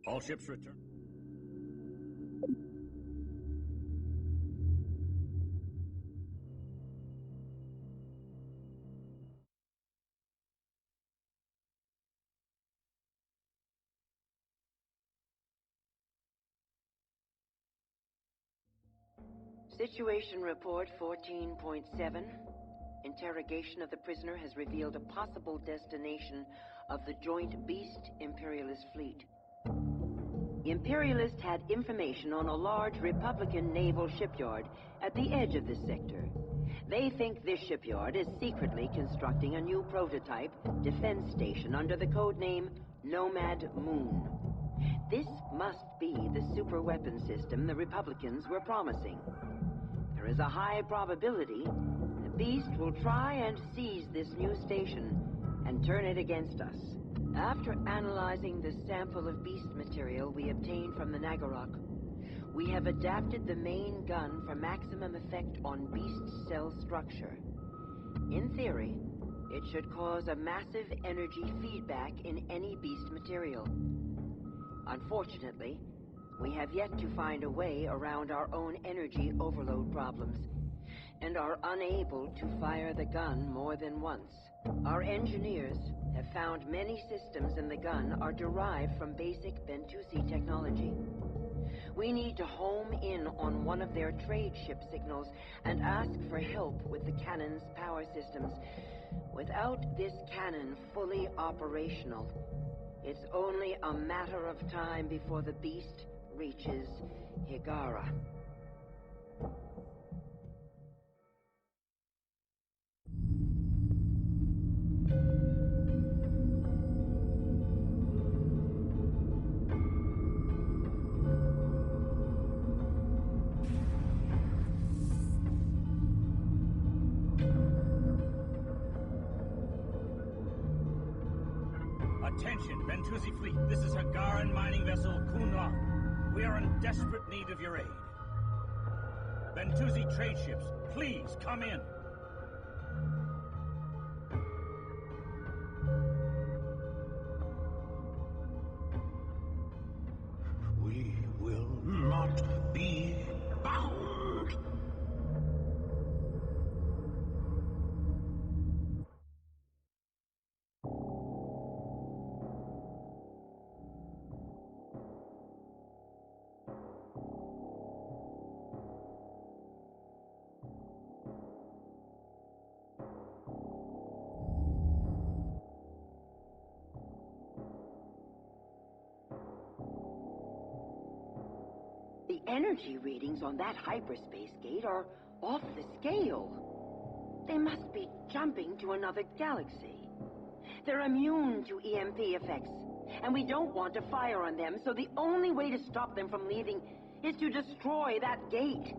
All ships return. Situation report 14.7. Interrogation of the prisoner has revealed a possible destination of the joint Beast Imperialist fleet. The Imperialists had information on a large Republican naval shipyard at the edge of this sector. They think this shipyard is secretly constructing a new prototype defense station under the codename Nomad Moon. This must be the super weapon system the Republicans were promising. There is a high probability the Beast will try and seize this new station and turn it against us. After analyzing the sample of Beast material we obtained from the Nagorok, we have adapted the main gun for maximum effect on Beast cell structure. In theory, it should cause a massive energy feedback in any Beast material. Unfortunately, we have yet to find a way around our own energy overload problems, and are unable to fire the gun more than once. Our engineers have found many systems in the gun are derived from basic Bentusi technology. We need to home in on one of their trade ship signals and ask for help with the cannon's power systems. Without this cannon fully operational, it's only a matter of time before the Beast reaches Higara. Attention, Bentusi fleet. This is Hagaran mining vessel Kunlan. We are in desperate need of your aid. Bentusi trade ships, please come in. We will not be bound. The energy readings on that hyperspace gate are off the scale. They must be jumping to another galaxy. They're immune to EMP effects, and we don't want to fire on them, so the only way to stop them from leaving is to destroy that gate.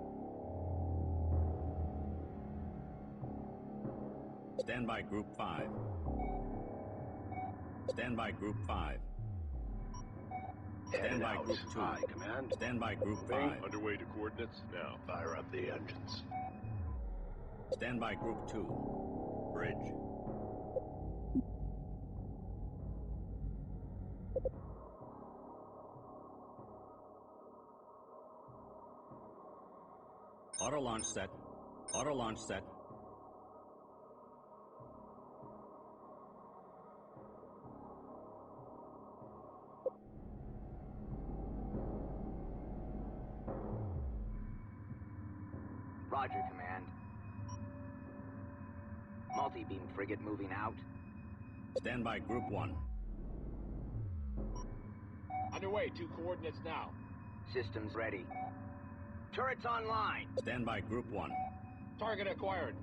Stand by Group 5. Stand by Group 5. Stand by Group 2. Aye, Command. Stand by Group 5. Underway to coordinates now. Fire up the engines. Stand by Group 2. Bridge. Auto launch set. Auto launch set. Roger, Command. Multi-beam frigate moving out. Stand by Group 1. Underway, to coordinates now. Systems ready. Turrets online. Stand by Group 1. Target acquired.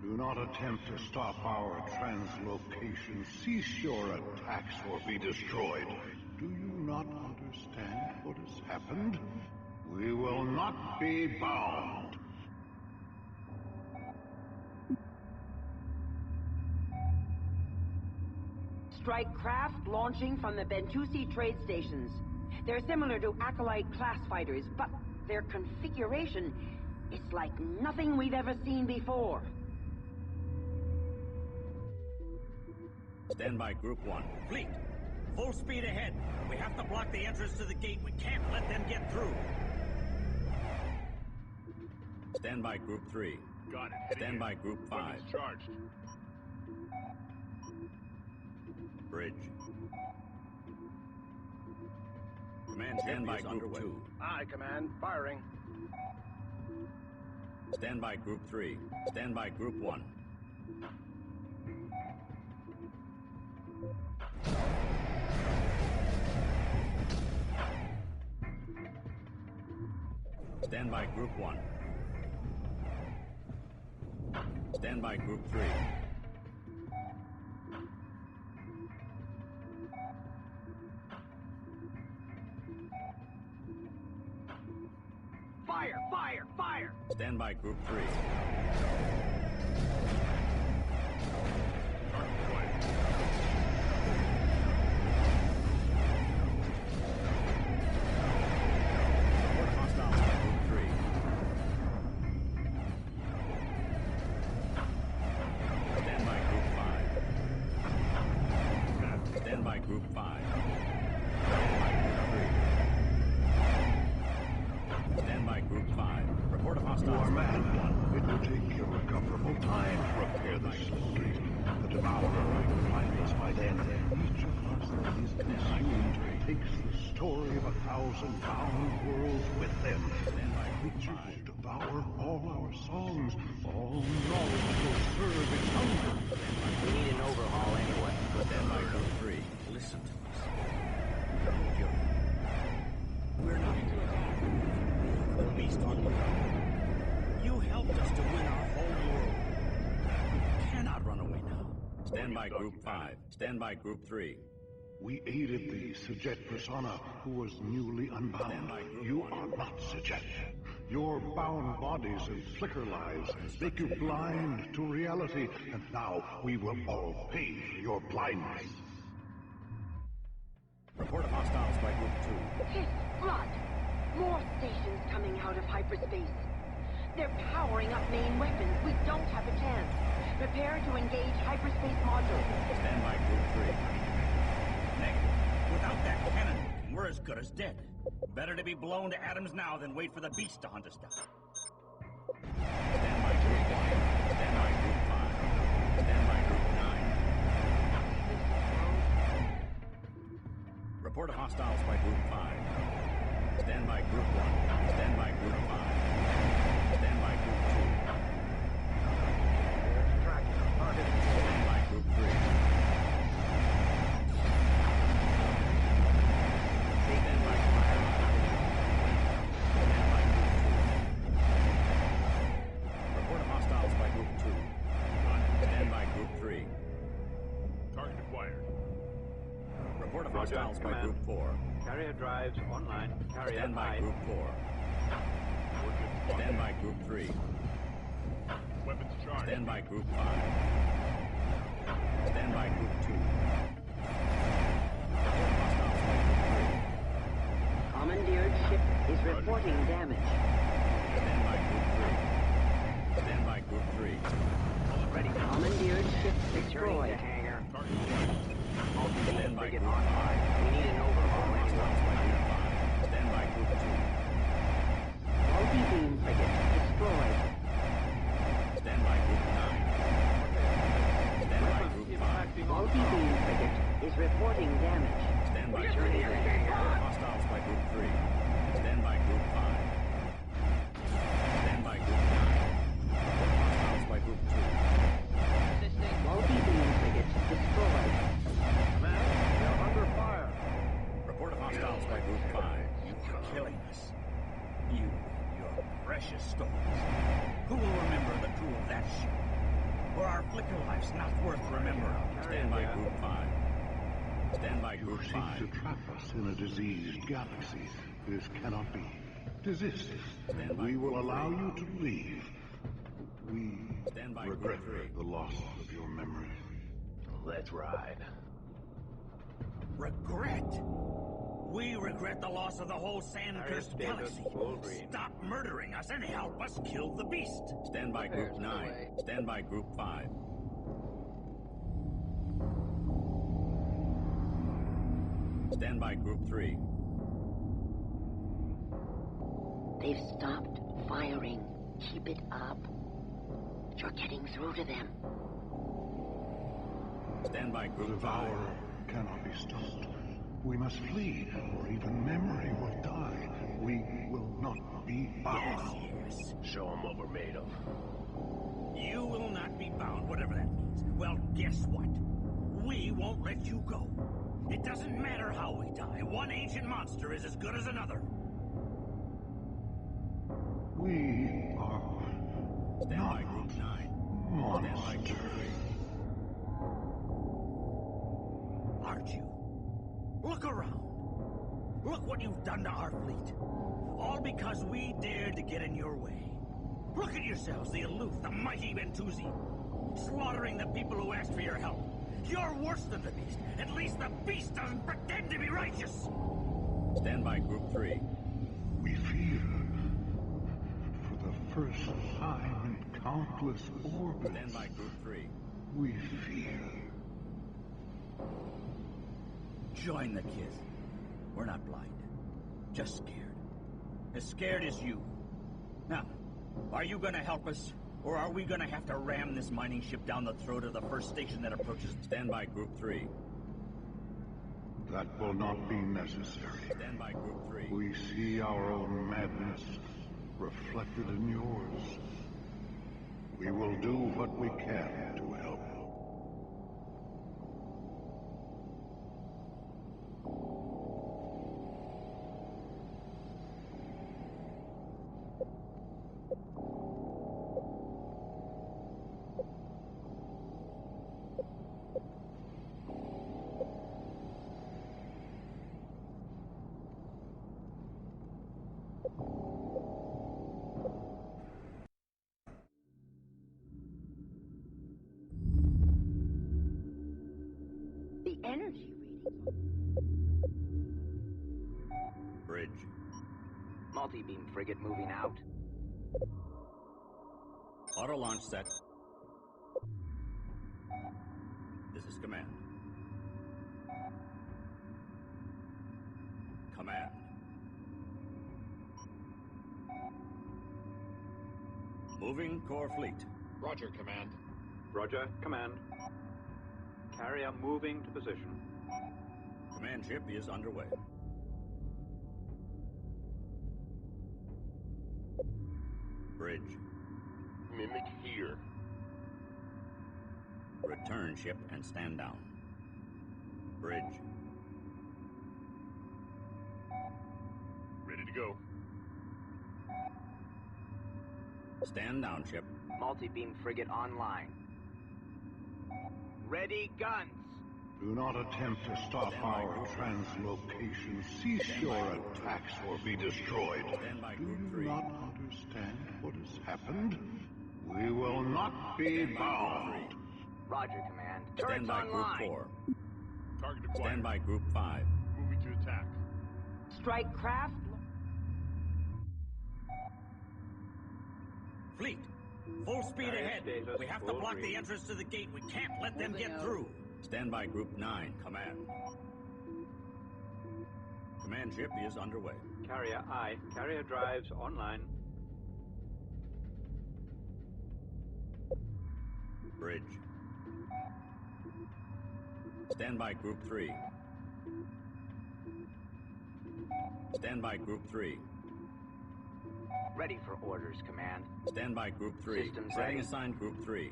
Do not attempt to stop our translocation. Cease your attacks or be destroyed. Do you not understand what has happened? We will not be bound. Strike craft launching from the Bentusi trade stations. They're similar to Acolyte class fighters, but their configuration is like nothing we've ever seen before. Stand by Group 1. Fleet, full speed ahead. We have to block the entrance to the gate. We can't let them get through. Stand by Group 3. Got it. Stand by Group 5. Weapons charged. Bridge. Command, stand by Group 2. Aye, Command. Firing. Stand by Group 3. Stand by Group 1. Stand by Group 1. Stand by Group 3. Fire! Fire! Fire! Stand by Group 3. Report hostiles by Group 3. Stand by Group 5. Stand by Group 5. Stand by Group 3. Stand by Group 5. Report of You hostiles are by mad. Group 1. It will take irrecoverable time to repair the slippery. The Devourer will find us by then. Each of us that is consumed takes the story of 1,000 worlds with them. Creatures devour all our songs. All knowledge will serve its hunger. We need an overhaul anyway. Stand by Group 3. Listen to us. We're not into it. The beast on you. You helped us to win our whole world. We cannot run away now. Stand by Group 5. Stand by Group 3. We aided the Sajet persona who was newly unbound. You are not Sajet. Your bound bodies and flicker lives make you blind to reality, and now we will all pay for your blindness. Report of hostiles by Group 2. His blood! More stations coming out of hyperspace. They're powering up main weapons. We don't have a chance. Prepare to engage hyperspace modules. Stand by Group 3. Negative. Without that cannon working, we're as good as dead. Better to be blown to atoms now than wait for the beast to hunt us down. Stand by Group 1. Stand by Group 5. Stand by Group 9. Report of hostiles by Group 5. Stand by Group 1. Stand by Group 5. Stand by Group 2. Stand by Group 3. Stand by Group 5. Stand by Group 2. Report of hostiles by Group 2. Stand by Group 3. Target acquired. Report of Roger, hostiles by command. Group 4. Carrier drives online. Carrier Stand by high. Group 4. Stand by Group 3. Weapons charged. Stand by Group 5. Stand by Group 2. Report hostiles by Group 3. Commandeered ship is reporting damage. Stand by Group 3. Stand by Group 3. Ready. Commandeered ship Returning to destroyed. hangar. Stand by Frigate Group 5. online. We need an overhaul Hostiles anyway. by Group 5. Stand by Group 2. Multi-beam frigate destroyed. Stand by Group 9. Stand by Group 5. Multi-beam frigate is reporting damage. Stand by Return Group to 3. hangar. Hostiles by Group 3. Stand by Group 5. Stand by Group 9. Hostiles by Group 2. Multi-beam frigate destroyed. They're under fire. Report of hostiles by Group 5. You are killing us. You, your precious stores. Who will remember the crew of that ship? Or our flicker lives not worth remembering? Stand by Group 5. Stand by You Group seek 5. to trap us in a diseased galaxy. This cannot be. Desist, and we will allow you to leave. We Stand by regret Group 3. the loss of your memory. Let's ride. Regret? We regret the loss of the whole sand-cursed galaxy. Stop murdering us and help us kill the beast. Stand by Group 9. Stand by Group 5. Stand by Group 3. They've stopped firing. Keep it up. You're getting through to them. Stand by The Group 5. devourer cannot be stopped. We must flee, or even memory will die. We will not be bound. Yes. Show them what we're made of. You will not be bound, whatever that means. Well, guess what? We won't let you go. It doesn't matter how we die. One ancient monster is as good as another. We are Stand by Group 9. Stand by Group 3. Aren't you? Look around. Look what you've done to our fleet. All because we dared to get in your way. Look at yourselves, the aloof, the mighty Bentusi. Slaughtering the people who asked for your help. You're worse than the beast. At least the beast doesn't pretend to be righteous. Stand by Group 3. We fear. For the first time in countless orbits, Stand by Group 3. we fear. Join the kids. We're not blind. Just scared. As scared as you. Now, are you gonna help us? Or are we gonna have to ram this mining ship down the throat of the first station that approaches? Stand by Group 3. That will not be necessary. Stand by Group 3. We see our own madness reflected in yours. We will do what we can to help. The energy readings. Bridge. Multi-beam frigate moving out. Auto launch set. This is command. Command. Moving core fleet. Roger, Command. Roger, command. Carrier moving to position. Command ship is underway. Bridge. Mimic here. Return ship and stand down. Bridge. Ready to go. Stand down ship. Multi-beam frigate online. Ready guns. Do not attempt to stop our translocation. Cease your attacks or be destroyed. Stand by Do Group you 3. not understand what has happened? We will not be bound. Roger, Command. Stand Turrets by Group online. 4. Target acquired. Stand by Group 5. Moving to attack. Strike craft. Fleet. Full speed Carrier ahead. status, We have to full block green. the entrance to the gate. We can't let them Moving get out. through. Stand by Group 9. Command. Command ship is underway. Carrier I. Carrier drives online. Bridge. Stand by Group 3. Stand by Group 3. Ready for orders, Command. Stand by Group 3. Systems Setting ready. assigned Group 3.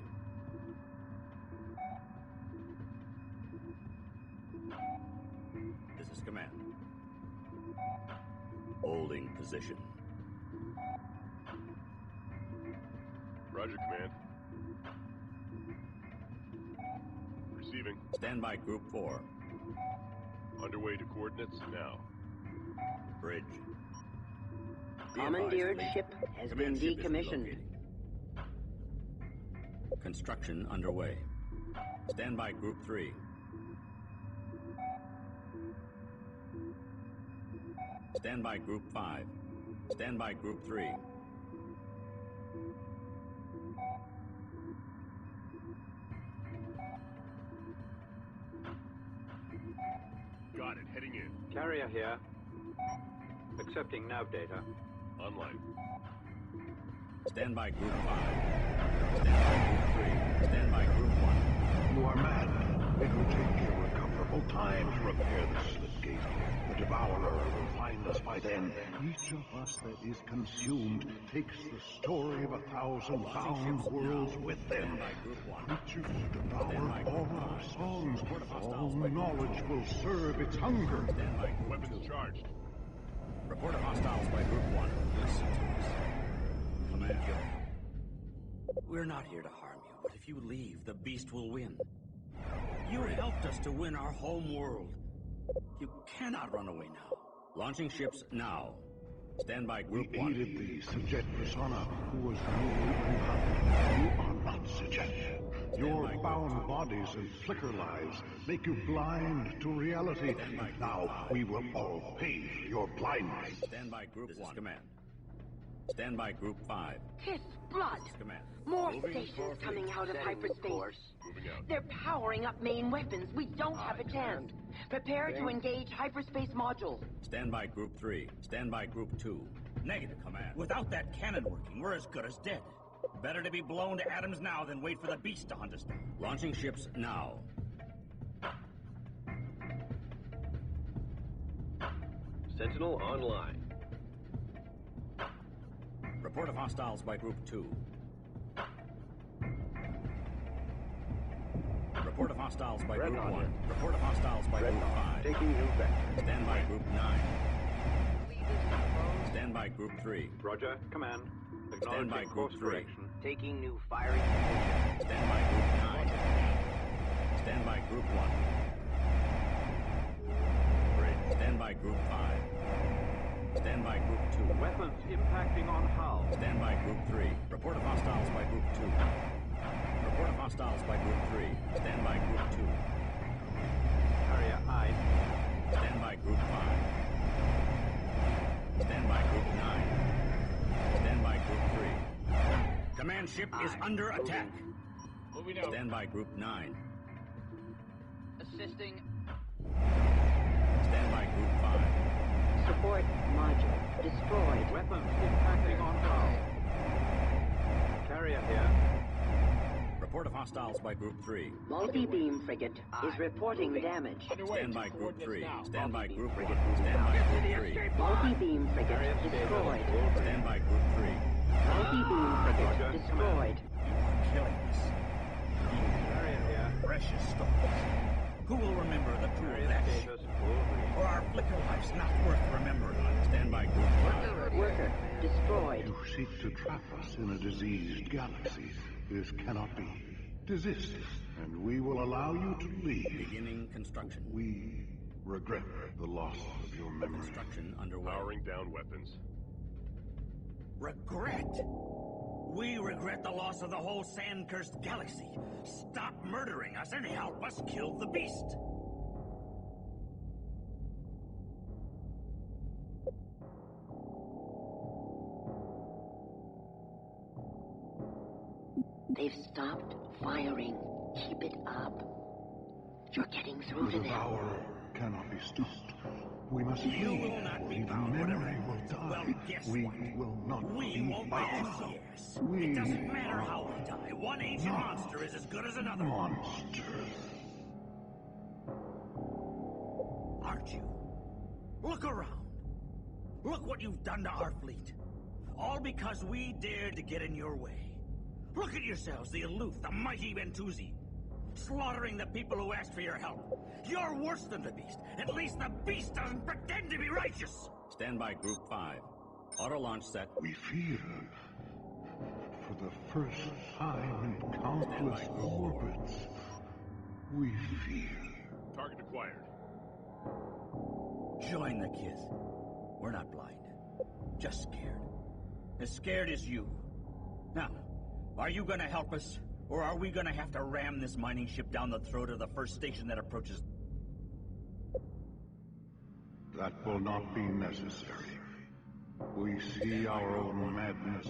This is command. Holding position. Roger, Command. Receiving. Stand by Group 4. Underway to coordinates now. Bridge. Commandeered Be advised, ship fleet. has Command been ship is decommissioned. relocating. Construction underway. Stand by Group 3. Stand by Group 5. Stand by Group 3. Got it. Heading in. Carrier here. Accepting nav data. Online. Stand by Group 5. Stand by Group 3. Stand by Group 1. You are mad. It will take irrecoverable time to repair the slipgate. The Devourer will find us by then. Each of us that is consumed takes the story of 1,000 bound worlds with them. Creatures devour all our songs. All knowledge will serve its hunger. Stand by Group Weapons 2. charged. Report of hostiles by Group 1. Listen to us. Command your help. We're not here to harm you, but if you leave, the beast will win. You helped us to win our home world. You cannot run away now. Launching ships now. Stand by Group We 1. aided the Sajet persona who was newly unbound. You are not Sajet. Your bound bodies and flicker lives make you blind to reality. And now we will all pay for your blindness. Stand by Group 1. This is command. Stand by Group 5. Kiss blood! This is command. More Moving stations forward. coming out of Setting hyperspace. course. Moving out. They're powering up main weapons. We don't have a chance. Prepare to engage hyperspace module. Stand by Group 3. Stand by Group 2. Negative, command. Without that cannon working, we're as good as dead. Better to be blown to atoms now than wait for the beast to hunt us down. Launching ships now. Sentinel online. Report of hostiles by Group 2. Report of hostiles by Group 1. Report of hostiles by Group 5. Taking new vector. Stand by Group 9. Stand by Group 3. Roger, command. Stand by Acknowledging Group course 3. correction. Taking new firing position. Stand by Group 9. Stand by Group 1. Bridge. Stand by Group 5. Stand by Group 2. Weapons impacting on hull. Stand by Group 3. Report of hostiles by Group 2. Report of hostiles by Group 3. Stand by Group 2. Carrier I. Stand by Group 5. Stand by Group 9. Stand by Group 3. Command ship is under attack. Moving out. Stand by Group 9. Assisting. Stand by Group 5. Support module destroyed. Weapons impacting on hull. Carrier here. Report of hostiles by Group 3. Multi-beam frigate is reporting damage. Underway. Stand by Two Group 3. coordinates now. Stand by Group 1. frigate Stand by Group 3. Multi-beam frigate Carrier destroyed. stable. Stand by Group 3. Multi-beam frigate Roger, destroyed. You are killing us. Carrier here. Precious stories. Who will remember the crew of Carrier that ship? status full green. Or our flicker life's not worth remembering. Stand by Group 5. Worker destroyed. You seek to trap us in a diseased galaxy. This cannot be. Desist, and we will allow you to leave. Beginning construction. We regret the loss of your memory. Construction underway. Powering down weapons. Regret? We regret the loss of the whole sand-cursed galaxy. Stop murdering us and help us kill the beast. They've stopped firing. Keep it up. You're getting through The to them. Devourer cannot be stopped. We must You leave. will not be Even bound, memory whatever. will die. Well, guess we what? will not We be won't bound. die. Yes. We It doesn't matter how are we die. One ancient not monster is as good as another. monsters. Aren't you? Look around. Look what you've done to our fleet. All because we dared to get in your way. Look at yourselves, the aloof, the mighty Bentusi. Slaughtering the people who asked for your help. You're worse than the beast. At least the beast doesn't pretend to be righteous. Stand by Group 5. Auto launch set. We feel, for the first time in countless orbits, we feel. Target acquired. Join the kids. We're not blind. Just scared. As scared as you. Now, are you gonna help us? Or are we gonna have to ram this mining ship down the throat of the first station that approaches? That will not be necessary. We see our own madness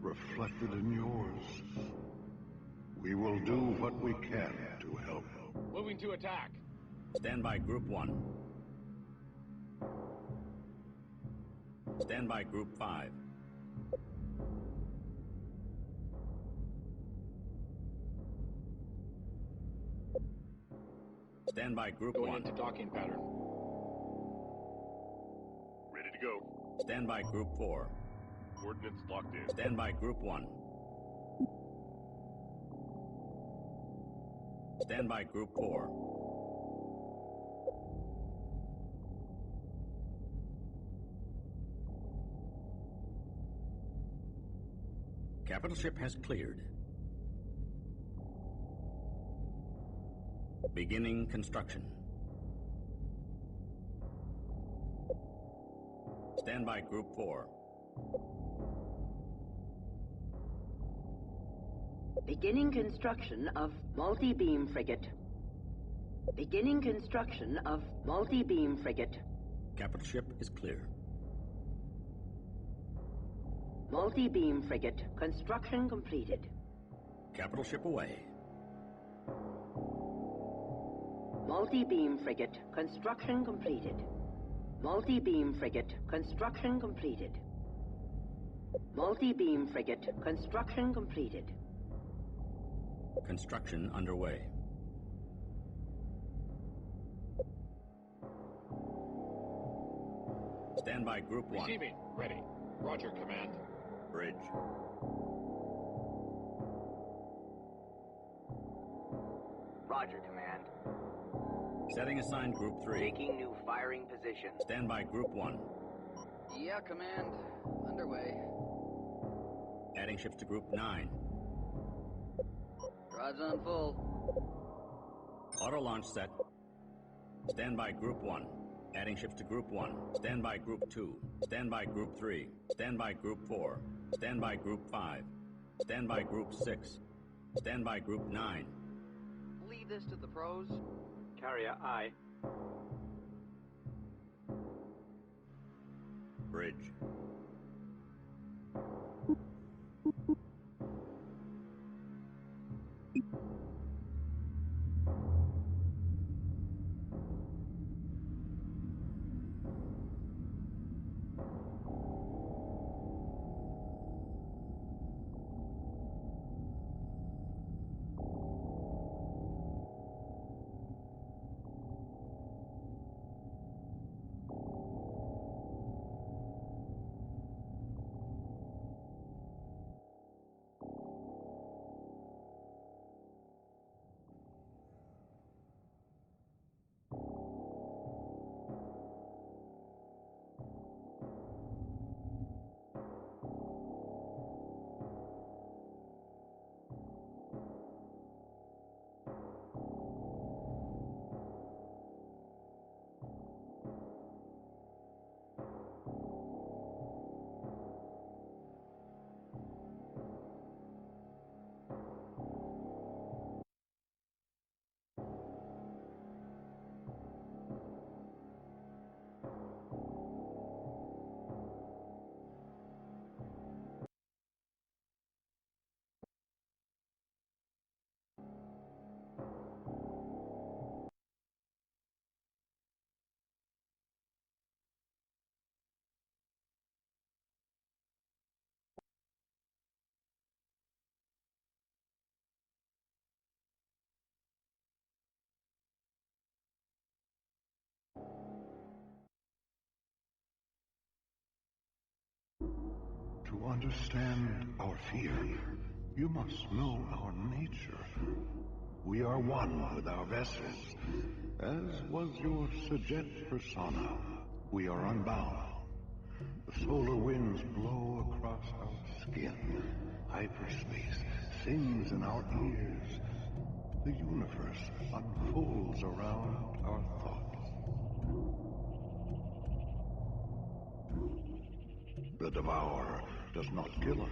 reflected in yours. We will do what we can to help. Moving to attack. Stand by Group 1. Stand by Group 5. Stand by Group Going 1. into docking pattern. Ready to go. Stand by Group 4. Coordinates locked in. Stand by Group 1. Stand by Group 4. Capital ship has cleared. Beginning construction. Stand by Group 4. Beginning construction of multi-beam frigate. Beginning construction of multi-beam frigate. Capital ship is clear. Multi-beam frigate. Construction completed. Capital ship away. Multi-beam frigate. Construction completed. Multi-beam frigate. Construction completed. Multi-beam frigate. Construction completed. Construction underway. Stand by Group 1. Receiving. Ready. Roger, Command. Bridge. Roger, Command. Setting assigned Group 3. Taking new firing position. Stand by Group 1. Yeah, Command. Underway. Adding ships to Group 9. Drives on full. Auto launch set. Stand by Group 1. Adding ships to Group 1. Stand by Group 2. Stand by Group 3. Stand by Group 4. Stand by Group 5. Stand by Group 6. Stand by Group 9. Leave this to the pros. Carrier I. Bridge. To understand our fear, you must know our nature. We are one with our vessels, as was your Sajet persona. We are unbound. The solar winds blow across our skin. Hyperspace sings in our ears. The universe unfolds around our thoughts. The Devourer does not kill us.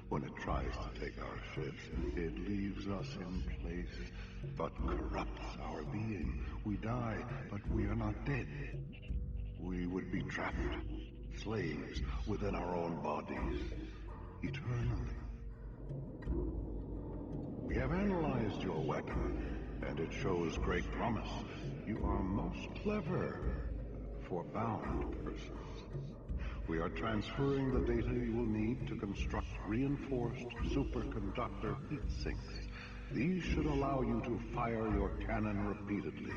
When it tries to take our ships, it leaves us in place, but corrupts our being. We die, but we are not dead. We would be trapped, slaves within our own bodies, eternally. We have analyzed your weapon, and it shows great promise. You are most clever. for bound persons. We are transferring the data you will need to construct reinforced superconductor heat sinks. These should allow you to fire your cannon repeatedly.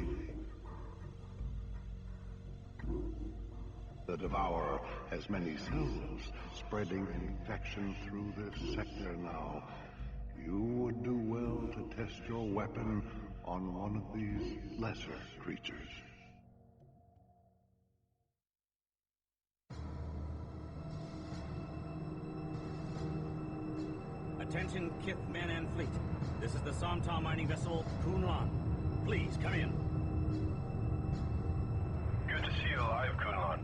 The Devourer has many cells, spreading infection through this sector now. You would do well to test your weapon on one of these lesser creatures. Attention, Kith men and fleet. This is the Somta mining vessel Kunlan. Please, come in. Good to see you alive, Kunlan.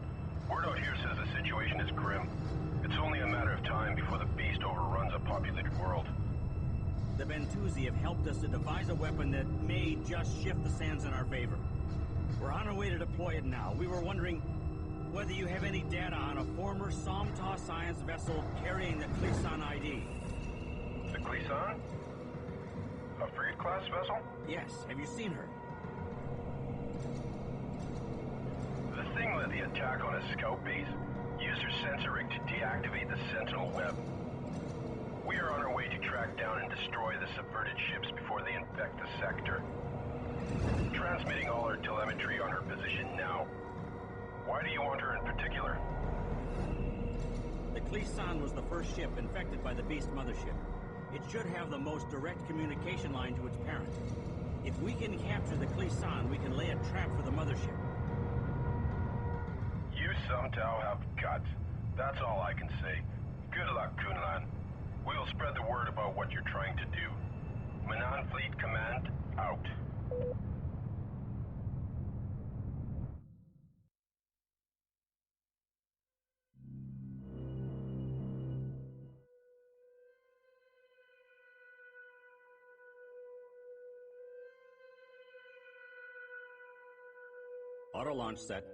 Word out here says the situation is grim. It's only a matter of time before the beast overruns a populated world. The Bentusi have helped us to devise a weapon that may just shift the sands in our favor. We're on our way to deploy it now. We were wondering whether you have any data on a former Somta science vessel carrying the Klisan ID. The Klisan? A frigate-class vessel? Yes. Have you seen her? The thing led the attack on a scout base. Used her sensor rig to deactivate the Sentinel web. We are on our way to track down and destroy the subverted ships before they infect the sector. Transmitting all our telemetry on her position now. Why do you want her in particular? The Klisan was the first ship infected by the Beast mothership. It should have the most direct communication line to its parent. If we can capture the Klisan, we can lay a trap for the mothership. You Somtau have guts. That's all I can say. Good luck, Kunlan. We'll spread the word about what you're trying to do. Manan Fleet Command, out. Auto launch set.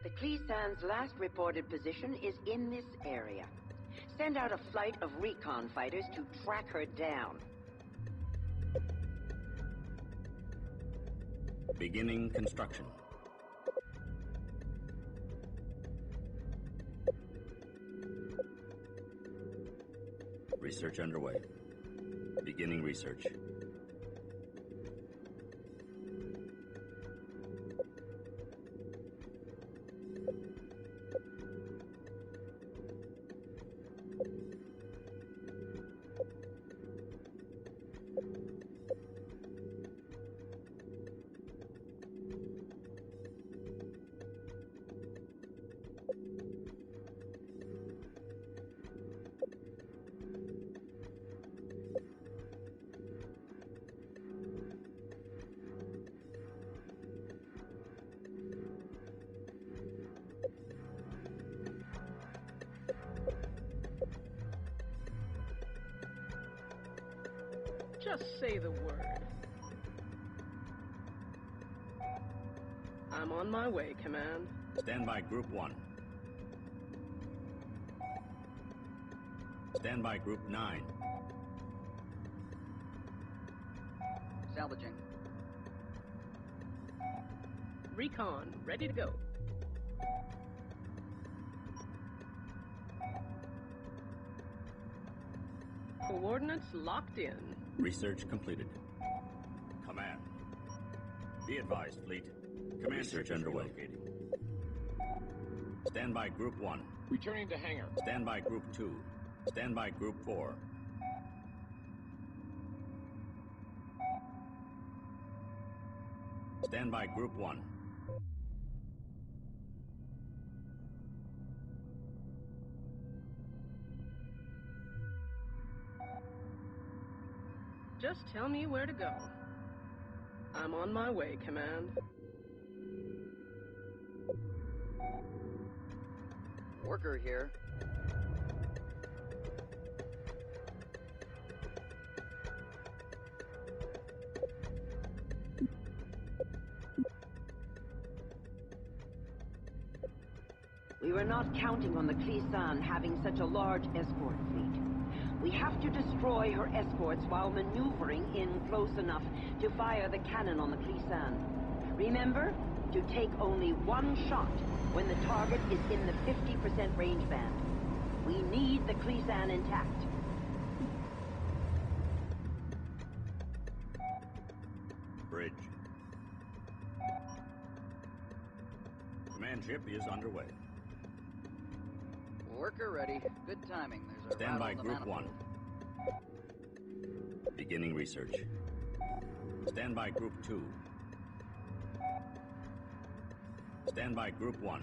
The Klisan's last reported position is in this area. Send out a flight of recon fighters to track her down. Beginning construction. Research underway. Beginning research. Just say the word. I'm on my way, Command. Stand by Group 1. Stand by Group 9. Salvaging. Recon, ready to go. Coordinates locked in. Research completed. Command. Be advised, Fleet. Command research underway. Stand by Group 1. Returning to hangar. Stand by Group 2. Stand by Group 4. Stand by Group 1. Just tell me where to go. I'm on my way, Command. Worker here. We were not counting on the Klisan having such a large escort fleet. We have to destroy her escorts while maneuvering in close enough to fire the cannon on the Klisan. Remember? to take only one shot when the target is in the 50% range band. We need the Cleesan intact. Bridge. Command ship is underway. Worker ready. Good timing. There's a Stand by rattle in the Group manifold. 1. Beginning research. Stand by Group 2. Stand by Group 1.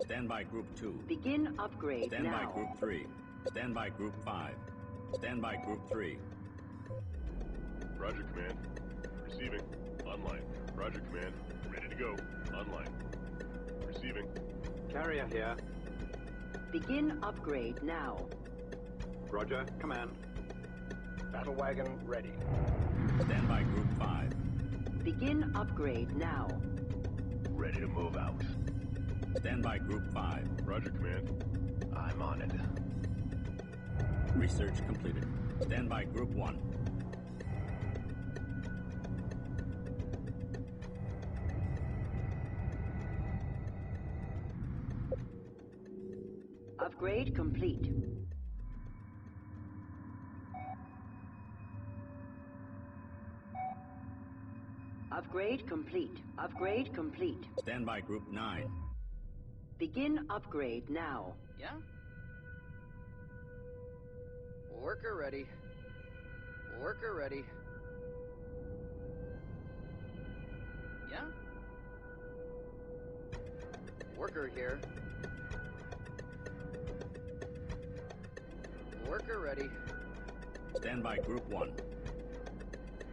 Stand by Group 2. Begin upgrade Stand now. by Group 3. Stand by Group 5. Stand by Group 3. Roger, Command. Receiving. Online. Roger, Command. Ready to go. Online. Receiving. Carrier here. Begin upgrade now. Roger, Command. Battle wagon ready. Stand by Group 5. Begin upgrade now. Ready to move out. Stand by Group 5. Roger, Command. I'm on it. Research completed. Stand by Group 1. Upgrade complete. Upgrade complete. Upgrade complete. Stand by Group 9. Begin upgrade now. Yeah? Worker ready. Worker ready. Yeah? Worker here. Worker ready. Stand by Group 1.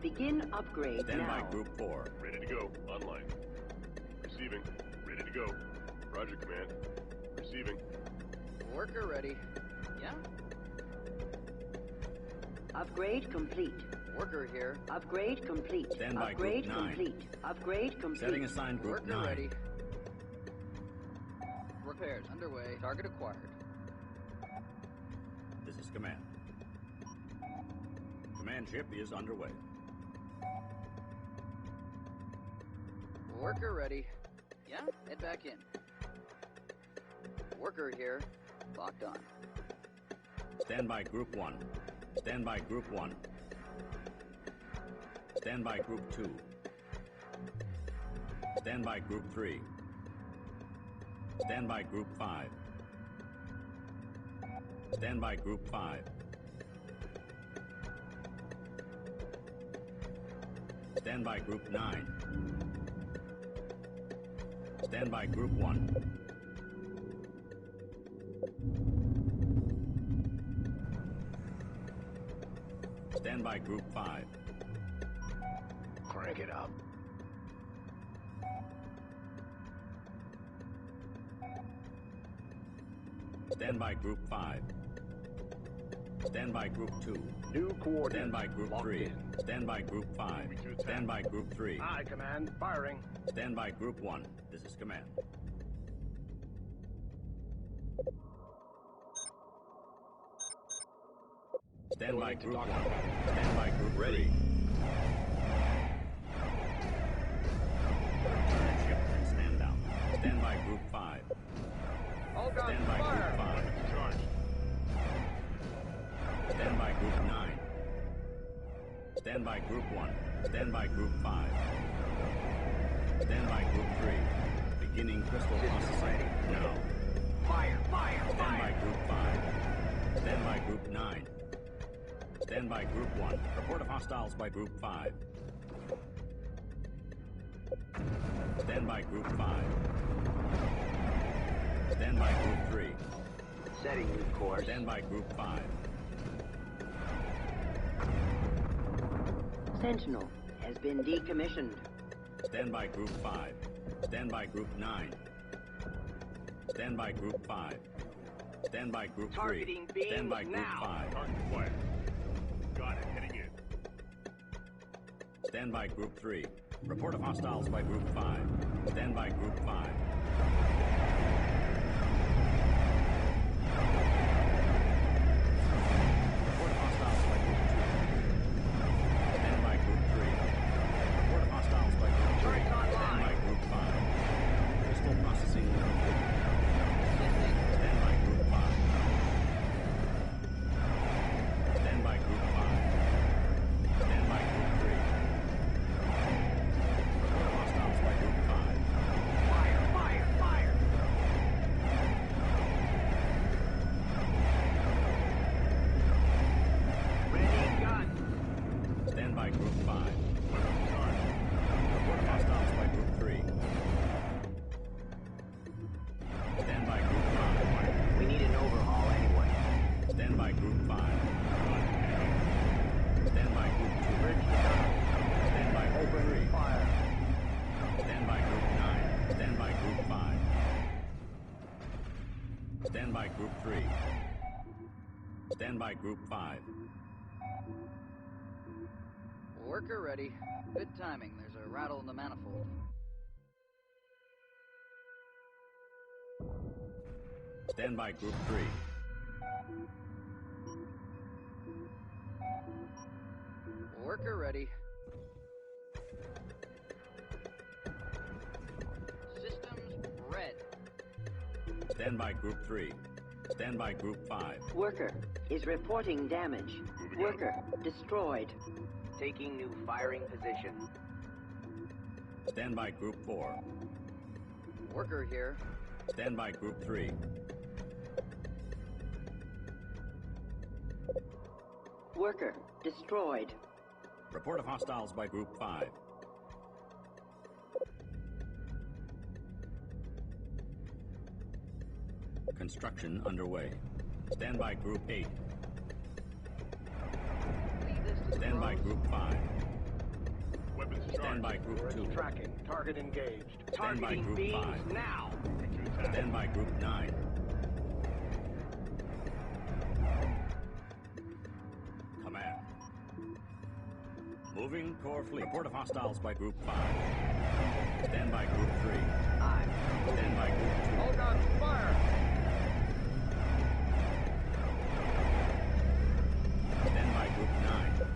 Begin upgrade Stand now. by Group 4. Ready to go. Online. Receiving. Ready to go. Roger, Command. Receiving. Worker ready. Yeah? Upgrade complete. Worker here. Upgrade complete. Stand by Upgrade Group 9. complete. Upgrade complete. Setting assigned Group Worker 9. ready. Repairs underway. Target acquired. This is Command. Command ship is underway. Worker ready. Yeah? Head back in. Worker here. Locked on. Stand by Group 1. Stand by Group 1. Stand by Group 2. Stand by Group 3. Stand by Group 5. Stand by Group 5. Stand by Group 9. Stand by Group 1. Stand by Group 5. Crank it up. Stand by Group 5. Stand by Group 2. New coordinates. Stand by Group Locked 3. in. Stand by Group 5. Moving to attack. Stand by Group 3. Aye, Command. Firing. Stand by Group 1. This is Command. Stand by Group 1. Stand by Group 3. Ship and stand down. Stand by Group 5. All guns Stand by fire. Group 5. Charge. Stand by Group 9. Stand by Group 1. Stand by Group 5. Stand by Group 3. Beginning crystal processing. Now. Fire, fire, Stand by fire. Group 5. Stand by Group 9. Stand by Group 1. Report of hostiles by Group 5. Stand by Group 5. Stand by Group 3. Setting new course. Stand by Group 5. Sentinel has been decommissioned. Stand by Group 5. Stand by Group 9. Stand by Group 5. Stand by Group 3. Targeting beams Stand by Group now. 5. Target acquired. Got it. Heading in. Stand by Group 3. Report of hostiles by Group 5. Stand by Group 5. Report of hostiles by Group 2. Stand by Group 3. Report of hostiles by Group 3. Turrets online. Stand by Group 5. by Group 3. Stand by Group 5. Worker ready. Good timing. There's a rattle in the manifold. Stand by Group 3. Worker ready. Systems red. Stand by Group 3. Stand by Group 5. Worker is reporting damage. Worker destroyed. Taking new firing position. Stand by Group 4. Worker here. Stand by Group 3. Worker destroyed. Report of hostiles by Group 5. Construction underway. Stand by Group 8. Stand by Group 5. Weapons Stand charged. by Group 2. Tracking. Target engaged. Stand by Targeting Group 5. beams now. Stand by Group 9. Command. Moving core fleet. Report of hostiles by Group 5. Stand by Group 3. Aye. Stand by Group 2. All guns, fire! Stand by Group 9.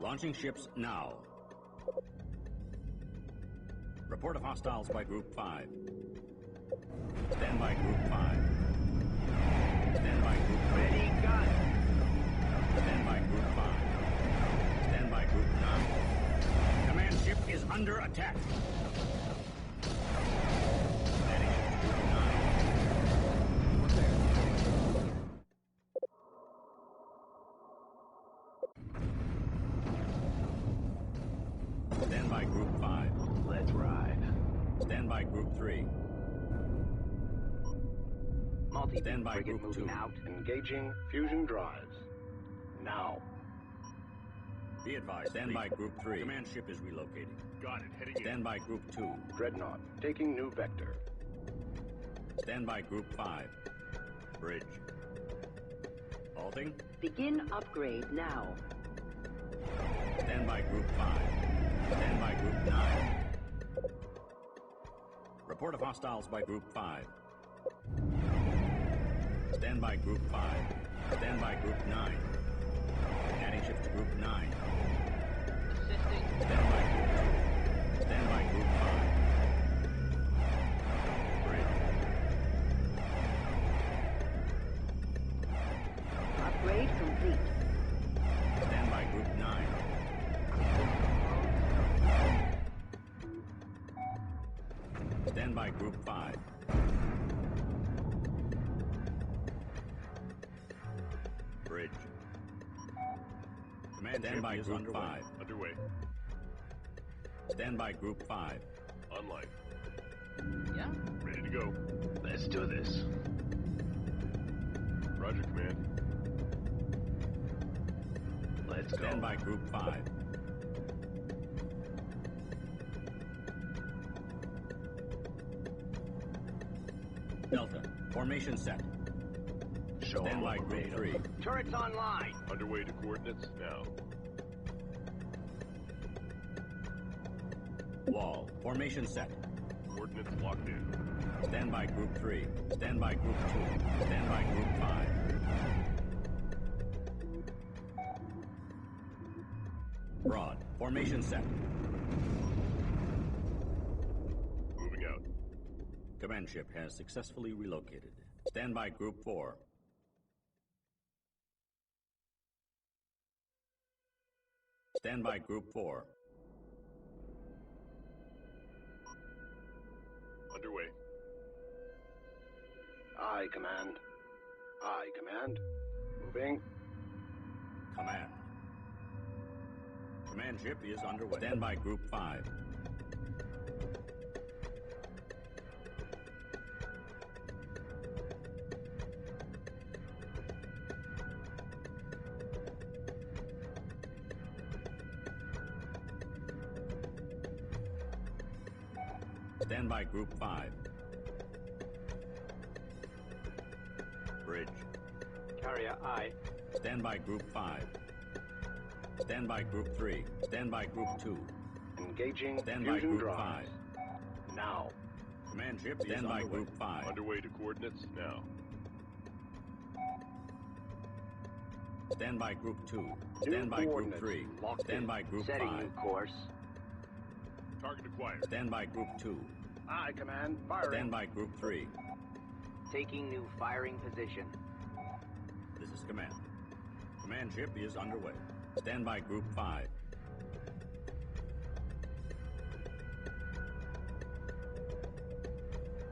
Launching ships now. Report of hostiles by Group 5. Stand by Group 5. Stand by Group 5. Ready, gun. Stand by Group 5. Stand by Group 9. Command ship is under attack. Landing ship to Group 9. Stand by Group 5. Let's ride. Stand by Group 3. Stand by Multi-frigate Group 2. moving out. Engaging fusion drives. Now. Be advised. Stand by Group 3. Command ship is relocating. Got it. Heading Stand by Group 2. Dreadnought. Taking new vector. Stand by Group 5. Bridge. Halting. Begin upgrade now. Stand by Group 5. Stand by Group 9. Report of hostiles by Group 5. Stand by Group 5. Stand by Group 9. Adding ships to Group 9. Assisting. Stand by Group 2. Stand by Group 5. Bridge. Upgrade complete. Stand by Group 9. Stand by Group 5. Bridge. Command stand by Group 5. Underway. Stand by Group 5. Online. Yeah? Ready to go. Let's do this. Roger, Command. Let's go. Stand by Group 5. Delta. Formation set. Show Stand by them Group 3. Turrets online. Underway to coordinates now. Wall. Formation set. Coordinates locked in. Stand by Group 3. Stand by Group 2. Stand by Group 5. Broad. Formation set. Moving out. Command ship has successfully relocated. Stand by Group 4. Stand by Group 4. Underway. Aye, Command. Aye, Command. Moving. Command. Command ship is underway. Stand by Group 5. Stand by Group 5. Bridge. Carrier I. Stand by Group 5. Stand by Group 3. Stand by Group 2. Engaging Stand by fusion Group drives. 5. Now. Command ship stand by Group 5. Underway to coordinates now. Stand by Group 2. New Stand by Group coordinates 3. locked Stand in. by Group Setting 5. new course. Target acquired. Stand by Group 2. Aye, Command. Firing. Stand by Group 3. Taking new firing position. This is Command. Command ship is underway. Stand by Group 5.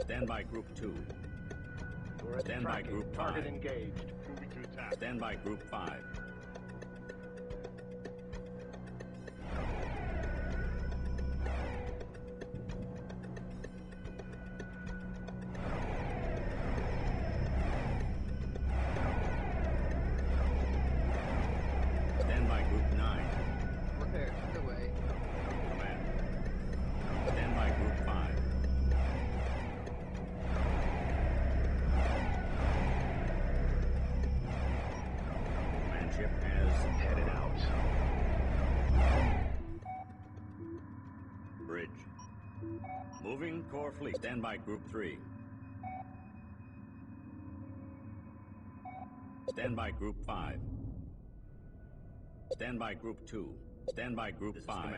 Stand by Group 2. Turret Stand by tracking. Group Target 5. engaged. Moving to attack. Stand by Group 5. Stand by Group 9. Repairs underway. Command. Stand by Group 5. Command ship has Headed out. bridge. Moving core fleet. Stand by Group 3. Stand by Group 5. Stand by Group 2. Stand by Group 5.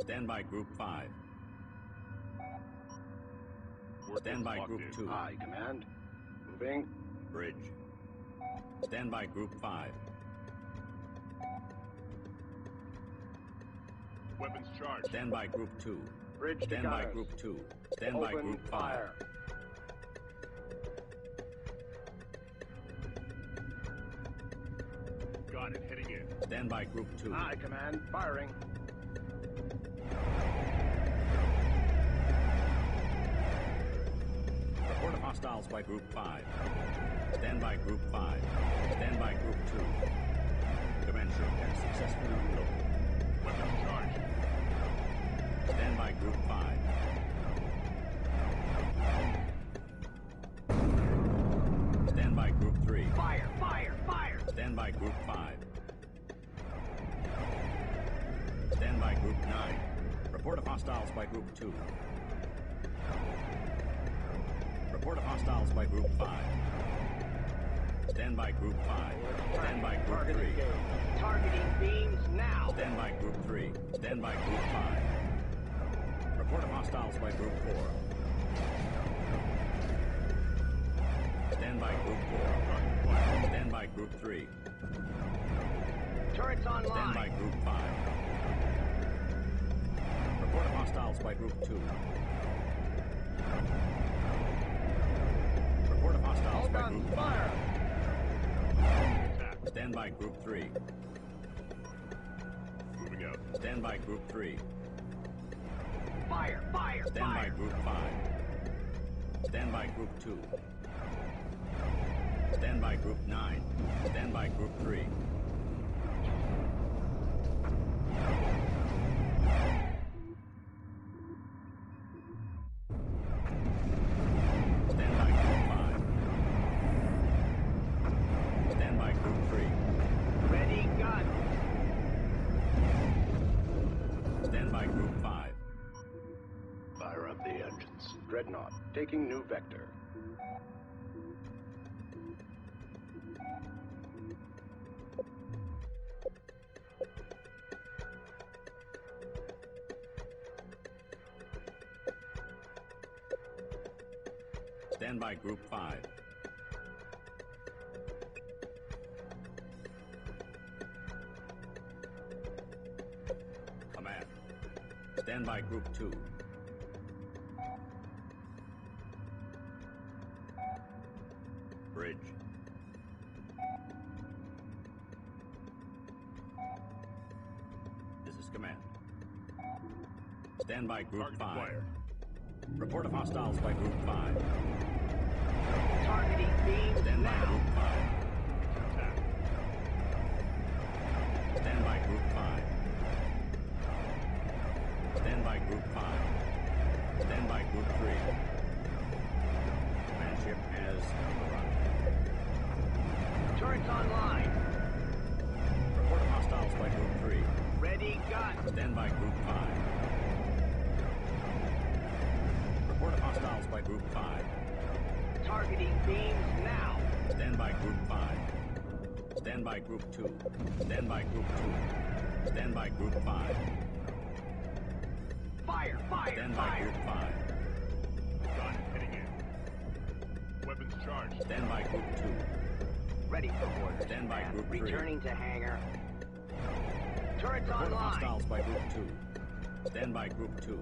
Stand by Group 5. Stand by Group 2. Aye, Command. Moving. Bridge. Stand by Group 5. Weapons charged. Stand by Group 2. Bridge to Stand by gunners. Group 2. Stand by Open Group 5. fire. Got it. Heading in. Stand by Group 2. Aye, Command. Firing. Report of hostiles by Group 5. Stand by Group 5. Stand by Group 2. Command ship has successfully reloaded. Weapons charged. Stand by Group 5. Stand by Group 3. Fire! Fire! Fire! Stand by Group 5. Stand by Group 9. Report of hostiles by Group 2. Report of hostiles by Group 5. Stand by Group 5. Stand by Group 3. Targeting beams now! Stand by Group 3. Stand by Group 5. Report of hostiles by Group 4. Stand by Group 4. Stand by Group 3. Turrets Stand by online! Group 5. Report of hostiles by Group 2. Report of hostiles Hold by on Group 5. fire. Attack. Stand by Group 3. Moving out. Stand by Group 3. Fire! Fire! Stand by Fire! Group 5. Stand by Group 2. Stand by Group 9. Stand by Group 3. Stand by Group 5. Stand by Group 3. Ready, gun! Stand by Group 5. Fire up the engines. Dreadnought. Taking new vector. Stand by Group 5. Command. Stand by Group 2. Bridge. This is Command. Stand by Group Target 5. acquired. Report of hostiles by Group 5. Targeting beams Stand by now! Group 5. Attack. Stand by Group 5. Group 3. Command ship has arrived. Turrets online. Report of hostiles by Group 3. Ready, gun. Stand by Group 5. Report of hostiles by Group 5. Targeting beams now. Stand by Group 5. Stand by Group 2. Stand by Group 2. Stand by Group 5. Fire, fire, Stand by fire. Group 5. Gun heading in. Weapons charged. Stand by Group 2. Ready for orders. Stand by Command. Group 3. Returning to hangar. Turrets Report of online. hostiles by Group 2. Stand by Group 2.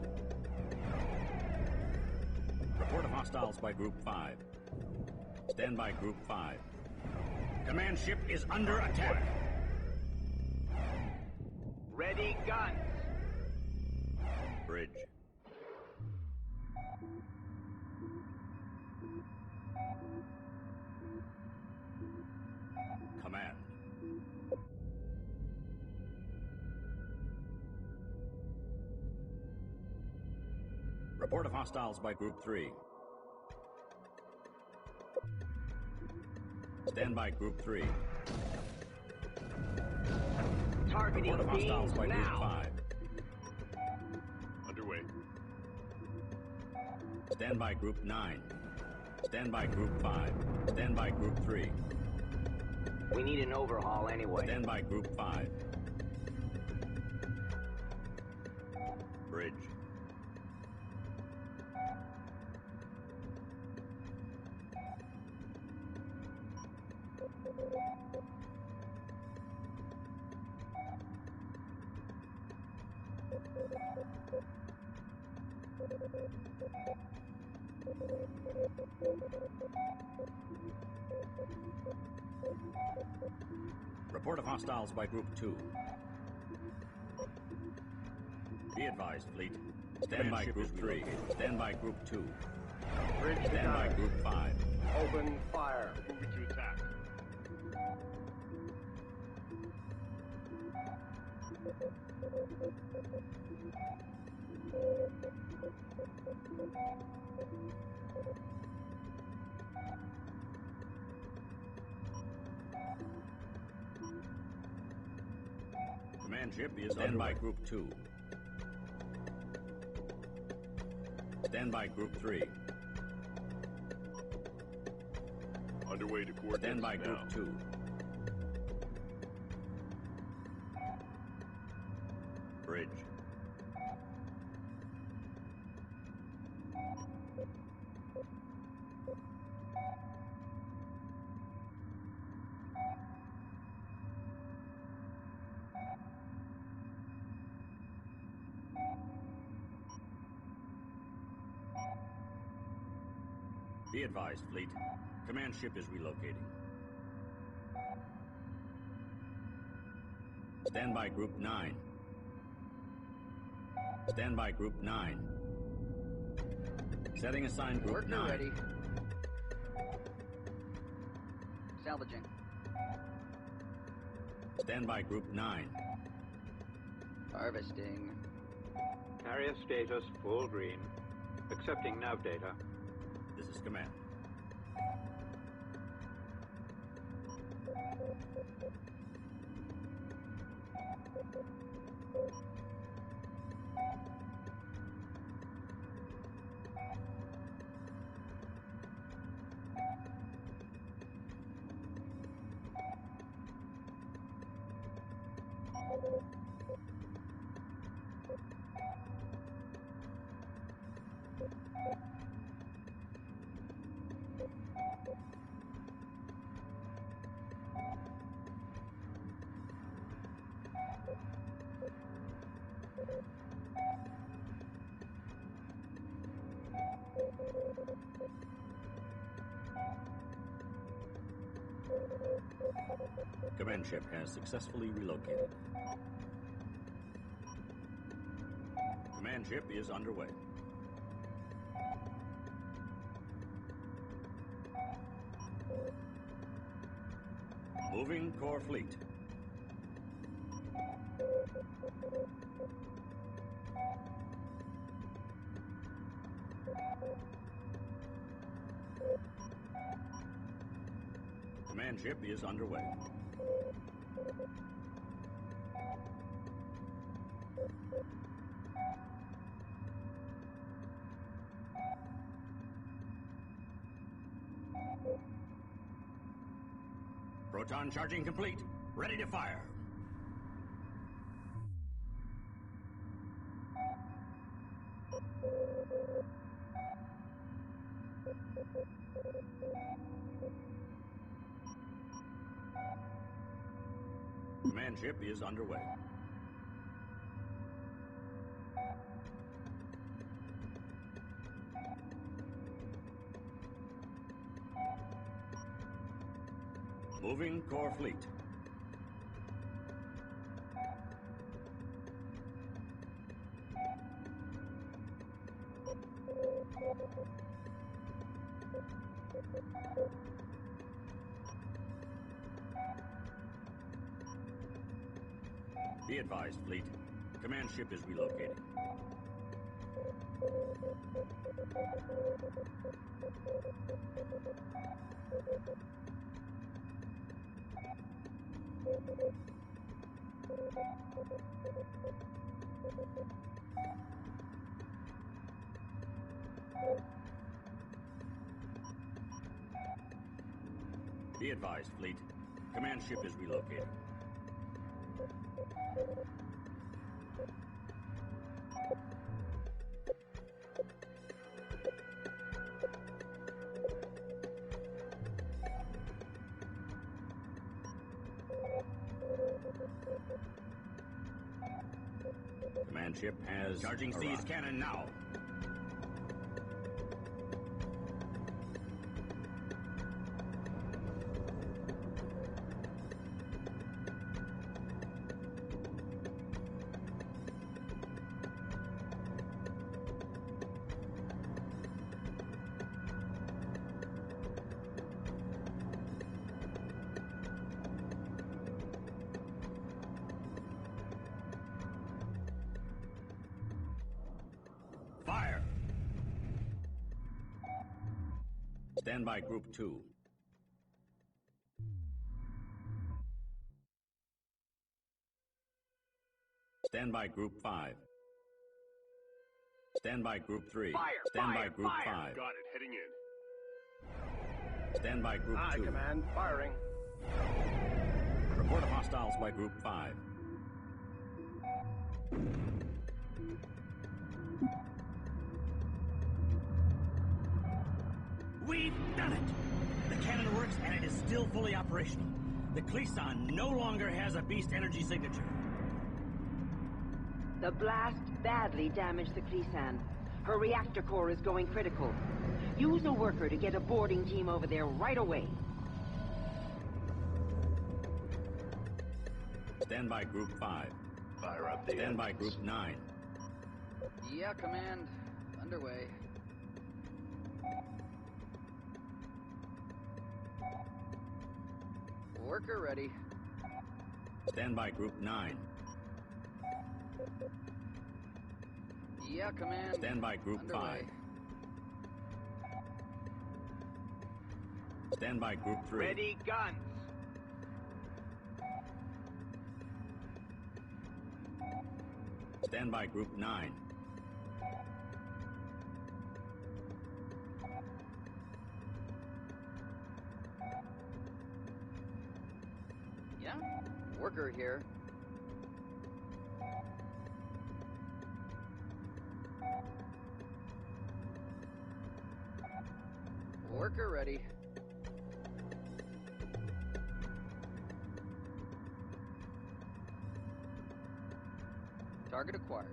Report of hostiles by Group 5. Stand by Group 5. Command ship is under attack. Ready, guns. Bridge. Command. Report of hostiles by Group 3. Stand by Group 3. Targeting Report of hostiles beams by Group now. 5. Underway. Stand by Group 9. Stand by Group 5. Stand by Group 3. We need an overhaul anyway. Stand by Group 5. Bridge. Report of hostiles by Group 2. Be advised, fleet. Stand by Group 3. Stand by Group 2. Bridge Stand by Group 5. Open fire. Moving to attack. Command ship is stand by Group 2. Stand by Group 3. Underway to coordinates Stand by Group now. 2. Bridge. Be advised, fleet. Command ship is relocating. Stand by Group 9. Stand by Group 9. Setting aside Group Worker 9. ready. Salvaging. Stand by Group 9. Harvesting. Area status full green. Accepting nav data. This is command. Command ship has successfully relocated. Command ship is underway. Moving core fleet. Command ship is underway. Proton charging complete. Ready to fire. Command ship is underway. Moving core fleet. Be advised, fleet. Command ship is relocating. Be advised, fleet. Command ship is relocating. Command ship has charging seas cannon now. Fire! Stand by Group 2. Stand by Group 5. Stand by Group 3. Fire! Stand Fire! by Group Fire! 5. Got it. Heading in. Stand by Group 2. Command. Firing. Report of hostiles by Group 5. We've done it! The cannon works and it is still fully operational. The Cleason no longer has a beast energy signature. The blast badly damaged the Cleason. Her reactor core is going critical. Use a worker to get a boarding team over there right away. Stand by Group 5. Fire up the Stand by engines. Group 9. Yeah, Command. Underway. Worker ready. Stand by Group 9. Yeah, Command. Stand by Group Underway. 5. Stand by Group 3. Ready guns. Stand by Group 9. Yeah? Worker here. Worker ready. Target acquired.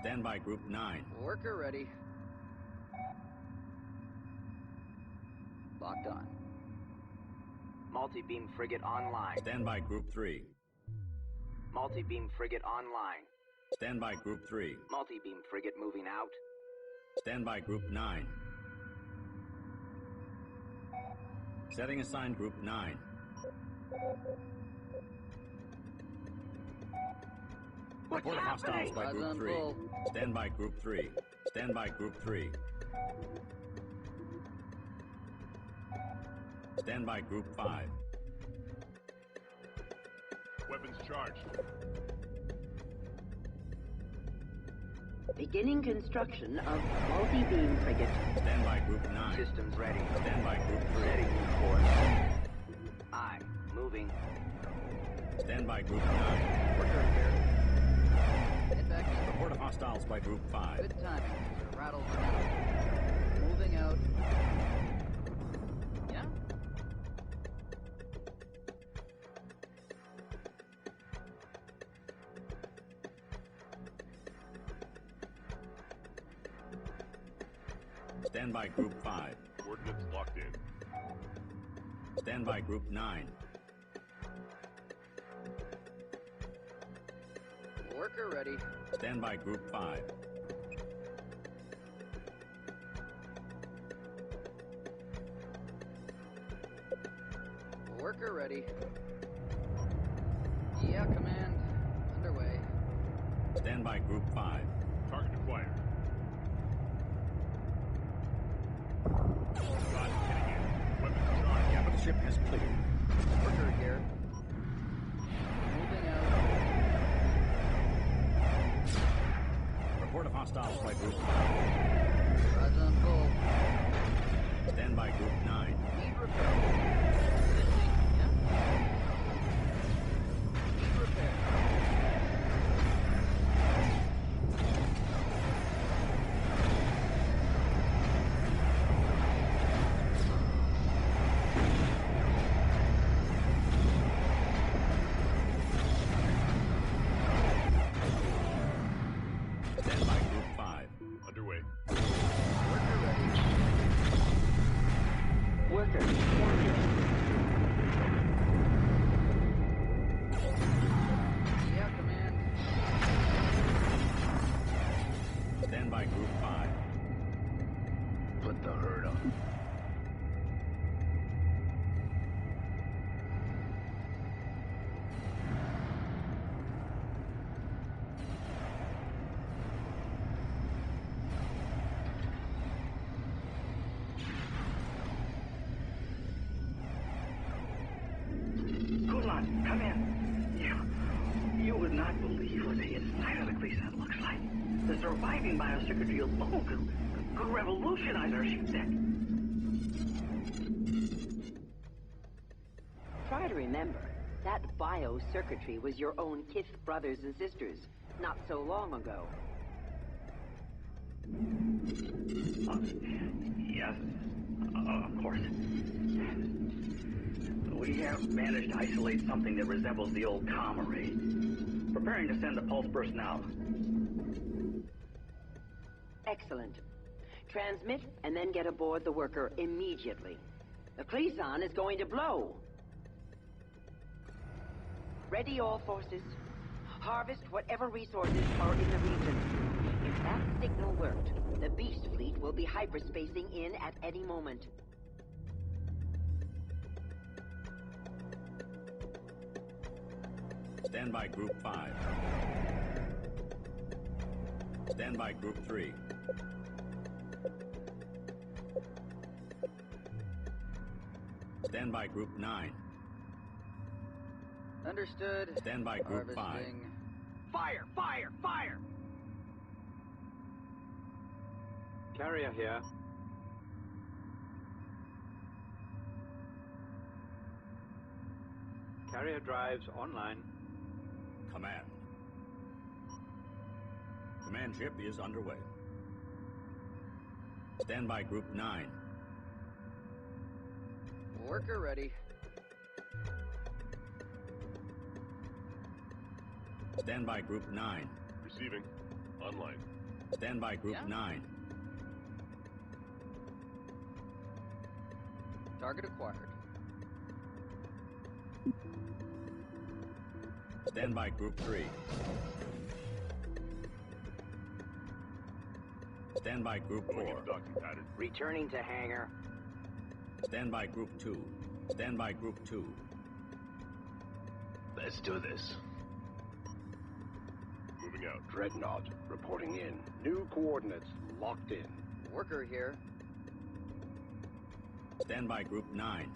Stand by Group 9. Worker ready. Locked on. Multi-beam frigate online. Stand by Group 3. Multi-beam frigate online. Stand by Group 3. Multi-beam frigate moving out. Stand by Group 9. Setting assigned Group 9. Report of hostiles by Group 3. Stand by Group 3. Stand by Group 3. Stand by Group 5. Weapons charged. Beginning construction of multi-beam frigate. Stand by Group 9. Systems ready. Stand by Group 3. Setting course. Aye. Moving. Stand by Group 9. Worker here. Head back in. Report of hostiles by Group 5. Good timing. There's a rattle moving out. Yeah? Stand by Group 5. Coordinates locked in. Stand by Group 9. Worker ready. Stand by Group 5. Worker ready. Yeah, command. Underway. Stand by Group 5. Target acquired. Got hitting in. Weapons charged. Capital ship has cleared. Worker here. Moving out. Report of hostiles by Group 5. Rods on full. Stand by Group 9. Need repair. Yeah. Need repair. Stand by Group 5. Underway. Worker ready. Worker captured. Yeah, command. Stand by Group 5. Put the herd on. Kulon, come in. You would not believe what the inside of the Cleason looks like. The surviving biocircuitry alone could revolutionize our ship deck. Try to remember, that biocircuitry was your own Kith brothers and sisters, not so long ago. Yes, of course. We have managed to isolate something that resembles the old comm array. Preparing to send the pulse burst now. Excellent. Transmit and then get aboard the worker immediately. The Cleason is going to blow. Ready all forces. Harvest whatever resources are in the region. If that signal worked, the Beast Fleet will be hyperspacing in at any moment. Stand by Group 5. Stand by Group 3. Stand by Group 9. Understood. Stand by Group 5. Harvesting. Fire! Fire! Fire! Carrier here. Carrier drives online. Command. Command ship is underway. Stand by Group 9. Worker ready. Stand by Group 9. Receiving. Online. Stand by Group 9. Target acquired. Stand by Group 3. Stand by Group 4. Going into docking pattern. Returning to hangar. Stand by Group 2. Stand by Group 2. Let's do this. Moving out. Dreadnought, reporting in. New coordinates locked in. Worker here. Stand by Group 9.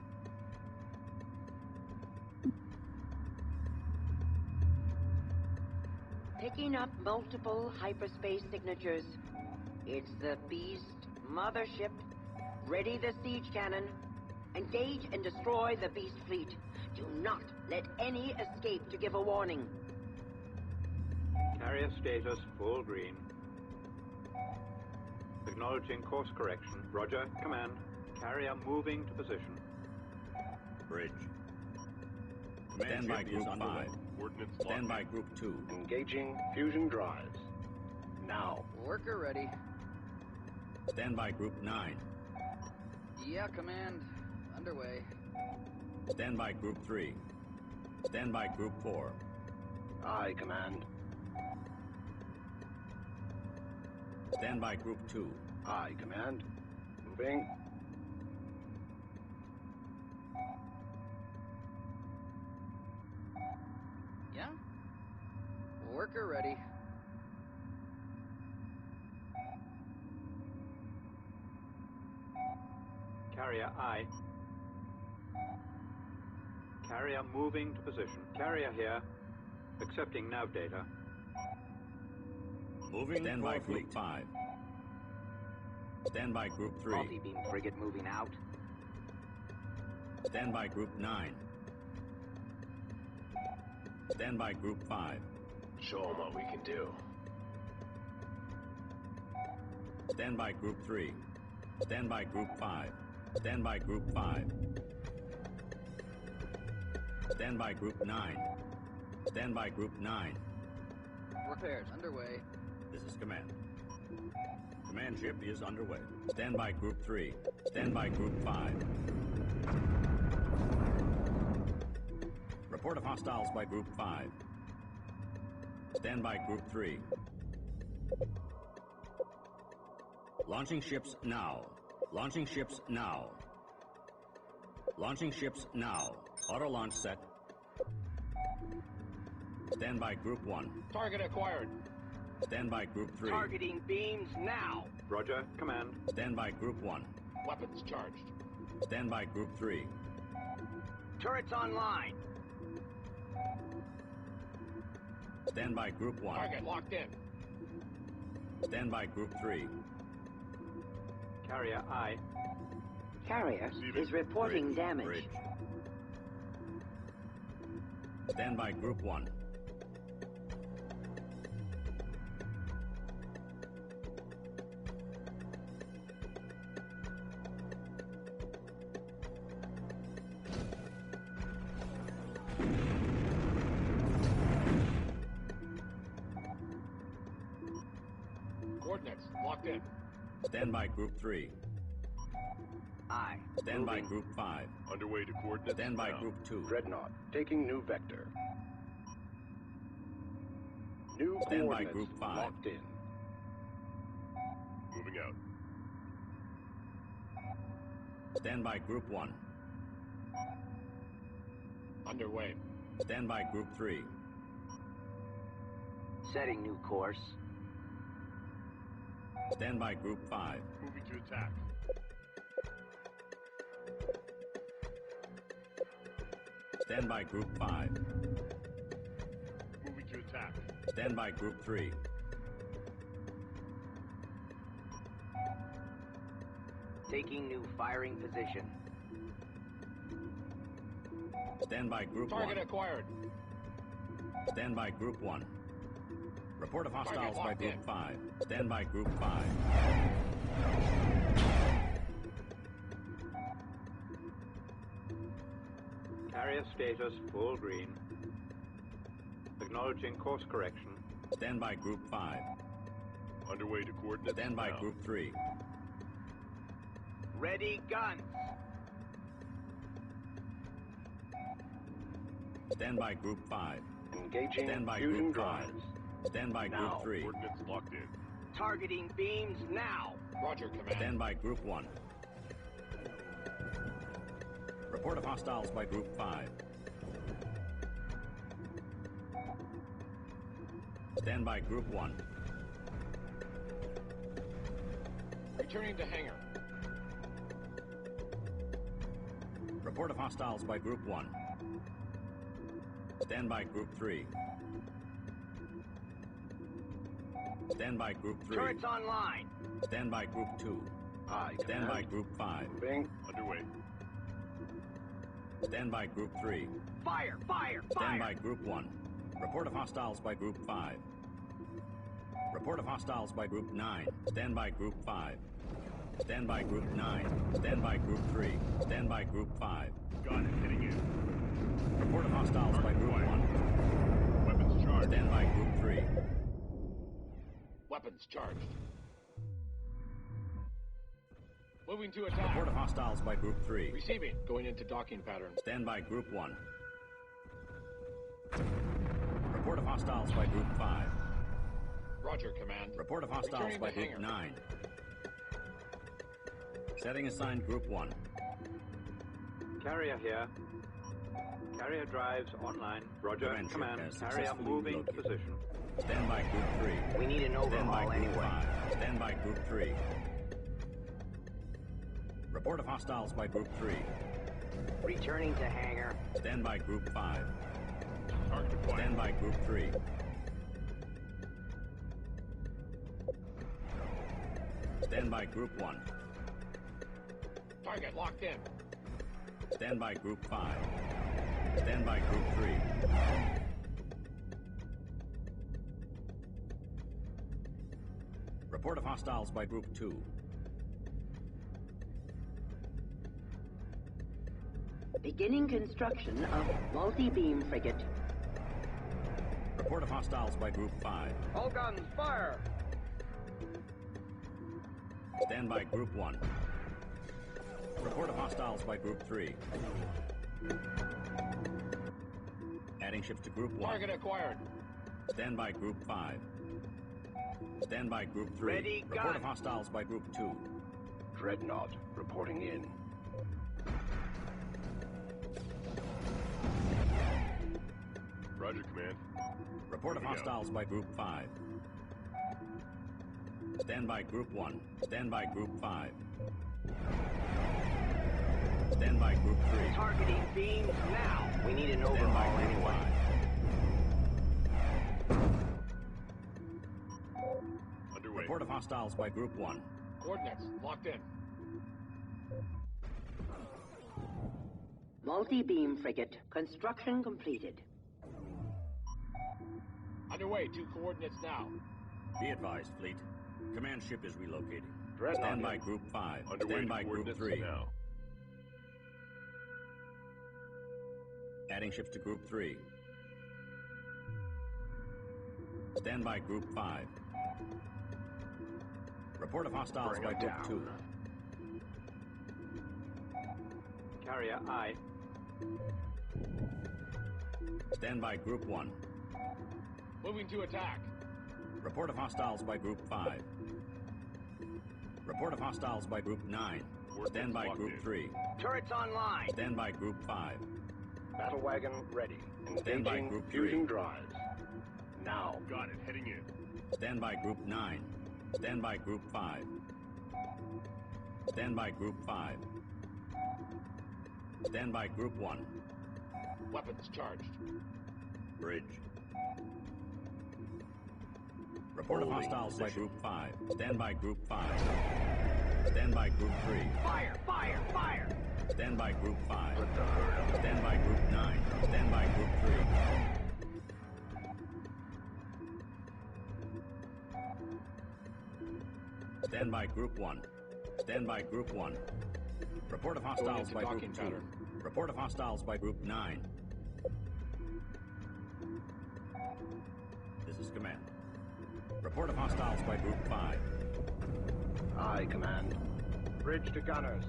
Picking up multiple hyperspace signatures. It's the Beast mothership. Ready the siege cannon. Engage and destroy the Beast fleet. Do not let any escape to give a warning. Carrier status full green. Acknowledging course correction. Roger, command. Carrier moving to position. Bridge. Command Stand by ship Group is 5. underway. Coordinates Stand locked by in. Group 2. Engaging fusion drives. Now. Worker ready. Stand by Group 9. Yeah, command. Underway. Stand by Group 3. Stand by Group 4. Aye, command. Stand by Group 2. Aye, command. Moving. Yeah? Worker ready. Carrier aye. Carrier moving to position. Carrier here. Accepting nav data. Moving. Stand by Group 5. Stand by Group 3. Multi-beam frigate moving out. Stand by Group 9. Stand by Group 5. Show them what we can do. Stand by Group 3. Stand by Group 5. Stand by Group 5. Stand by Group 9. Stand by Group 9. Repairs underway. This is Command. Command ship is underway. Stand by Group 3. Stand by Group 5. Report of hostiles by Group 5. Stand by Group 3. Launching ships now. Launching ships now. Launching ships now. Auto launch set. Stand by Group 1. Target acquired. Stand by Group 3. Targeting beams now. Roger, command. Stand by Group 1. Weapons charged. Stand by Group 3. Turrets online. Stand by Group 1. Target locked in. Stand by Group 3. Carrier aye. Carrier is reporting Bridge. damage. Bridge. Stand by Group 1. Coordinates locked in. Stand by Group 3. Aye. Stand by Moving. Group 5. Underway to coordinates Stand by now. Group 2. Dreadnought, taking new vector. New Stand by coordinates Group 5. locked in. Moving out. Stand by Group 1. Underway. Stand by Group 3. Setting new course. Stand by Group 5. Moving to attack. Stand by Group 5. Moving to attack. Stand by Group 3. Taking new firing position. Stand by Group Target 1. acquired. Stand by Group 1. Report of hostiles by locked Group in. 5. Stand by Group 5. Carrier status full green. Acknowledging course correction. Stand by Group 5. Underway to coordinates Stand by now. Group 3. Ready guns. Stand by Group 5. Engaging Stand by fusion Group 5. drives. Stand by Now. Group 3. Coordinates locked in. Targeting beams now. Roger, Command. Stand by Group 1. Report of hostiles by Group 5. Stand by Group 1. Returning to hangar. Report of hostiles by Group 1. Stand by Group 3. Stand by Group 3. Turrets online. Stand by Group 2. Aye, Stand by Command. Group 5. Moving. Underway. Stand by Group 3. Fire! Fire! Stand Fire! by Group 1. Report of hostiles by Group 5. Report of hostiles by Group 9. Stand by Group 5. Stand by Group 9. Stand by Group 3. Stand by Group 5. Got it. Heading in. Report of hostiles by Group 1. Weapons charged. Stand by Group 3. Weapons charged. Moving to attack. Report of hostiles by Group 3. Receiving. Going into docking pattern. Stand by Group 1. Report of hostiles by Group 5. Roger, Command. Report of hostiles Returning by to Group hangar. 9. Setting assigned Group 1. Carrier here. Carrier drives online. Roger, Command ship command. has Carrier successfully moving to relocated. position. Stand by Group 3. We need an Stand by overhaul Group anyway. 5. Stand by Group 3. Report of hostiles by Group 3. Returning to hangar. Stand by Group 5. Target acquired. Stand by Group 3. Stand by Group 1. Target locked in. Stand by Group 5. Stand by Group 3. Report of hostiles by Group 2. Beginning construction of multi-beam frigate. Report of hostiles by Group 5. All guns, fire! Stand by Group 1. Report of hostiles by Group 3. Adding ships to Group 1. Target acquired. Stand by Group 5. Stand by Group 3. Ready, Report gun. of hostiles by Group 2. Dreadnought reporting in. Roger, Command. Report of Here we go. hostiles by Group 5. Stand by Group 1. Stand by Group 5. Stand by Group 3. Targeting beams now. We need an Stand by overhaul Group anyway. 5. Underway. Report of hostiles by Group 1. Coordinates locked in. Multi-beam frigate. Construction completed. Underway. 2 coordinates now. Be advised, fleet. Command ship is relocating. Dreadnought Stand by in. Group 5. Underway Stand to by Group coordinates 3. now. Adding ships to Group 3. Stand by Group 5. Report of hostiles Bring by 'em Group down. 2. Carrier I. Stand by Group 1. Moving to attack. Report of hostiles by Group 5. Report of hostiles by Group 9. Stand by locked Group in. 3. Turrets online. Stand by Group 5. Battle wagon ready. Stand by Engaging Group fusing 3. drives. Now. Got it. Heading in. Stand by Group 9. Stand by Group 5. Stand by Group 5. Stand by Group 1. Weapons charged. Bridge. Report of Holding hostiles by position. Group 5. Stand by Group 5. Stand by Group 3. Fire! Fire! Fire! Stand by Group 5. Put the herd up. Stand by Group 9. Stand by Group 3. Stand by Group 1. Stand by Group 1. Report of hostiles into by docking Group 2. pattern. Report of hostiles by Group 9. This is Command. Report of hostiles by Group 5. Aye, Command. Bridge to gunners.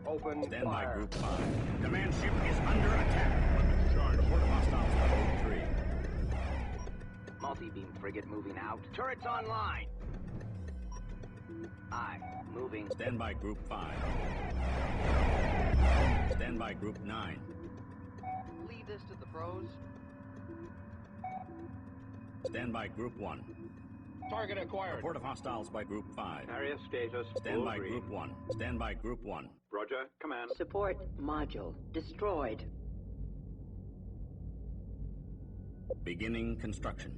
Open Stand by fire. Group 5. Command ship is under attack. Weapons charged. Report of hostiles by Group 3. Multi-beam frigate moving out. Turrets online. Aye. Moving. Stand by Group 5. Stand by Group 9. Leave this to the pros. Stand by Group 1. Target acquired. Report of hostiles by Group 5. Carrier status Stand full by green. Group 1. Stand by Group 1. Roger, command. Support module destroyed. Beginning construction.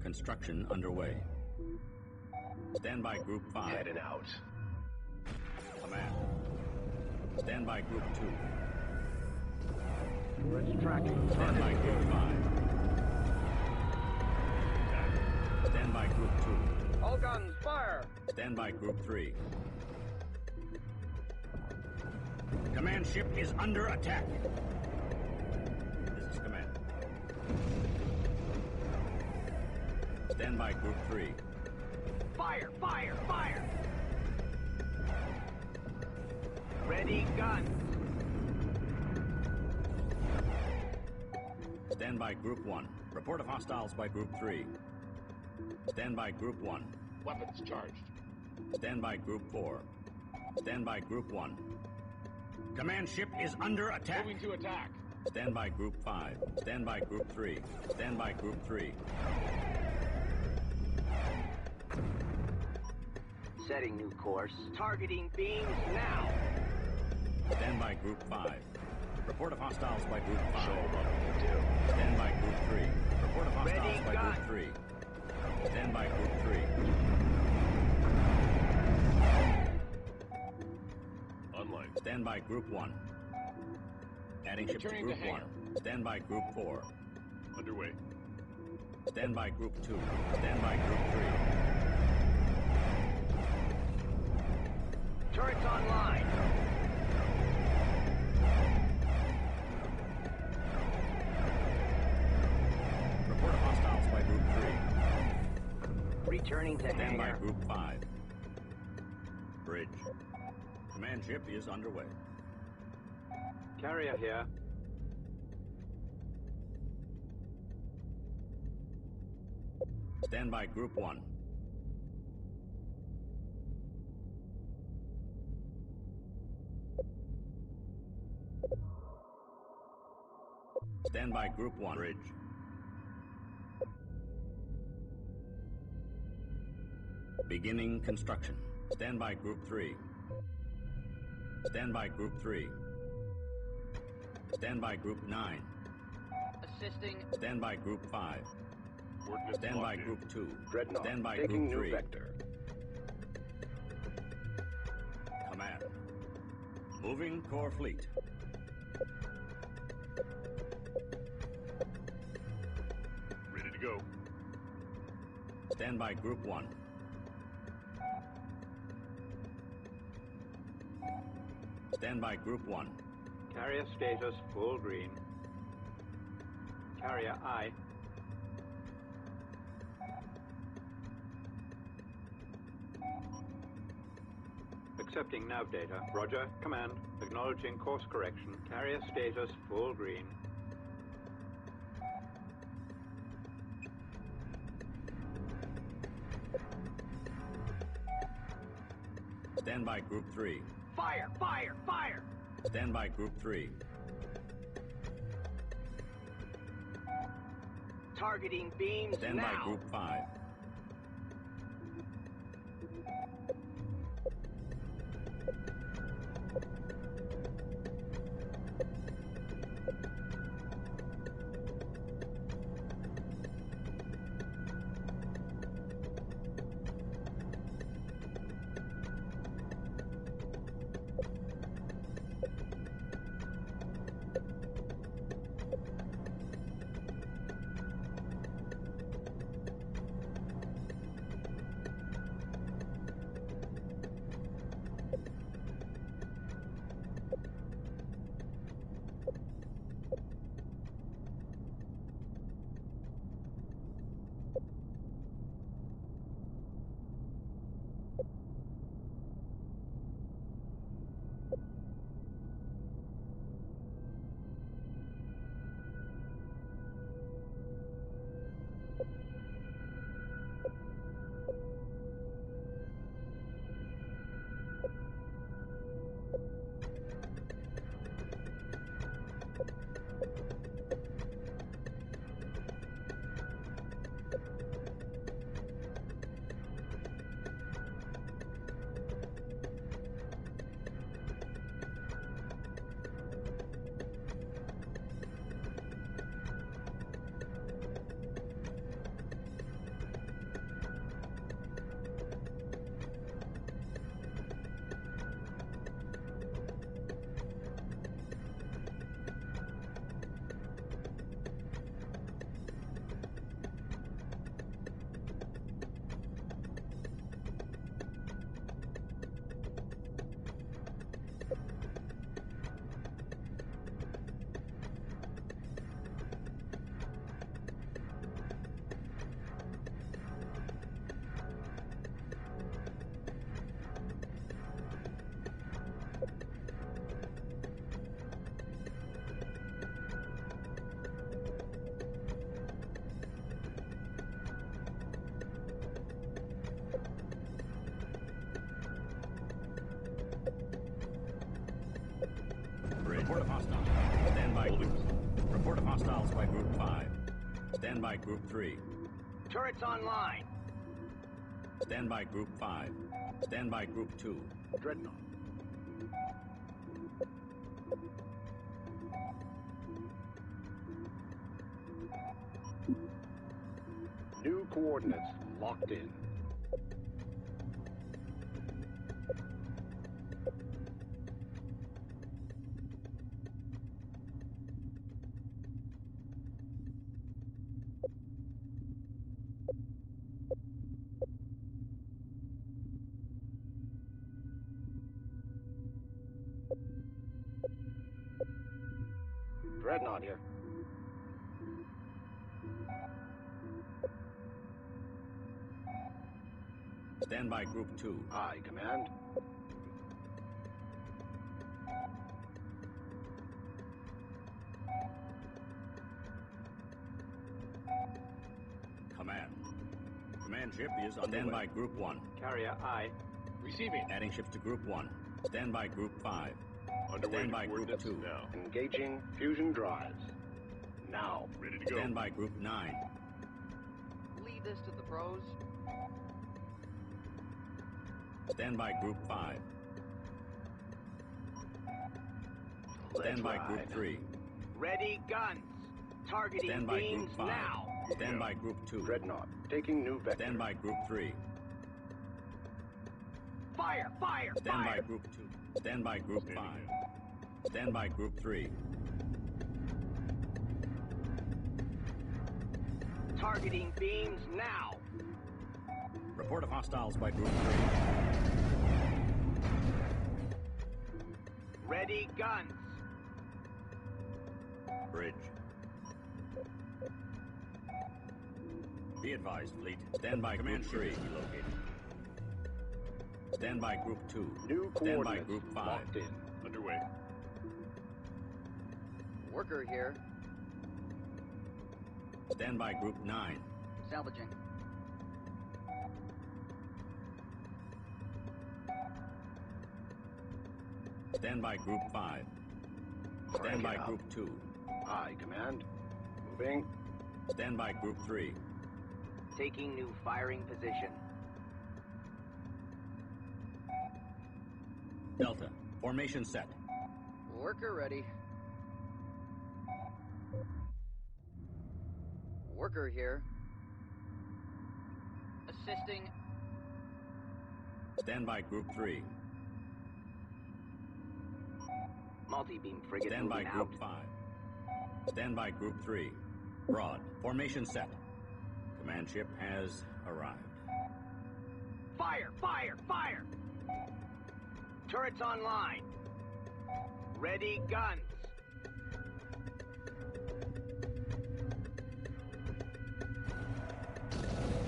Construction underway. Stand by Group 5. Heading out. Command. Stand by Group 2. Turret's tracking. Stand by Group 5. Stand by Group 2. All guns, fire! Stand by Group 3. Command ship is under attack. This is command. Stand by Group 3. Fire, fire, fire! Ready, gun. Stand by Group 1. Report of hostiles by Group 3. Stand by Group 1. Weapons charged. Stand by Group 4. Stand by Group 1. Command ship is under attack. Moving to attack. Stand by Group 5. Stand by Group 3. Stand by Group 3. Setting new course. Targeting beams now. Stand by Group 5. Report of hostiles by Group 5. Show 'em what we can do. Stand by Group 3. Report of hostiles Ready, by gun. Group 3. Stand by Group 3. Online. Stand by Group 1. Adding ship to Returning Group to 1. hangar. Stand by Group 4. Underway. Stand by Group 2. Stand by Group 3. Turrets online. Report of hostiles by Group 3. Returning to Stand by hangar. Group 5. Bridge. Command ship is underway. Carrier here. Stand by Group 1. Stand by Group 1. Bridge. Beginning construction. Stand by Group 3. Stand by Group 3. Stand by Group 9. Assisting. Stand by Group 5. Coordinates Stand by locked in. Group 2. Dreadnought, Stand by taking Group new 3. vector. Command. Moving core fleet. Ready to go. Stand by Group 1. Stand by Group 1. Carrier status full green. Carrier I. Accepting nav data. Roger, command. Acknowledging course correction. Carrier status full green. Stand by Group 3. Fire, fire, fire! Stand by Group 3. Targeting beams Stand now. by Group 5. Report of hostiles. Stand by group. Report of hostiles by group 5. Stand by group 3. Turrets online. Stand by group 5. Stand by group 2. Dreadnought. New coordinates locked in. Dreadnought here. Stand by group 2. Aye, Command. Command. Command ship is on stand by group 1. Carrier, aye. Receiving. Adding ships to group 1. Stand by group 5. Underway Stand to by group coordinates 2. now. Engaging fusion drives. Now. Ready to go. Stand by group 9. Leave this to the pros. Stand by group 5. Stand by group 3. Ready guns. Targeting Stand by beams group 5. now. Stand by group 2. Dreadnought. Taking new vector. Stand by group 3. Fire, fire, Stand by fire. group 2. Stand by group 5. Stand by group 3. Targeting beams now. Report of hostiles by group 3. Ready guns. Bridge. Be advised, fleet. Stand by group 3. Located. Stand by group 2. New Stand by coordinates group 5. locked in. Underway. Worker here. Stand by group 9. Salvaging. Stand by group 5. Stand by Crank it group 2. Aye, Command. Moving. Stand by group 3. Taking new firing position. Delta. Formation set. Worker ready. Worker here. Assisting. Stand by group 3. Multi-beam frigate Stand by moving group out. 5. Stand by group 3. Broad. Formation set. Command ship has arrived. Fire, fire, fire. Turrets online. Ready guns.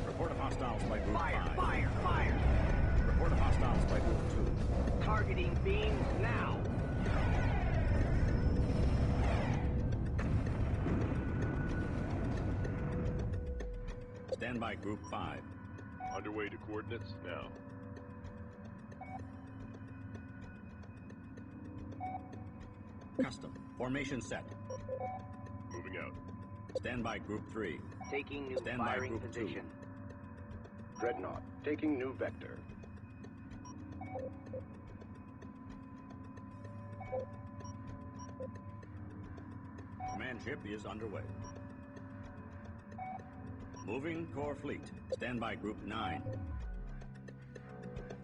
Report of hostiles by group Fire, 5. fire, fire. Report of hostiles by group 2. Targeting beams now. Stand by group 5. Underway to coordinates now. Custom. Formation set. Moving out. Stand by group 3. Taking new Stand by firing group 2. position. Dreadnought. Taking new vector. Command ship is underway. Moving core fleet. Stand by group 9.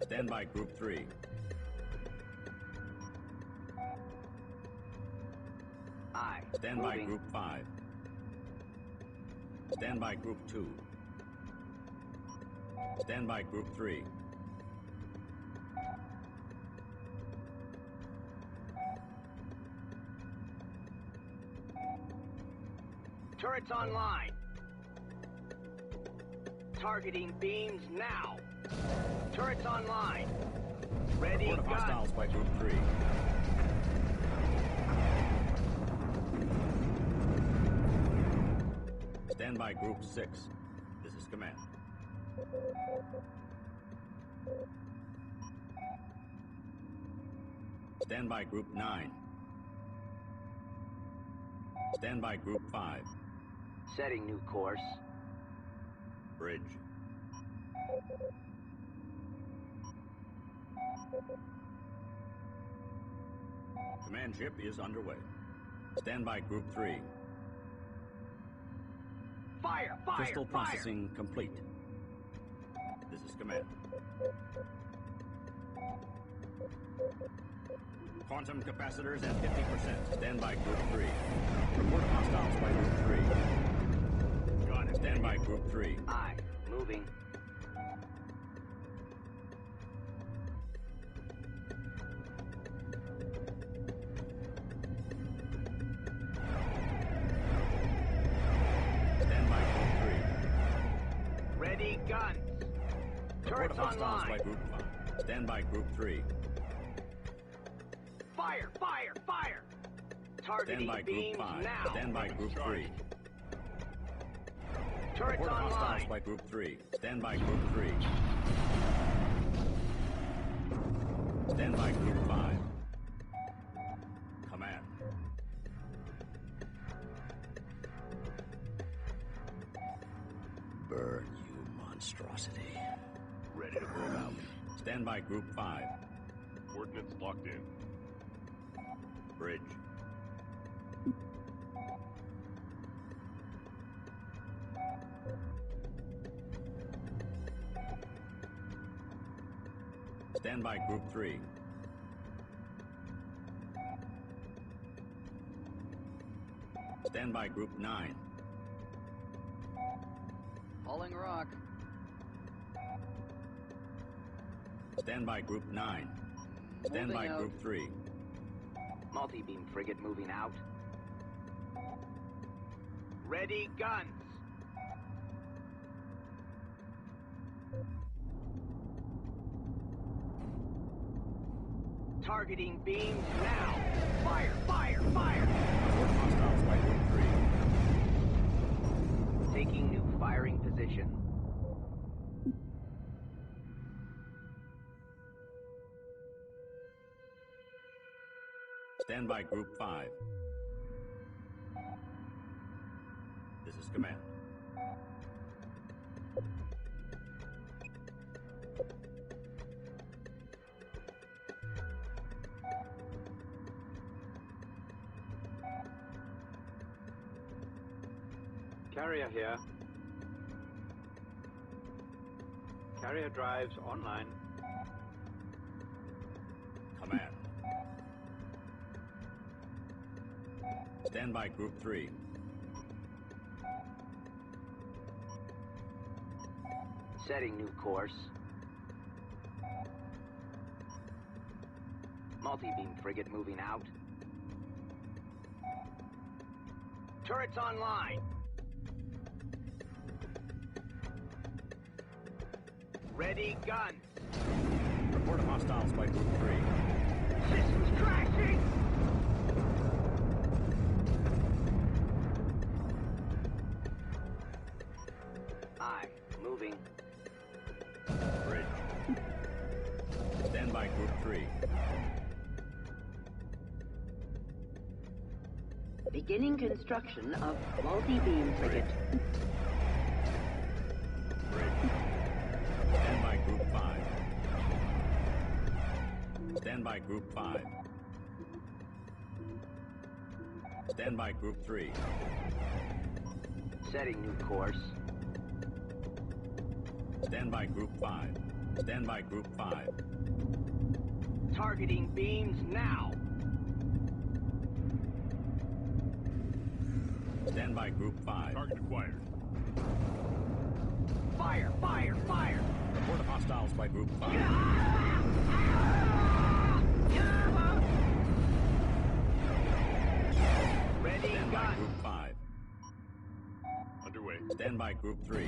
Stand by group 3. Aye. Stand by Moving. group 5. Stand by group 2. Stand by group 3. Turrets online. Targeting beams now. Turrets online. Ready Report of guns. hostiles by group 3. Stand by group 6. This is command. Stand by group 9. Stand by Group 5. Setting new course. Bridge. Command ship is underway. Stand by Group 3. Fire! Fire! Crystal fire. processing complete. This is command. Quantum capacitors at 50%. Stand by Group 3. Report hostiles by Group 3. Got it. Stand by Group 3. Aye. Moving. Stand by Group 3. Ready, guns. Report Turrets hostiles online. by Group 5. Stand by Group 3. Fire! Fire! Fire! Stand Targeting by Group beams 5. now. Stand by Group 3. Turrets Report hostiles online. by Group 3. Stand by Group 3. Stand by Group 5. Command. Burn, you monstrosity. Ready to move out. Stand by Group 5. Coordinates locked in. Bridge. Stand by Group 3. Stand by Group 9. Hauling rock. Stand by Group 9. Stand Moving by out. Group 3. Multi-beam frigate moving out. Ready, guns. Targeting beams now. Fire! Fire! Fire! Report hostiles by Group 3. Taking new firing position. Stand by Group 5. This is command. Carrier here. Carrier drives online. Command. Stand by Group 3. Setting new course. Multi-beam frigate moving out. Turrets online. Ready, guns. Report hostiles by Group 3. Systems crashing! Aye, moving. Bridge. Stand by Group 3. Beginning construction of multi-beam frigate. Bridge. Stand by Group 5. Stand by Group 5. Stand by Group 3. Setting new course. Stand by Group 5. Stand by Group 5. Targeting beams now. Stand by Group 5. Target acquired. Fire! Fire! Fire! Report hostiles by Group 5. Ready, Stand by guns. Group 5. Underway. Stand by Group 3.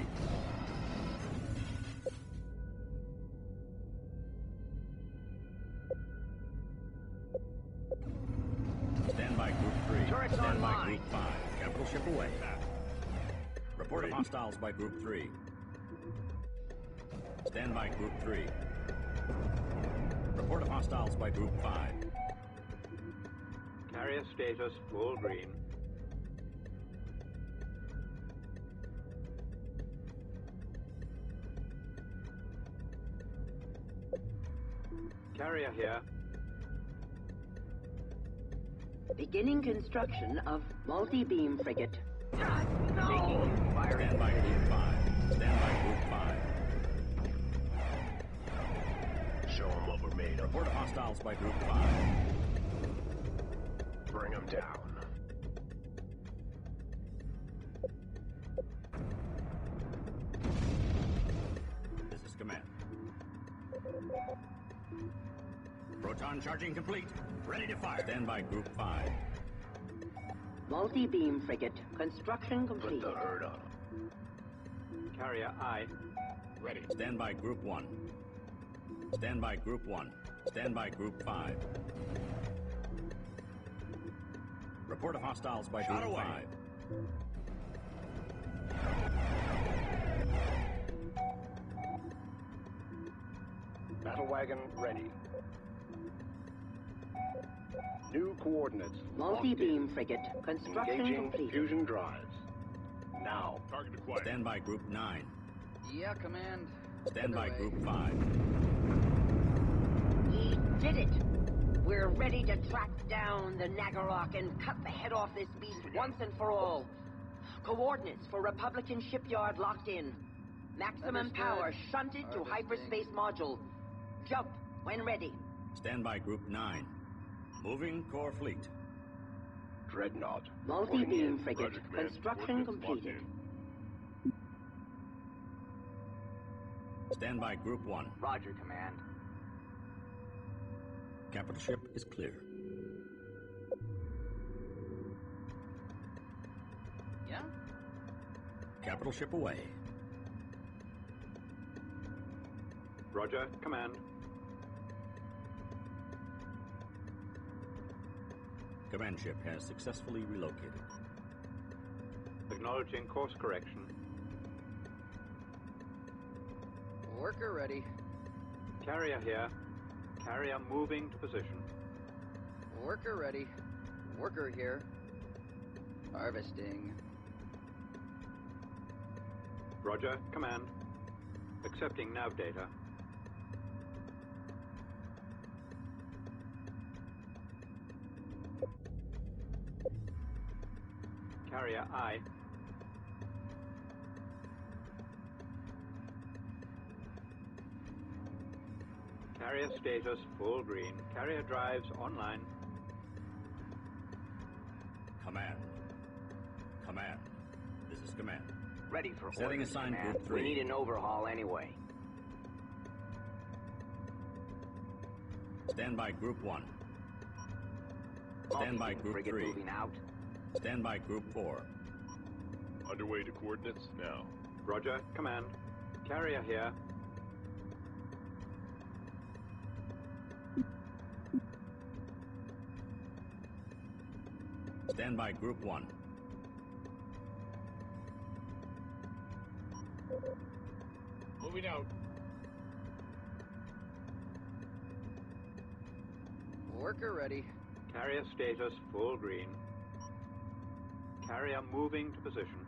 Stand by Group 3. Turrets Stand by online. Group 5. Capital ship away. Report hostiles by Group 3. Stand by Group 3. Report hostiles by Group 5. Carrier status full green. Carrier here. Beginning construction of multi-beam frigate. Taking fire. Stand by Group 5. Stand by Group 5. Show them what we're made of. Report of hostiles by Group 5. Bring them down. This is command. Proton charging complete. Ready to fire. Stand by Group 5. Multi-beam frigate. Construction Put complete. the hurt on them. Carrier I. Ready. Stand by Group 1. Stand by Group 1. Stand by Group 5. Report of hostiles by Group 5. Battle wagon ready. New coordinates. Multi-beam frigate. Construction Engaging complete. fusion drives. Now. Target acquired. Stand by Group 9. Yeah, Command. Stand by Underway. Group 5. We did it! We're ready to track down the Nagarok and cut the head off this beast once and for all. Coordinates for Republican shipyard locked in. Maximum Understood. power shunted to Harvesting. hyperspace module. Jump when ready. Stand by Group 9. Moving core fleet. Dreadnought. Multi-beam Reporting frigate. Roger, Command. Construction Coordinates locked completed. in. Stand by Group 1. Roger, Command. Capital ship is clear. Yeah? Capital ship away. Roger, Command. Command ship has successfully relocated. Acknowledging course correction. Worker ready. Carrier here. Carrier moving to position. Worker ready. Worker here. Harvesting. Roger, Command. Accepting nav data. Carrier I. Carrier status full green. Carrier drives online. Command. Command. This is command. Ready for Setting orders, assigned Command. Group 3. We need an overhaul anyway. Stand by Group 1. Stand by Multi-beam Group frigate 3. moving out. Stand by Group 4. Underway to coordinates now. Roger, Command. Carrier here. Stand by Group 1. Moving out. Worker ready. Carrier status full green. Carrier moving to position.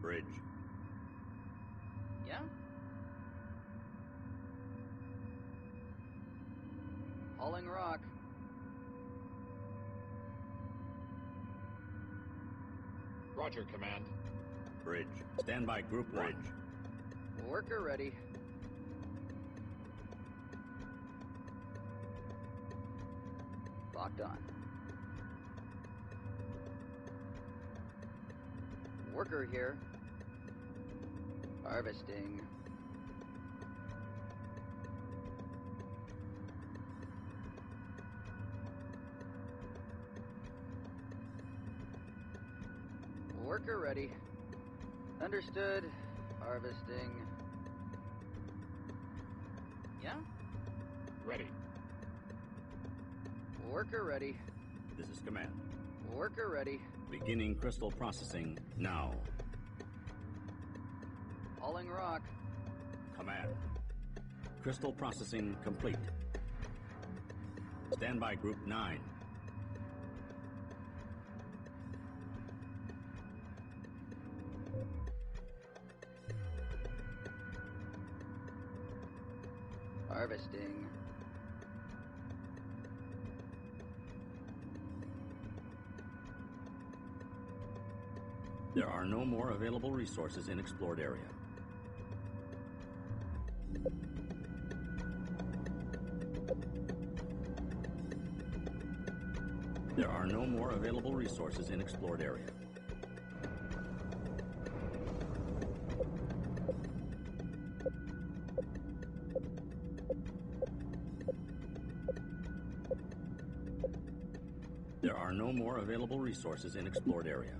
Bridge. Yeah? Hauling rock. Roger, Command. Bridge. Stand by Group 1. Worker ready. Locked on. Worker here. Harvesting. Worker ready. Understood. Harvesting. Yeah? Ready. Worker ready. This is command. Worker ready. Beginning crystal processing now. Hauling rock. Command. Crystal processing complete. Stand by Group 9. Harvesting. There are no more available resources in explored area. There are no more available resources in explored area. There are no more available resources in explored area.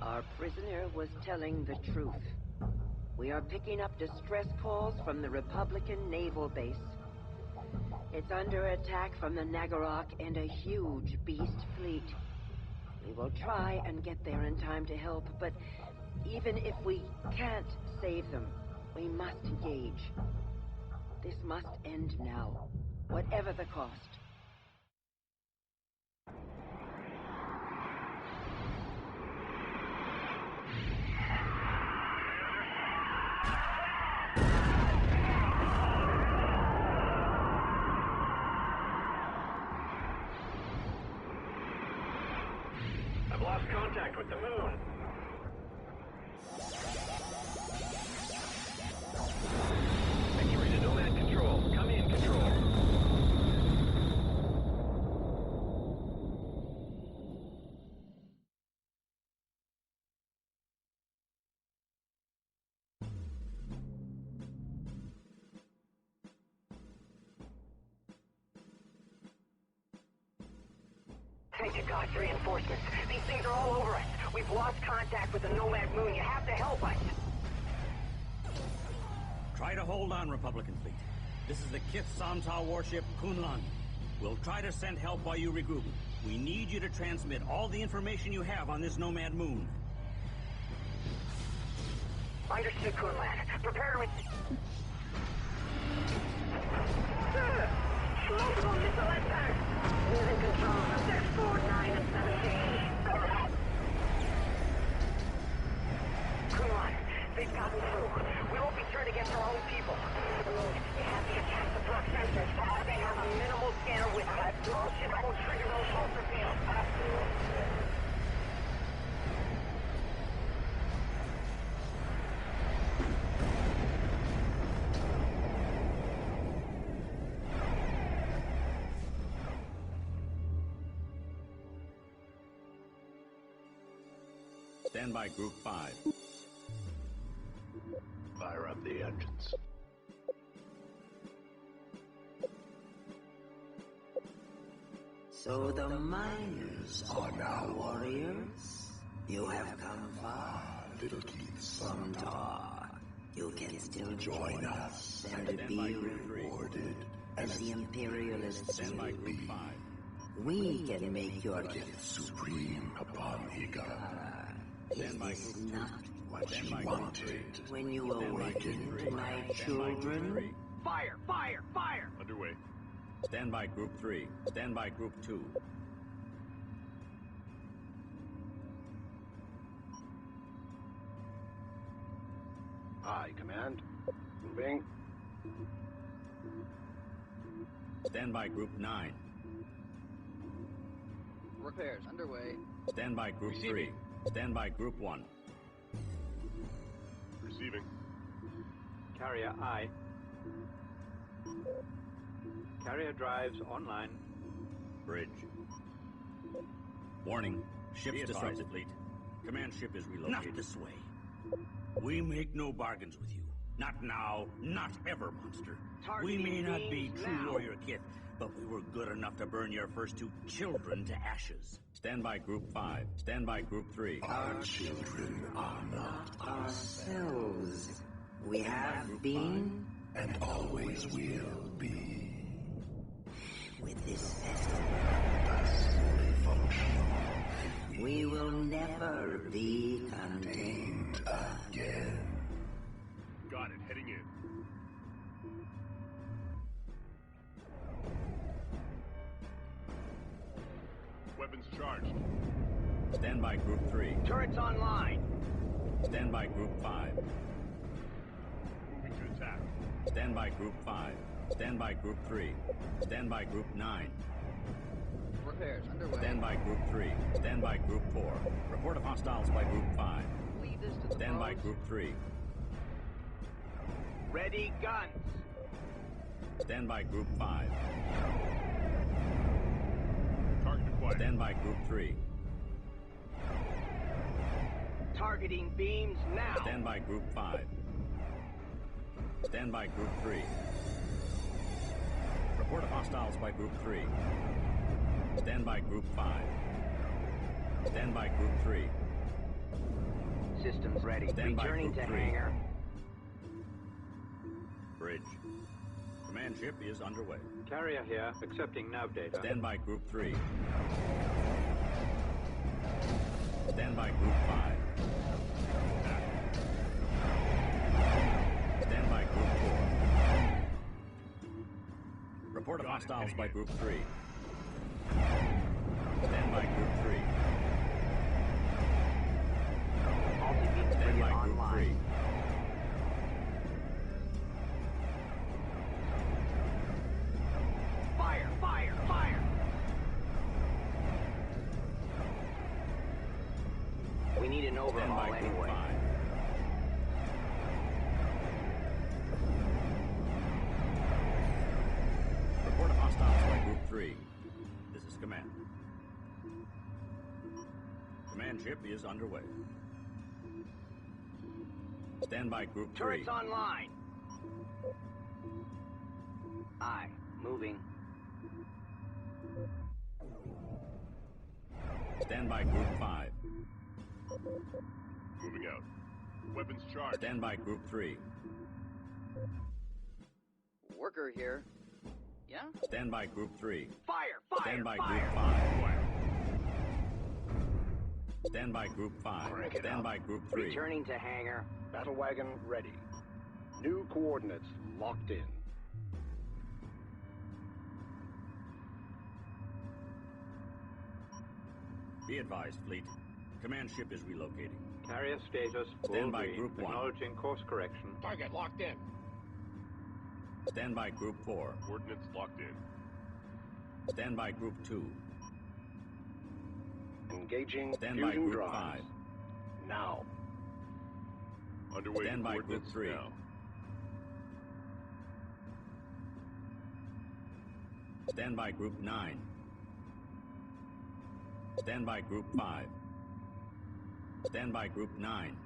Our prisoner was telling the truth. We are picking up distress calls from the Republican naval base. It's under attack from the Nagarok and a huge beast fleet. We will try and get there in time to help, but even if we can't save them, we must engage. This must end now, whatever the cost. I've lost contact with the moon. Victory to Nomad Control. Come in, Control. Thank you God for reinforcements. These things are all over us. We've lost contact with the Nomad Moon. You have to help us. Try to hold on, Republican fleet. This is the Kith Samtal warship Kunlun. We'll try to send help while you regroup. We need you to transmit all the information you have on this Nomad Moon. Understood, Kunlun. Prepare to... Multiple missile attacks. Losing control of their 4, 9, and 17. Kunlun, they've gotten through. We won't be sure to get their own people. They have the attack the block sensors. They have a minimal scanner with us. Bullshit won't trigger those pulsar fields. Stand by Group 5. Fire up the engines. So the miners are now warriors? You have come far, Little Keith. some talk. You can still join us and be rewarded as the Imperialists Stand by will Group be. 5. We can make your Gift supreme upon Higa. Is this not What you wanted. when you awakened, my children? Fire! Fire! Fire! Underway. Stand by Group 3. Stand by Group 2. Aye, Command. Moving. Stand by Group 9. Repairs underway. Stand by Group 3. Stand by Group 1. Receiving. Carrier I. Carrier drives online. Bridge. Warning. Ship's disrupted. Fleet. Command ship is relocated. Not this way. We make no bargains with you. Not now, not ever, monster. We may not be true warrior Kith, but we were good enough to burn your first 2 children to ashes. Stand by Group 5. Stand by Group 3. Our children are not ourselves. We have been And always will be. with this vessel. Thus fully functional. We will never be contained. Again. Got it. Heading in. Weapons charged. Stand by Group 3. Turrets online. Stand by Group 5. Moving to attack. Stand by Group 5. Stand by Group 3. Stand by Group 9. Repairs underway. Stand by Group 3. Stand by Group 4. Report of hostiles by Group 5. Leave this to the Stand by pros. Group 3. Ready guns. Stand by Group 5. Target acquired. Stand by Group 3. Targeting beams now. Stand by Group 5. Stand by Group 3. Report of hostiles by Group 3. Stand by Group 5. Stand by Group 3. Systems ready. Stand by Returning Group to 3. hangar. Bridge. Command ship is underway. Carrier here, accepting nav data. Stand by Group 3. Stand by Group 5. Stand by Group 4. Report of hostiles by Group 3. Stand by Group 3. Multi-beam Stand frigate by Group 3. online. Fire! Fire! Fire! We need an Stand overhaul by Group anyway. 5. Report of hostiles by Group 3. This is Command. Command ship is underway. Stand by Group 3. Turrets online. Aye. Moving. Stand by Group 5. Moving out. Weapons charged. Stand by Group 3. Worker here. Yeah? Stand by Group 3. Fire! Fire! Stand by fire! Group 5. Stand by Group 5. Crank it Stand up. by Group 3. Returning to hangar. Battle wagon ready. New coordinates locked in. Be advised, fleet. Command ship is relocating. Carrier status full Stand by green, Group 1. acknowledging course correction. Target locked in. Stand by Group 4. Coordinates locked in. Stand by Group 2. Engaging Stand by fusion Group drives. 5. Now. Underway Stand by Group coordinates 3. now. Stand by Group 9. Stand by Group 5. Stand by Group 9.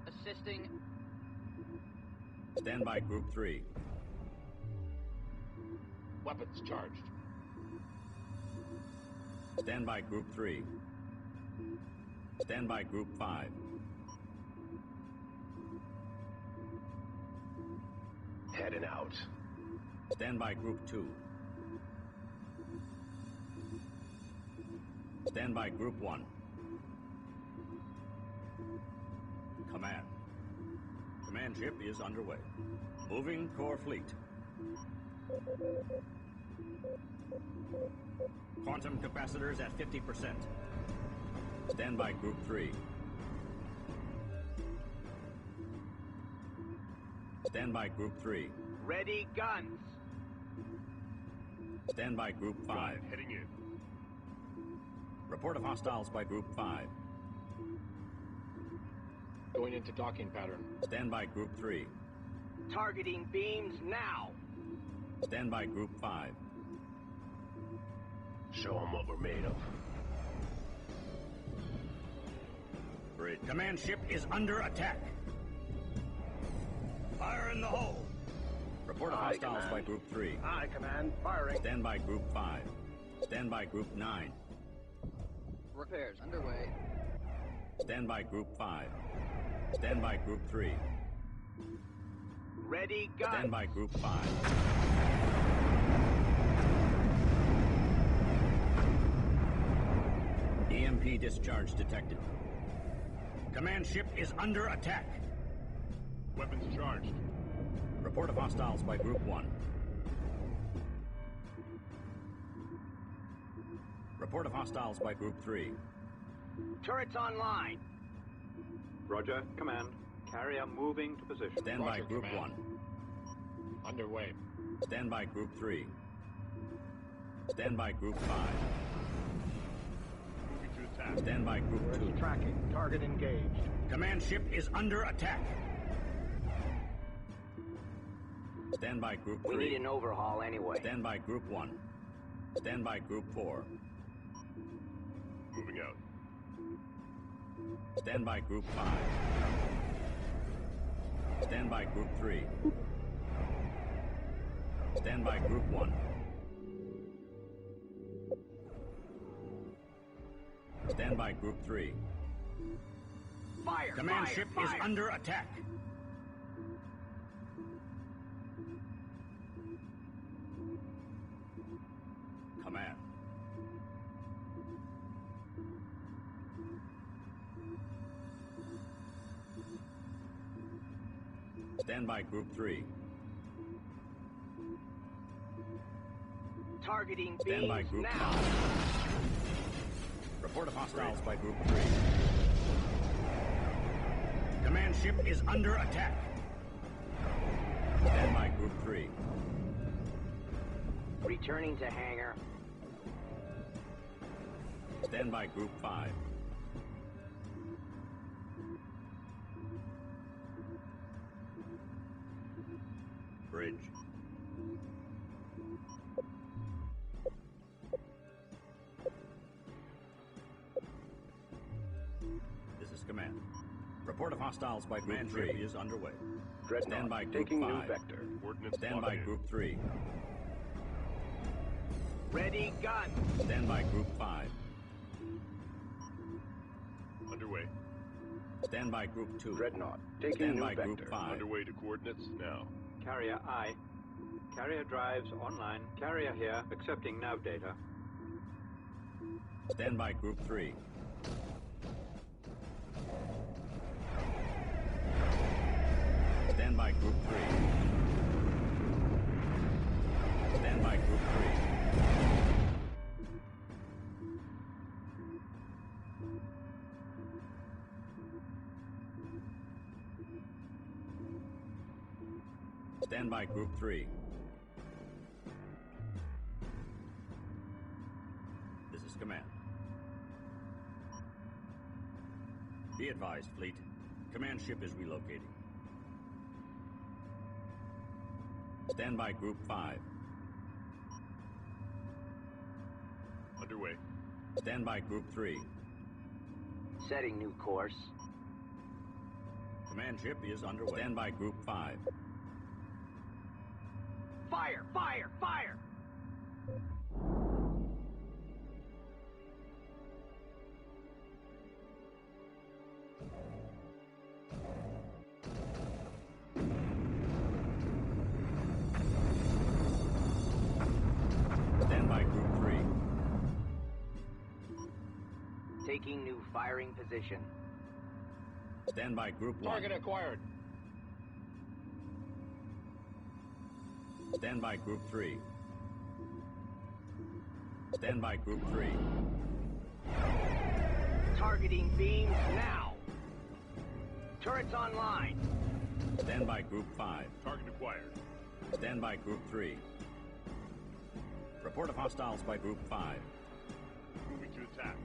Assisting. Stand by Group 3. Weapons charged. Stand by Group 3. Stand by Group 5. Heading out. Stand by Group 2. Stand by Group 1. Command. Command ship is underway. Moving core fleet. Quantum capacitors at 50%. Stand by Group 3. Stand by Group 3. Ready guns. Stand by Group 5. Heading in. Report of hostiles by Group 5. Going into docking pattern. Stand by Group 3. Targeting beams now. Stand by Group 5. Show them what we're made of. Bridge. Command ship is under attack. Fire in the hole. Report of Aye, hostiles Command. by Group 3. Aye, Command. Firing. Stand by Group 5. Stand by Group 9. Repairs underway. Stand by Group 5. Stand by Group 3. Ready guns. Stand by Group 5. EMP discharge detected. Command ship is under attack. Weapons charged. Report of hostiles by Group 1. Report of hostiles by Group 3. Turrets online. Roger, command. Carrier moving to position. Stand by Roger, Group command. 1. Underway. Stand by Group 3. Stand by Group 5. Moving to attack. Stand by Group 2. Tracking. Target engaged. Command ship is under attack. Stand by Group 3. We need an overhaul anyway. Stand by Group 1. Stand by Group 4. Moving out. Stand by Group 5. Stand by Group 3. Stand by Group 1. Stand by Group 3. Fire! Command fire, ship fire. is under attack. Command. Stand by Group 3. Targeting Stand by beams Group now. 5. Report of hostiles by Group 3. Command ship is under attack. Stand by Group 3. Returning to hangar. Stand by Group 5. Bridge. This is command. Report of hostiles by Group 3 is underway. Stand by Group Taking 5. new vector. Coordinates Stand locked by in. Group 3. Ready, gun. Stand by Group 5. Underway. Stand by Group 2. Dreadnought. Taking Stand new by vector. Group 5. Underway to coordinates now. Carrier I. Carrier drives online. Carrier here, accepting nav data. Stand by Group 3. Stand by Group 3. Stand by Group 3. Stand by Group 3. This is command. Be advised, fleet. Command ship is relocating. Stand by Group 5. Underway. Stand by Group 3. Setting new course. Command ship is underway. Stand by Group 5. Fire! Fire! Fire! Stand by Group 3. Taking new firing position. Stand by Group 1. Target acquired. Stand by Group 3. Stand by Group 3. Targeting beams now. Turrets online. Stand by Group 5. Target acquired. Stand by Group 3. Report of hostiles by Group 5. Moving to attack.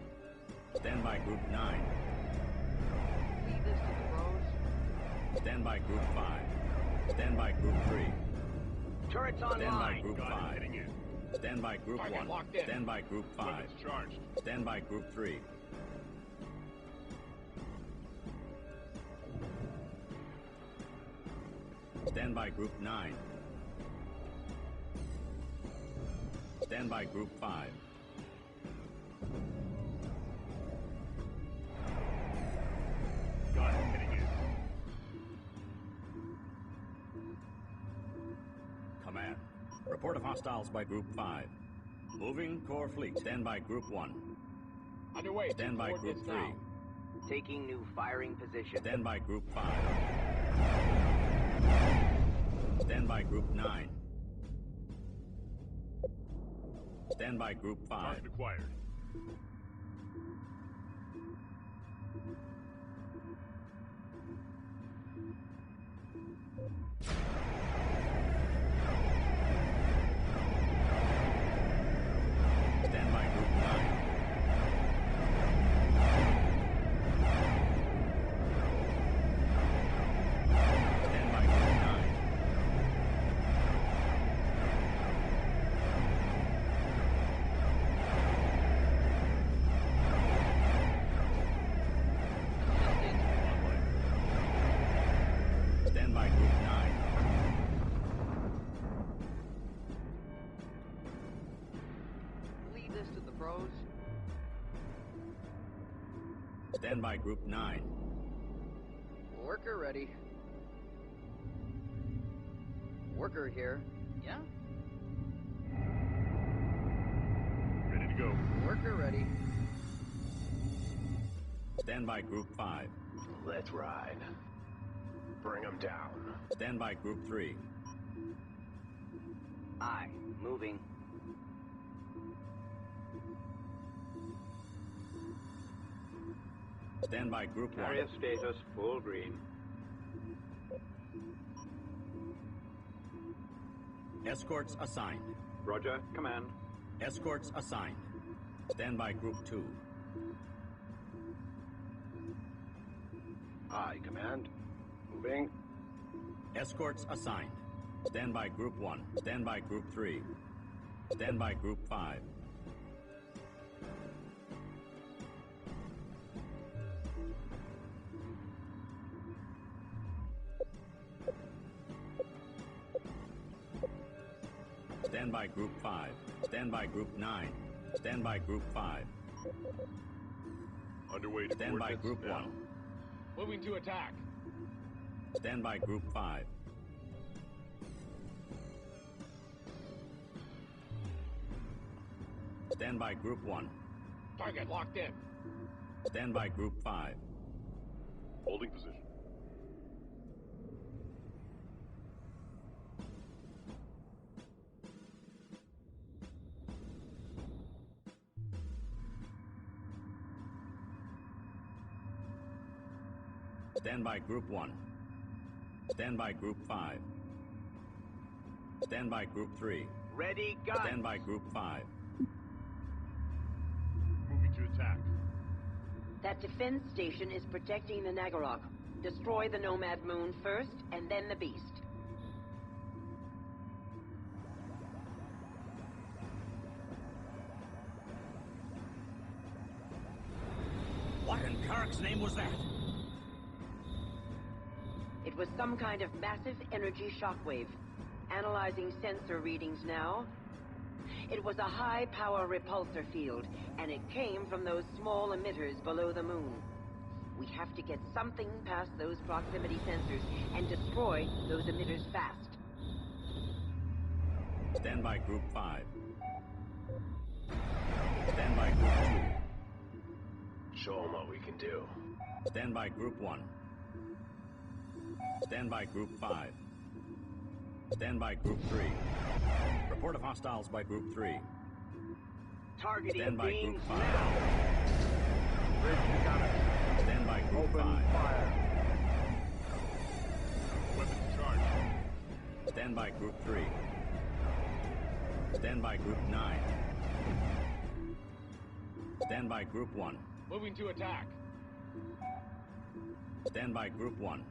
Stand by Group 9. Leave this to the pros. Stand by Group 5. Stand by Group 3. Turrets Stand by online. Group Got it, 5. heading in. Stand by Group Target 1. locked in. Stand by Group 5. Weapons charged. Stand by Group 3. Stand by Group 9. Stand by Group 5. Got it, heading in. Command. Report of hostiles by Group 5. Moving core fleet. Stand by Group 1. Underway. Stand by Group 3. Now. Taking new firing position. Stand by Group 5. Stand by Group 9. Stand by Group 5. Target acquired. Stand by Group 9. Stand by Group 9. Stand by Group 9. Leave this to the pros. Stand by Group 9. Worker ready. Worker here. Yeah? Ready to go. Worker ready. Stand by Group 5. Let's ride. Bring them down. Stand by Group 3. Aye, moving. Stand by Group 1. Carrier status full green. Escorts assigned. Roger, command. Escorts assigned. Stand by Group 2. Aye, command. Moving. Escorts assigned. Stand by Group 1. Stand by Group 3. Stand by Group 5. Stand by Group 5. Stand by Group 9. Stand by Group 5. Underway to Stand by coordinates Group now. 1. Moving to attack. Stand by Group 5. Stand by Group 1. Target locked in. Stand by Group 5. Holding position. Stand by Group 1. Stand by Group 5. Stand by Group 3. Ready, gun. Stand by Group 5. Moving to attack. That defense station is protecting the Nagarok. Destroy the Nomad Moon first, and then the Beast. What in Karak's name was that? It was some kind of massive energy shockwave. Analyzing sensor readings now. It was a high-power repulsor field, and it came from those small emitters below the moon. We have to get something past those proximity sensors and destroy those emitters fast. Stand by Group 5. Stand by Group 2. Show them what we can do. Stand by Group 1. Stand by Group 5. Stand by Group 3. Report of hostiles by Group 3. Targeting Stand by Group beams 5. now. Bridge gunner. Stand by Group Open 5. fire. Weapons charged. Stand by Group 3. Stand by Group 9. Stand by Group 1. Moving to attack. Stand by Group 1.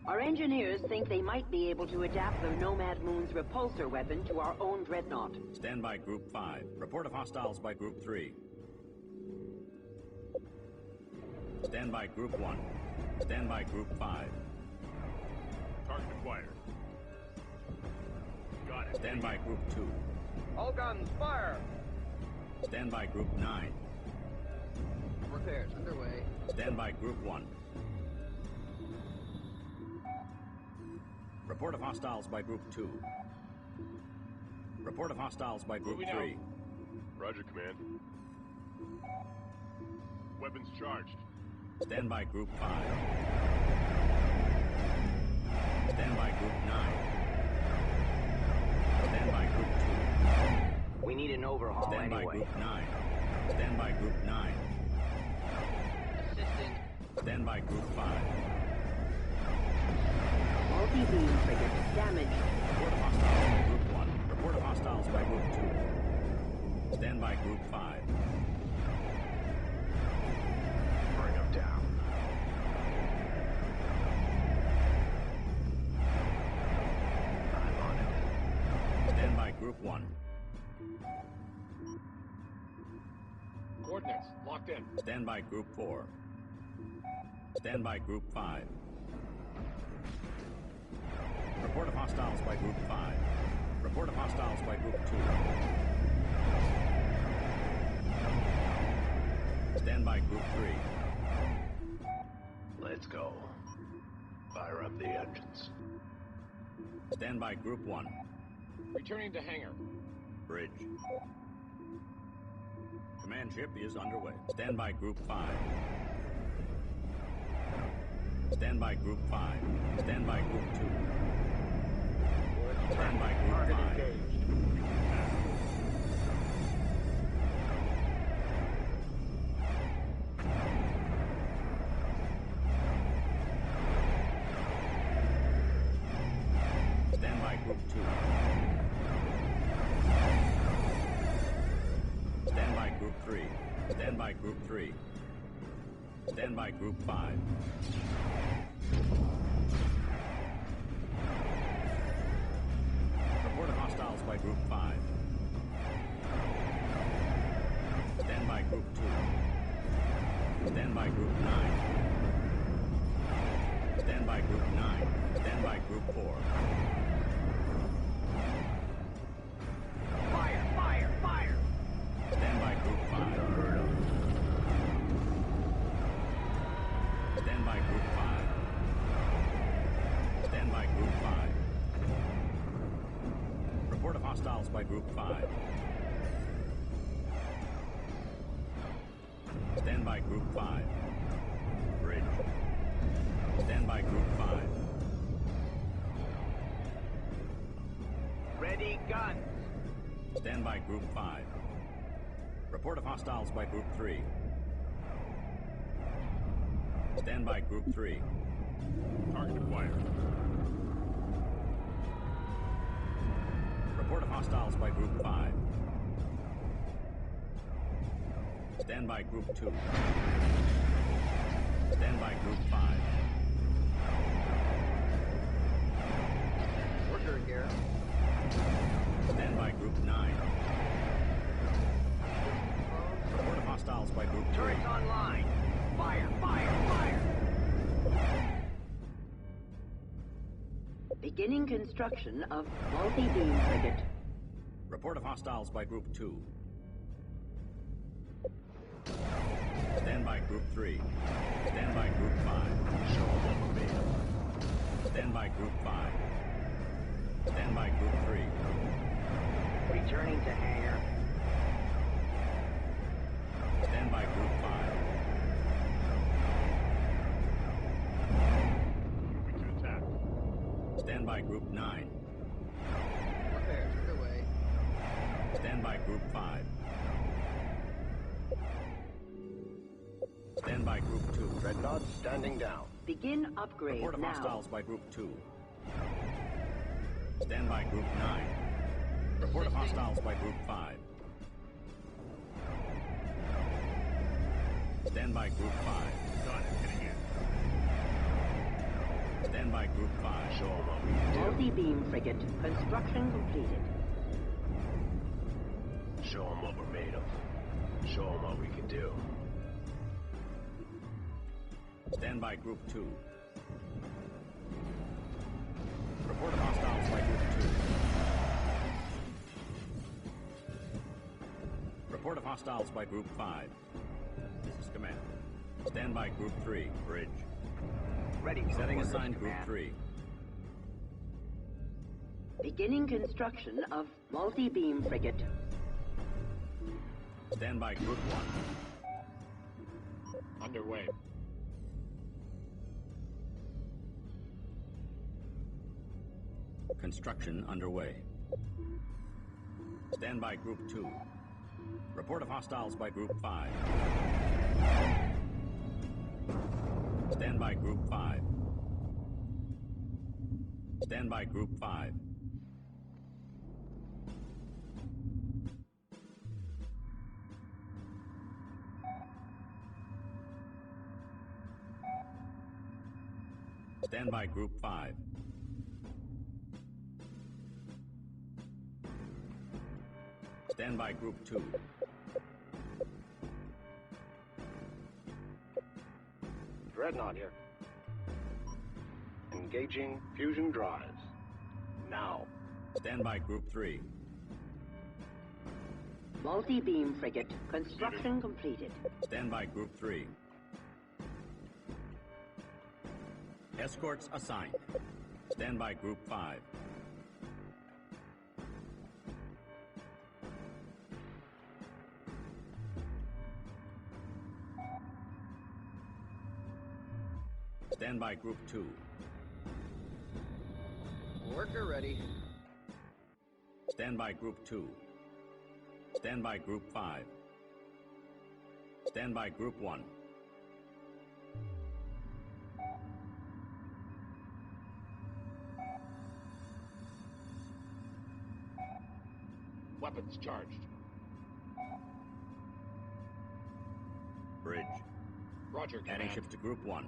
Our engineers think they might be able to adapt the Nomad Moon's repulsor weapon to our own dreadnought. Stand by Group 5. Report of hostiles by Group 3. Stand by Group 1. Stand by Group 5. Target acquired. Got it. Stand by Group 2. All guns, fire! Stand by Group 9. Repairs underway. Stand by Group 1. Report of hostiles by Group 2. Report of hostiles by Group Moving 3. out. Roger, command. Weapons charged. Stand by Group 5. Stand by Group 9. Stand by Group 2. We need an overhaul Stand by anyway. Group 9. Stand by Group 9. Assisting. Stand by Group 5. Multi-beam frigate damaged. Report of hostiles by Group 1. Report of hostiles by Group 2. Stand by Group 5. Bring them down. I'm on it. Stand by Group 1. Coordinates locked in. Stand by Group 4. Stand by Group 5. Report of hostiles by Group 5. Report of hostiles by Group 2. Stand by Group 3. Let's go. Fire up the engines. Stand by Group 1. Returning to hangar. Bridge. Command ship is underway. Stand by Group 5. Stand by Group 5. Stand by Group 2. Stand by Group 5. Stand by Group 2. Stand by Group 3. Stand by Group 3. Stand by Group 5. Report of hostiles by Group 5. Stand by Group 2. Stand by Group 9. Stand by Group 9. Stand by Group 4. Fire! Fire! Fire! Stand by Group 5. Stand by Group 5. Stand by Group 5. Report of hostiles by Group 5. Stand by Group 5. Bridge. Stand by Group 5. Ready, guns! Stand by Group 5. Report of hostiles by Group 3. Stand by Group 3. Target acquired. Report of hostiles by Group 5. Stand by Group 2. Stand by Group 5. Worker here. Stand by Group 9. Report of hostiles by Group 3. Turrets online! Fire! Fire! Fire! Beginning construction of multi-beam frigate. Report of hostiles by Group 2. Stand by Group 3. Stand by Group 5. Show them what we're made of. Stand by Group 5. Stand by Group 3. Returning to hangar. Stand by Group 5. Moving to attack. Stand by Group 9. Repairs underway. Stand by Group 5. Stand by Group 2. Dreadnought standing down. Begin upgrade Report of now. hostiles by Group 2. Stand by Group 9. Report of hostiles by Group 5. Stand by Group 5. Got it. Hitting in. Stand by Group 5. Show them what we can do. Multi-beam frigate. Construction completed. Show them what we're made of. Show them what we can do. Stand by Group 2. Report of hostiles by Group 2. Report of hostiles by Group 5. This is command. Stand by Group 3. Bridge. Ready. Setting orders, assigned Group Command. 3. Beginning construction of multi-beam frigate. Stand by Group 1. Underway. Construction underway. Stand by Group 2. Report of hostiles by Group 5. Stand by Group 5. Stand by Group 5. Stand by Group 5. Stand by Group 2. Dreadnought here. Engaging fusion drives. Now. Stand by Group 3. Multi-beam frigate. Construction completed. Stand by Group 3. Escorts assigned. Stand by Group 5. Stand by Group 2. Worker ready. Stand by Group 2. Stand by Group 5. Stand by Group 1. Weapons charged. Bridge. Roger, Adding Command. ships to Group 1.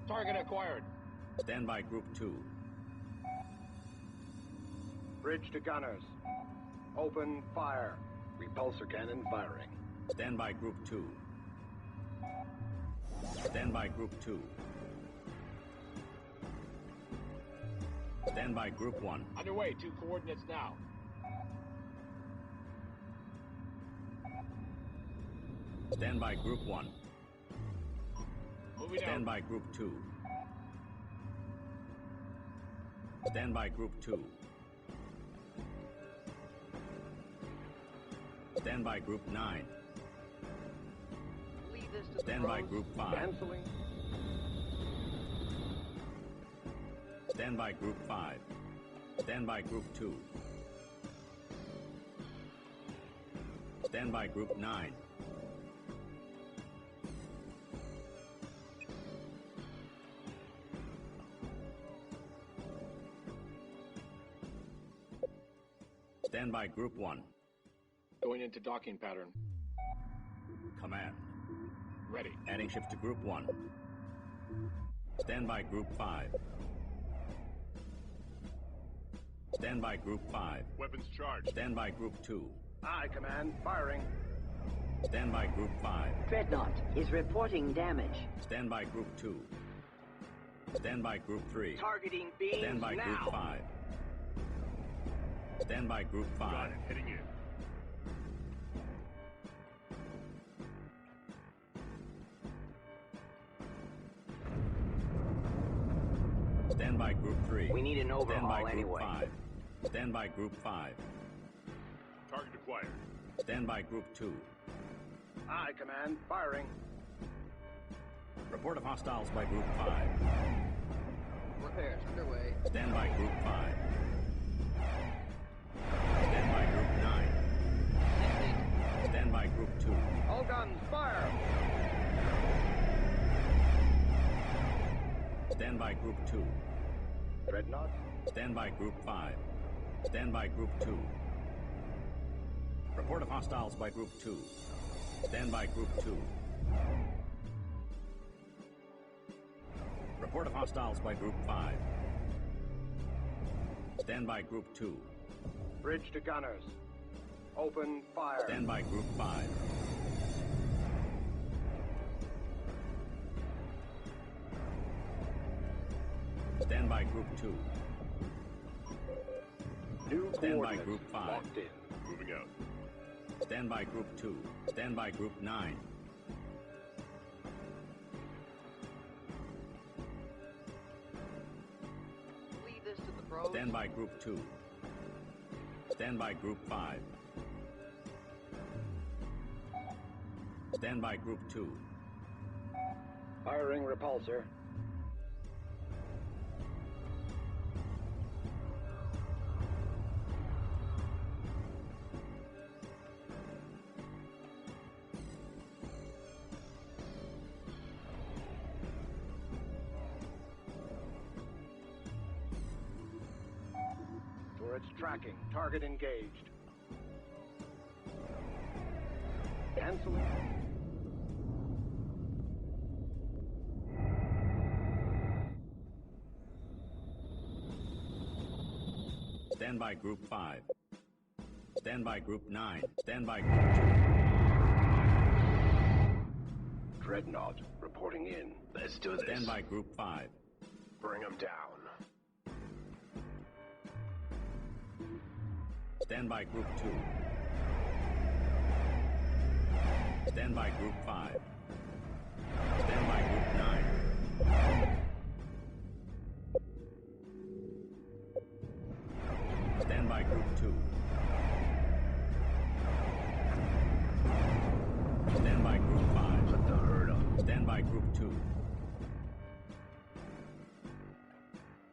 Target acquired. Stand by Group 2. Bridge to gunners. Open fire. Repulsor cannon firing. Stand by Group 2. Stand by Group 2. Stand by Group 1. Underway, 2 coordinates now. Stand by Group 1. Moving Stand out. by Group 2. Stand by Group 2. Stand by Group 9. Leave this to Stand the by pros. Group 5. Canceling. Stand by Group 5. Stand by Group 2. Stand by Group 9. Stand by Group 1. Going into docking pattern. Command. Ready. Adding ships to Group 1. Stand by Group 5. Stand by Group 5. Weapons charged. Stand by Group 2. Aye, Command. Firing. Stand by Group 5. Dreadnought is reporting damage. Stand by Group 2. Stand by Group 3. Targeting beams Stand by now. Group 5. Stand by Group 5. Got it. Heading in. Stand by Group 3. We need an Stand by overhaul Group anyway. 5. Stand by Group 5. Target acquired. Stand by Group 2. Aye, Command. Firing. Report of hostiles by Group 5. Repairs underway. Stand by Group 5. Stand by Group 9. Stand by Group 2. All guns, fire! Stand by Group 2. Dreadnought. Stand by Group 5. Stand by Group 2. Report of hostiles by Group 2. Stand by Group 2. Report of hostiles by Group 5. Stand by Group 2. Bridge to gunners. Open fire. Stand by Group 5. Stand by Group 2. New Stand by coordinates Group 5. locked in. Moving out. Stand by Group 2. Stand by Group 9. Leave this to the pros. Stand by Group 2. Stand by Group 5. Stand by Group 2. Firing repulsor. tracking. Target engaged. Canceling. Stand by Group 5. Stand by Group 9. Stand by Group 2. Dreadnought reporting in. Let's do this. Stand by Group 5. Bring them down. Stand by Group 2. Stand by Group 5. Stand by Group 9. Stand by Group 2. Stand by Group 5. Put the herd up. Stand by Group 2.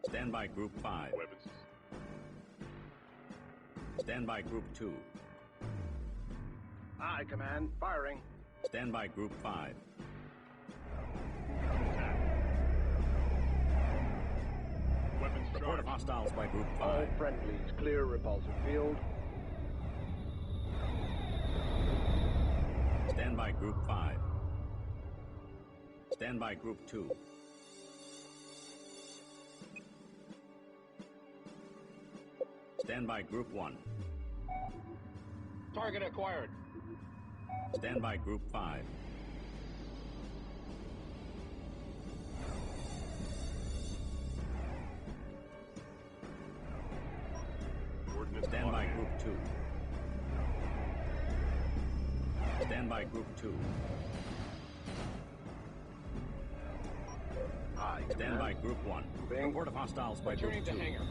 Stand by Group 5. Weapons. Stand by Group 2. Aye, Command. Firing. Stand by Group 5. Weapons Report of hostiles by Group 5. All friendlies. Clear repulsor field. Stand by Group 5. Stand by Group 2. Stand by Group 1. Target acquired. Stand by Group 5. Stand by Group 2. Stand by Group 2. Aye, Stand by Group 1. Report of hostiles by Group 2. Returning to hangar.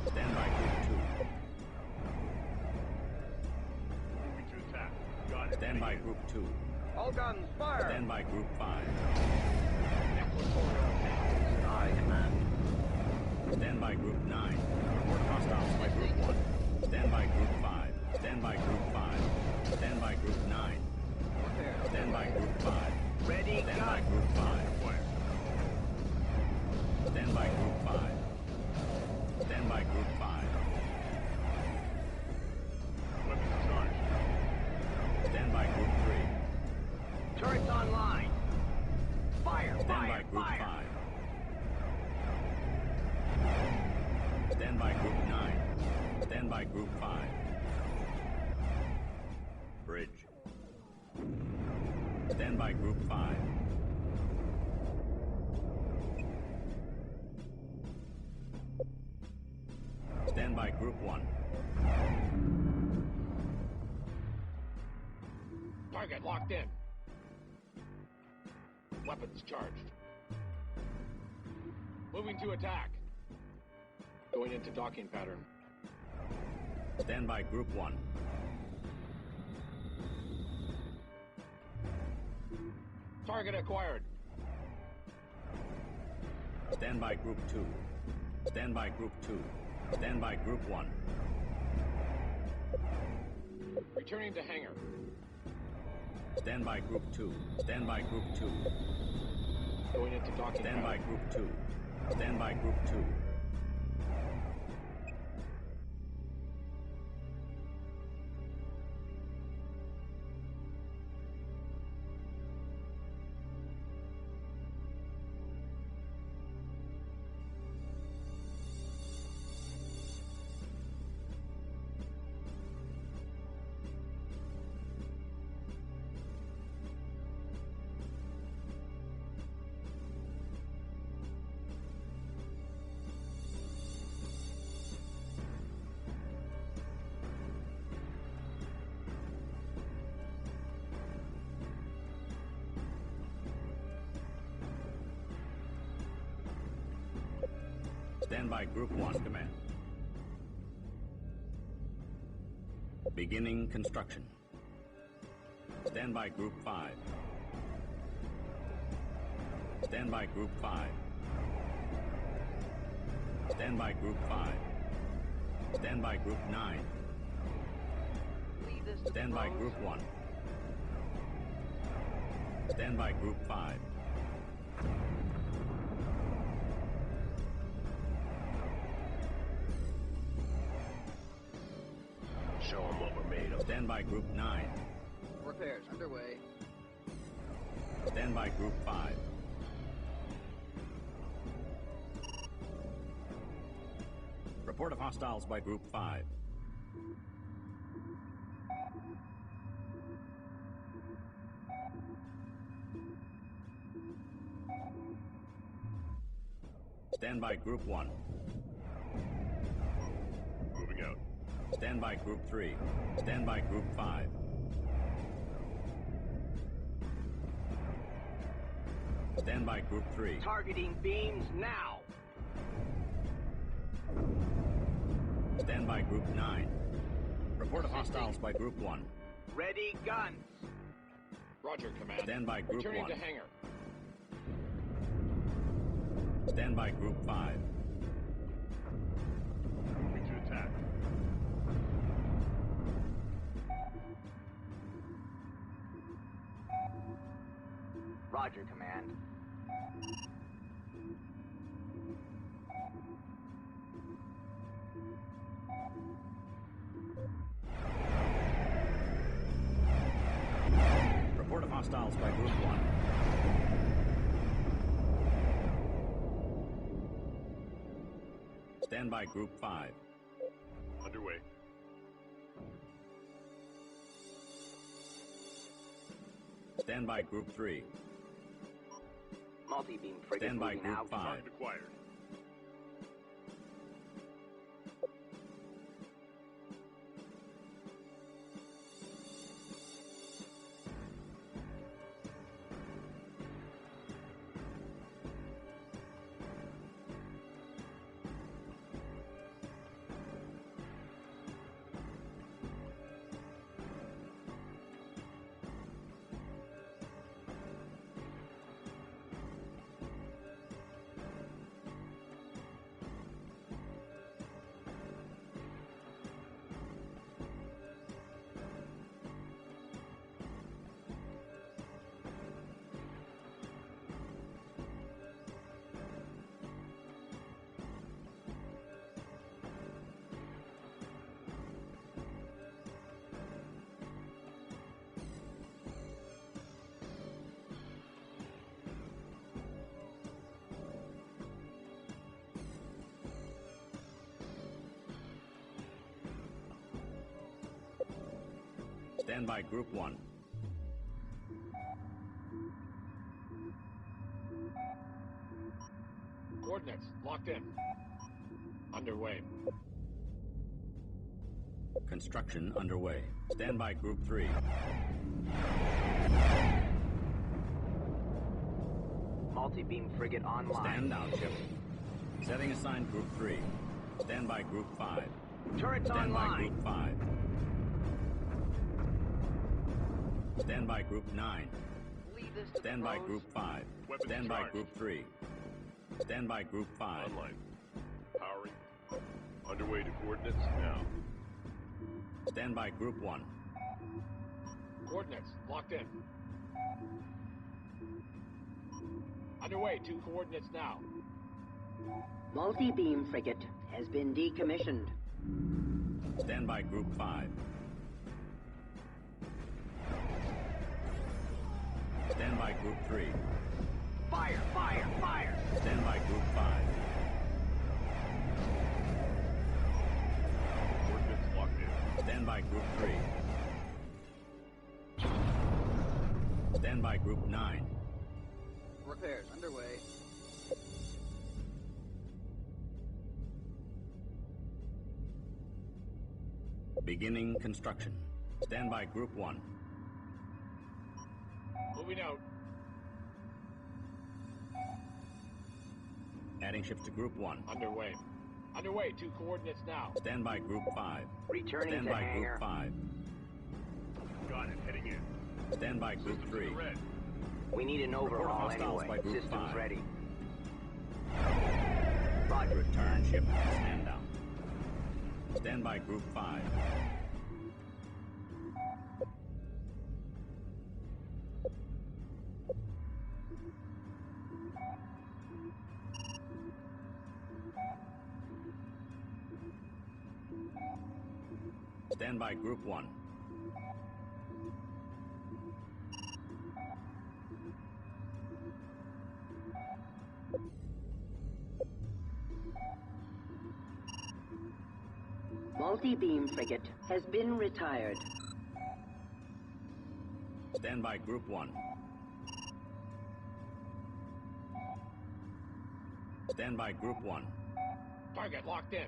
Stand by Group 2. Moving to attack. Got it. Stand by Group 2. All guns, fire! Stand by Group 5. Aye, Command. Stand by Group 9. Report of hostiles by Group 1. Stand by Group 5. Stand by Group 5. Stand by Group 9. Stand by Group 5. Ready, Stand by gun. Group 5. Stand by Group 5. Stand by Group 5. Weapons charged. Stand by Group 3. Turrets online. Fire, Stand by fire, Group fire. 5. Stand by Group 9. Stand by Group 5. Bridge. Stand by Group 5. Stand by Group 1. Target locked in. Weapons charged. Moving to attack. Going into docking pattern. Stand by Group 1. Target acquired. Stand by Group 2. Stand by Group 2. Stand by Group 1. Returning to hangar. Stand by Group 2. Stand by Group 2. Going into docking Stand by pattern. Group 2. Stand by Group 2. Stand by Group 1, Command. Beginning construction. Stand by Group 5. Stand by Group 5. Stand by Group 5. Stand by Group 9. Stand by Group 1. Stand by Group 5. Stand by Group 9. Repairs underway. Stand by Group 5. Report of hostiles by Group 5. Stand by Group 1. Moving out. Stand by Group 3. Stand by Group 5. Stand by Group 3. Targeting beams now. Stand by Group 9. Report of hostiles by Group 1. Ready guns. Roger, Command. Stand by Group Returning 1. to hangar. Stand by Group 5. Moving to attack. Roger, Command. Report of hostiles by Group 1. Stand by Group 5. Underway. Stand by Group 3. Multi-beam frigate Stand by moving Group out. 5. Target acquired. Stand by Group 1. Coordinates locked in. Underway. Construction underway. Stand by Group 3. Multi-beam frigate online. Stand down, ship. Setting assigned Group 3. Stand by Group 5. Turrets Stand by online. Group 5. Stand by Group 9. Leave this to Stand the by pros. Group 5. Weapons Stand by charged. Group 3. Stand by Group 5. Online. Powering. Underway to coordinates now. Stand by Group 1. Coordinates locked in. Underway to coordinates now. Multi-beam frigate has been decommissioned. Stand by Group 5. Stand by Group 3. Fire! Fire! Fire! Stand by Group 5. Coordinates locked in. Stand by Group 3. Stand by Group 9. Repairs underway. Beginning construction. Stand by Group 1. Moving out. Adding ships to Group 1. Underway. Underway to coordinates now. Stand by Group 5. Returning Stand to by hangar. Group 5. Got it. Heading in. Stand by Group Systems 3. in the red. We need an Report overhaul hostiles anyway. by Group Systems 5. ready. Roger. Return ship. Stand down. Stand by Group 5. Stand by Group 1. Multi-beam frigate has been retired. Stand by Group 1. Stand by Group 1. Target locked in.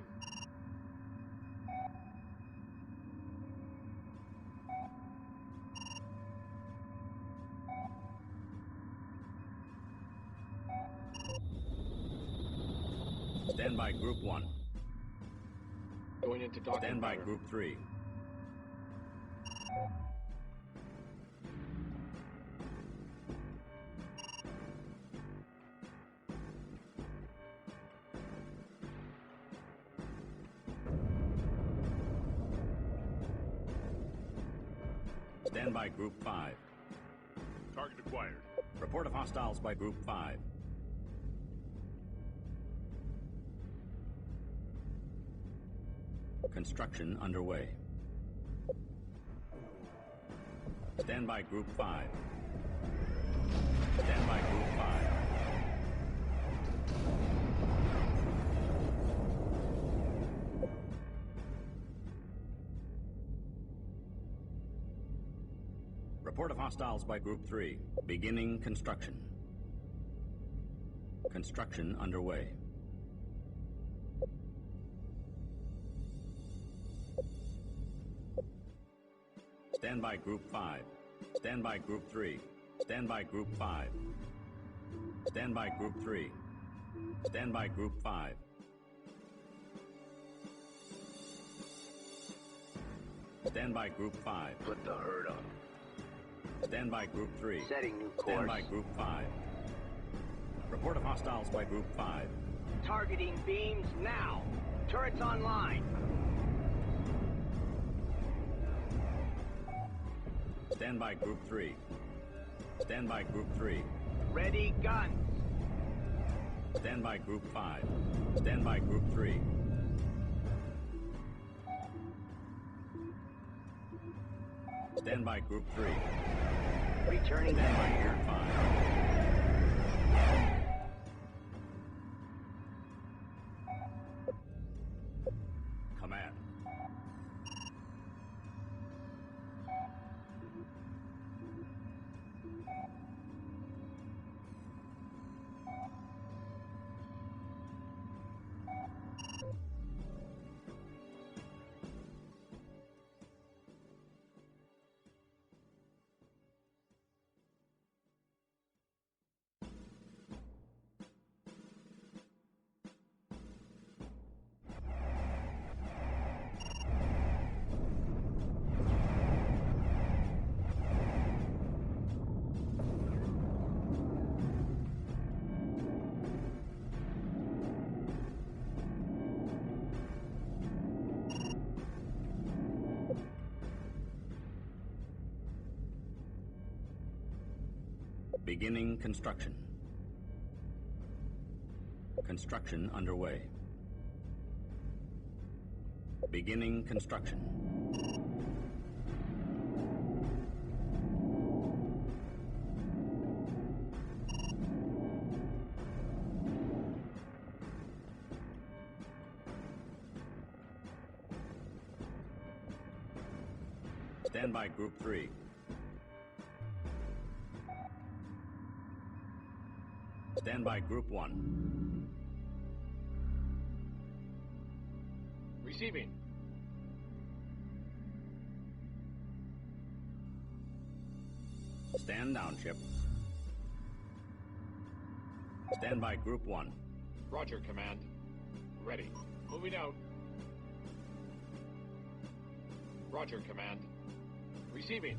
Stand by Group 1. Going into docking. Stand by Group 3. Stand by Group 5. Target acquired. Report of hostiles by Group 5. Construction underway. Stand by Group 5. Stand by Group 5. Report of hostiles by Group 3. Beginning construction. Construction underway. Stand by Group 5. Stand by Group 3. Stand by Group 5. Stand by Group 3. Stand by Group 5. Stand by Group 5. Put the herd on. Stand by Group 3. Setting new course. Stand by Group 5. Report of hostiles by Group 5. Targeting beams now. Turrets online. Stand by Group 3. Stand by Group 3. Ready guns. Stand by Group 5. Stand by Group 3. Stand by Group 3. Returning. Stand by Group 5. Command. Beginning construction. Construction underway. Beginning construction. Stand by Group 3. Stand by Group 1. Receiving. Stand down, ship. Stand by Group 1. Roger, Command. Ready. Moving out. Roger, Command. Receiving.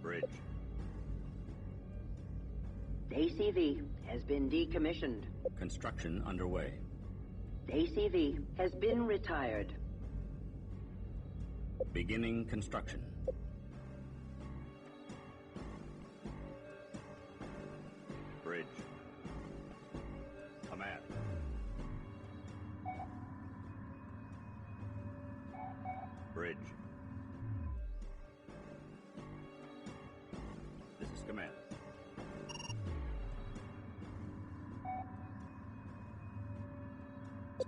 Bridge. ACV has been decommissioned. Construction underway. ACV has been retired. Beginning construction. Bridge. Command. Bridge. This is command.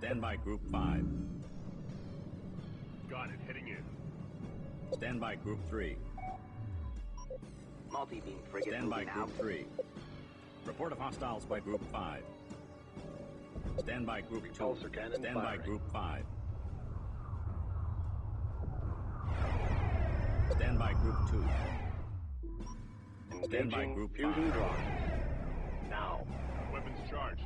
Stand by Group 5. Got it, heading in. Stand by Group 3. Multi-beam frigate Stand by moving Group out. 3. Report of hostiles by Group 5. Stand by Group 2. Repulsor cannon Stand by firing. Group 5. Stand by Group 2. Stand by Engaging Group fusion 5. drives. Now. Weapons charged.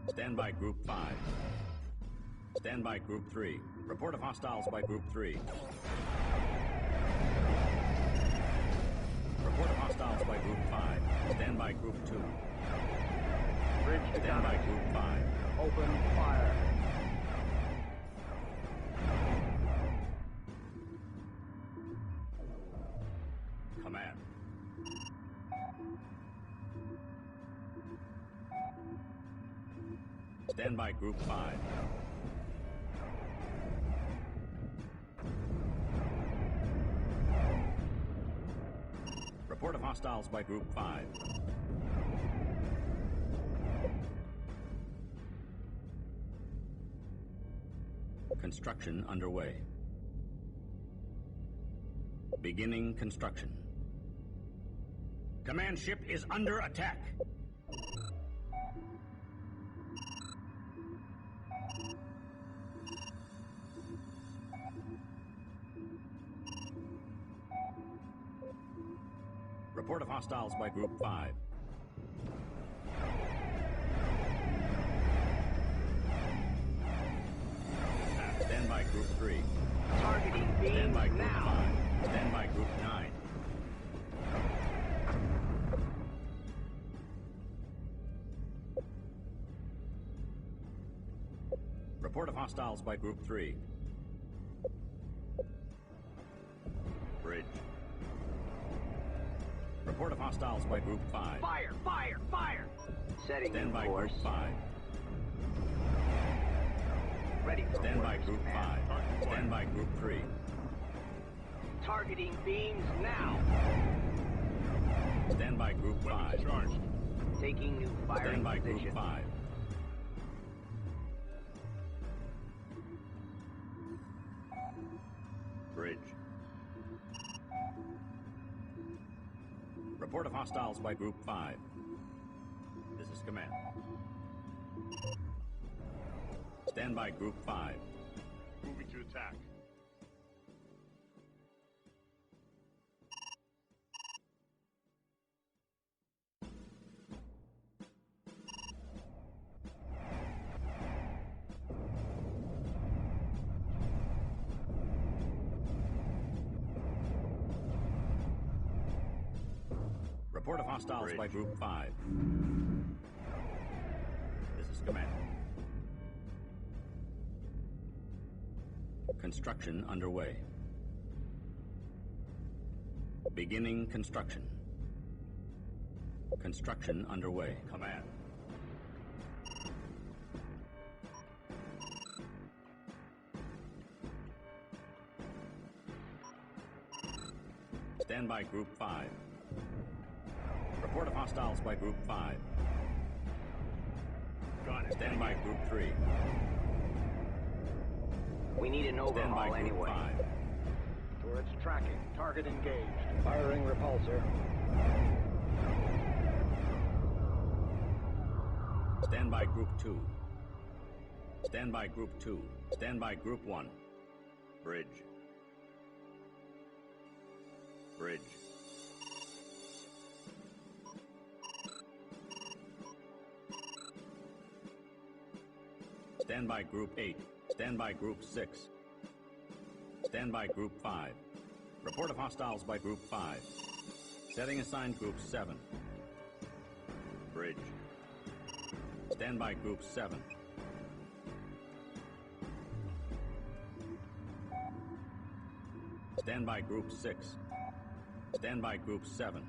Stand by Group 5. Stand by Group 3. Report of hostiles by Group 3. Report of hostiles by Group 5. Stand by Group 2. Bridge to Stand by Group 5. Open fire. Command. Stand by Group 5. Report of hostiles by Group 5. Construction underway. Beginning construction. Command ship is under attack. Report of hostiles by Group 5. Stand by Group 3. Targeting Stand beams by Group now. 5. Stand by Group 9. Report of hostiles by Group 3. Bridge. Report of hostiles by Group 5. Fire! Fire! Fire! Setting Stand new by course. Group 5. Ready for Stand by orders, Group command. 5. Stand by Group 3. Targeting beams now. Stand by Group 5. Weapons charged. Taking new firing Stand by Group position. 5. Bridge. Report of hostiles by Group 5. This is command. Stand by Group 5. Moving to attack. Report of hostiles Bridge. by Group 5. This is command. Construction underway. Beginning construction. Construction underway. Command. Stand by Group 5. Report of hostiles by Group 5. Got it. Stand by Group 3. We need an Stand by overhaul Group anyway. 5. Turrets tracking. Target engaged. Firing repulsor. Stand by Group 2. Stand by Group 2. Stand by Group 1. Bridge. Bridge. Stand by Group 8. Stand by Group 6. Stand by Group 5. Report of hostiles by Group 5. Setting assigned Group 7. Bridge. Stand by Group 7. Stand by Group 6. Stand by Group 7.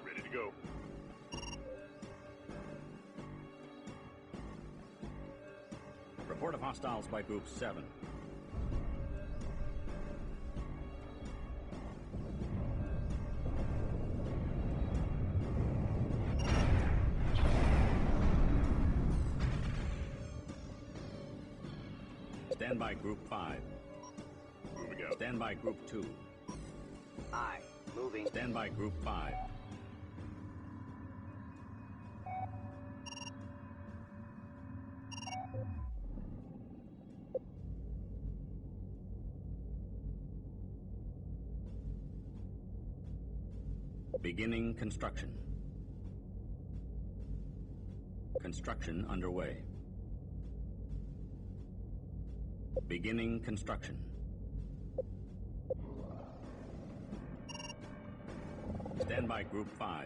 Ready to go. Report of hostiles by Group 7. Stand by Group 5. Moving out. Stand by Group 2. Aye. Moving. Stand by Group 5. Beginning construction. Construction underway. Beginning construction. Stand by Group 5.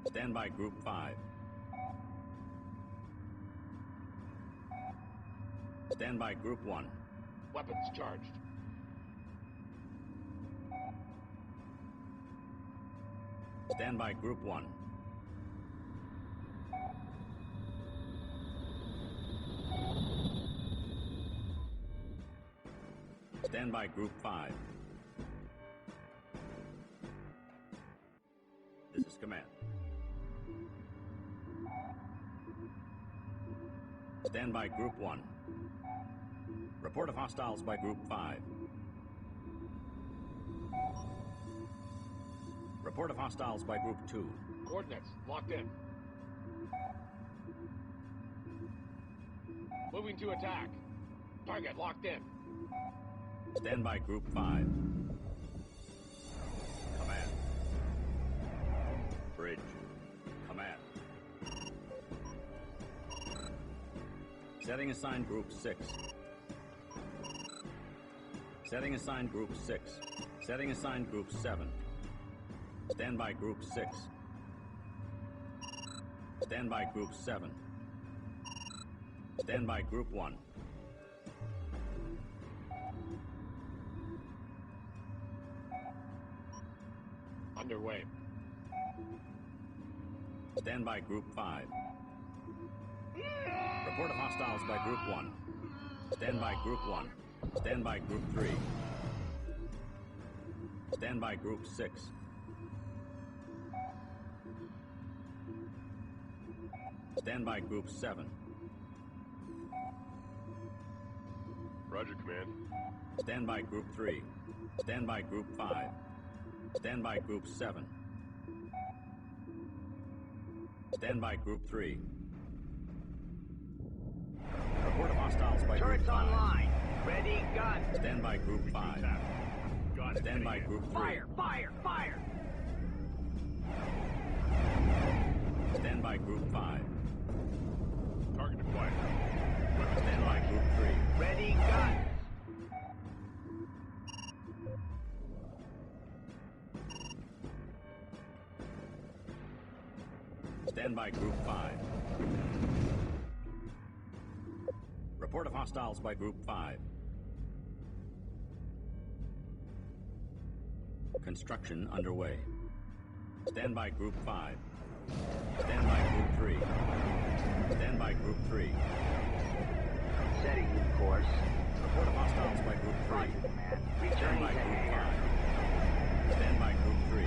Stand by Group 5. Stand by Group 1. Weapons charged. Stand by Group 1. Stand by Group 5. This is command. Stand by Group 1. Report of hostiles by Group 5. Report of hostiles by Group 2. Coordinates locked in. Moving to attack. Target locked in. Stand by Group 5. Command. Bridge. Command. Setting assigned Group 6. Setting assigned Group 6. Setting assigned Group 7. Stand by Group 6. Stand by Group 7. Stand by Group 1. Underway. Stand by Group 5. Report of hostiles by Group 1. Stand by Group 1. Stand by Group 3. Stand by Group 6. Stand by Group 7. Roger, Command. Stand by Group 3. Stand by Group 5. Stand by Group 7. Stand by Group 3. Report of hostiles by Turrets Group 5. online. Ready, gun. Stand by Group 5. Got it. Stand by Group 3. Fire, fire, fire. Stand by Group 5. Target acquired. Stand by Group 3. Ready, gun. Stand by Group 5. Report of hostiles by Group 5. Construction underway. Stand by Group 5. Stand by Group 3. Stand by Group 3. Setting new course. Report of hostiles by Group 3. Roger, command. Stand Returning by to Group air. 5. Stand by Group 3.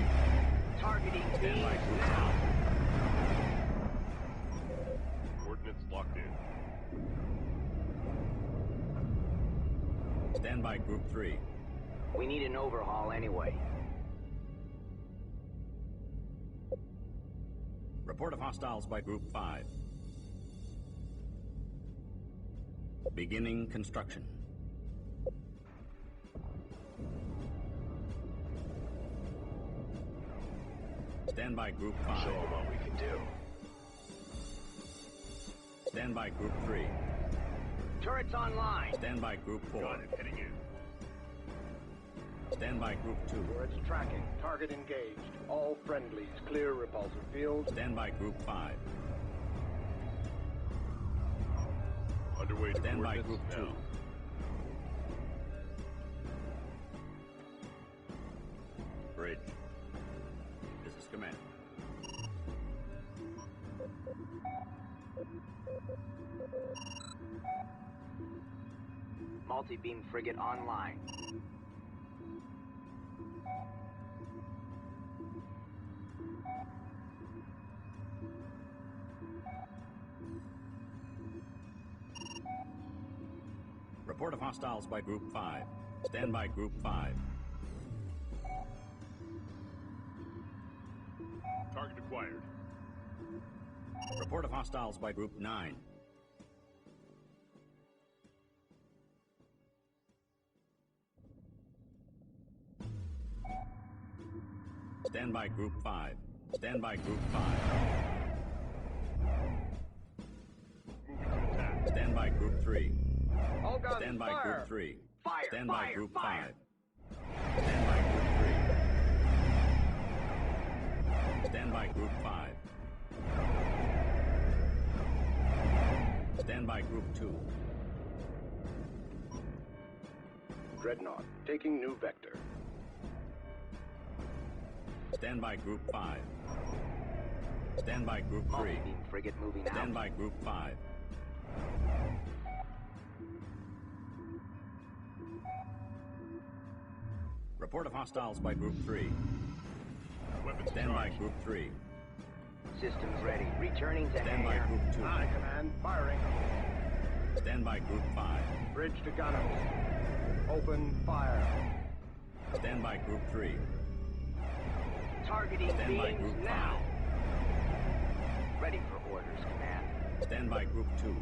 Targeting Stand by beams Group now. 5. Coordinates locked in. Stand by Group 3. We need an overhaul anyway. Report of hostiles by Group 5. Beginning construction. Stand by Group 5. Show them what we can do. Stand by Group 3. Turrets online. Stand by Group 4. Got it. Heading in. Stand by Group 2. Turrets tracking. Target engaged. All friendlies. Clear repulsor field. Stand by Group 5. Underway to Stand by coordinates Group 2. now. Multi-beam frigate online. Report of hostiles by Group 5. Stand by Group 5. Target acquired. Report of hostiles by Group 9. Stand by Group 5. Stand by Group 5. Moving to attack. Stand by Group 3. All guns, Stand by fire! Group 3. Fire, Stand by fire, Group fire. 5. Stand by Group 3. Stand by Group 5. Stand by Group 2. Dreadnought, taking new vector. Stand by Group 5. Stand by Group 3. Multi-beam frigate moving out. Stand by Group 5. Report of hostiles by Group 3. Weapons Stand by charged. Group 3. Systems ready. Returning to Stand by hangar. Group 2. Aye, command. Firing. Stand by Group 5. Bridge to gunners. Open fire. Stand by Group 3. Targeting Stand by beams Group 5. now. Ready for orders, command. Stand by Group 2.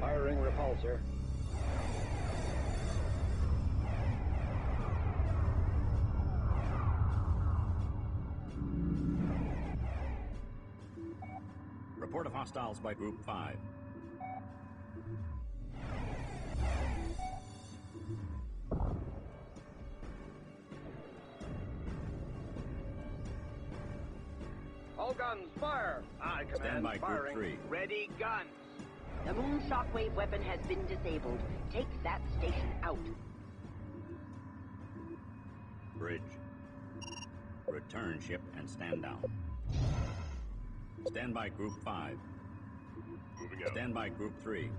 Firing repulsor. Report of hostiles by Group 5. All guns, fire! Aye, command. Stand by Group Firing. 3. Ready, guns. The moon shockwave weapon has been disabled. Take that station out. Bridge. Return ship and stand down. Stand by Group 5. Moving out. Stand by Group 3.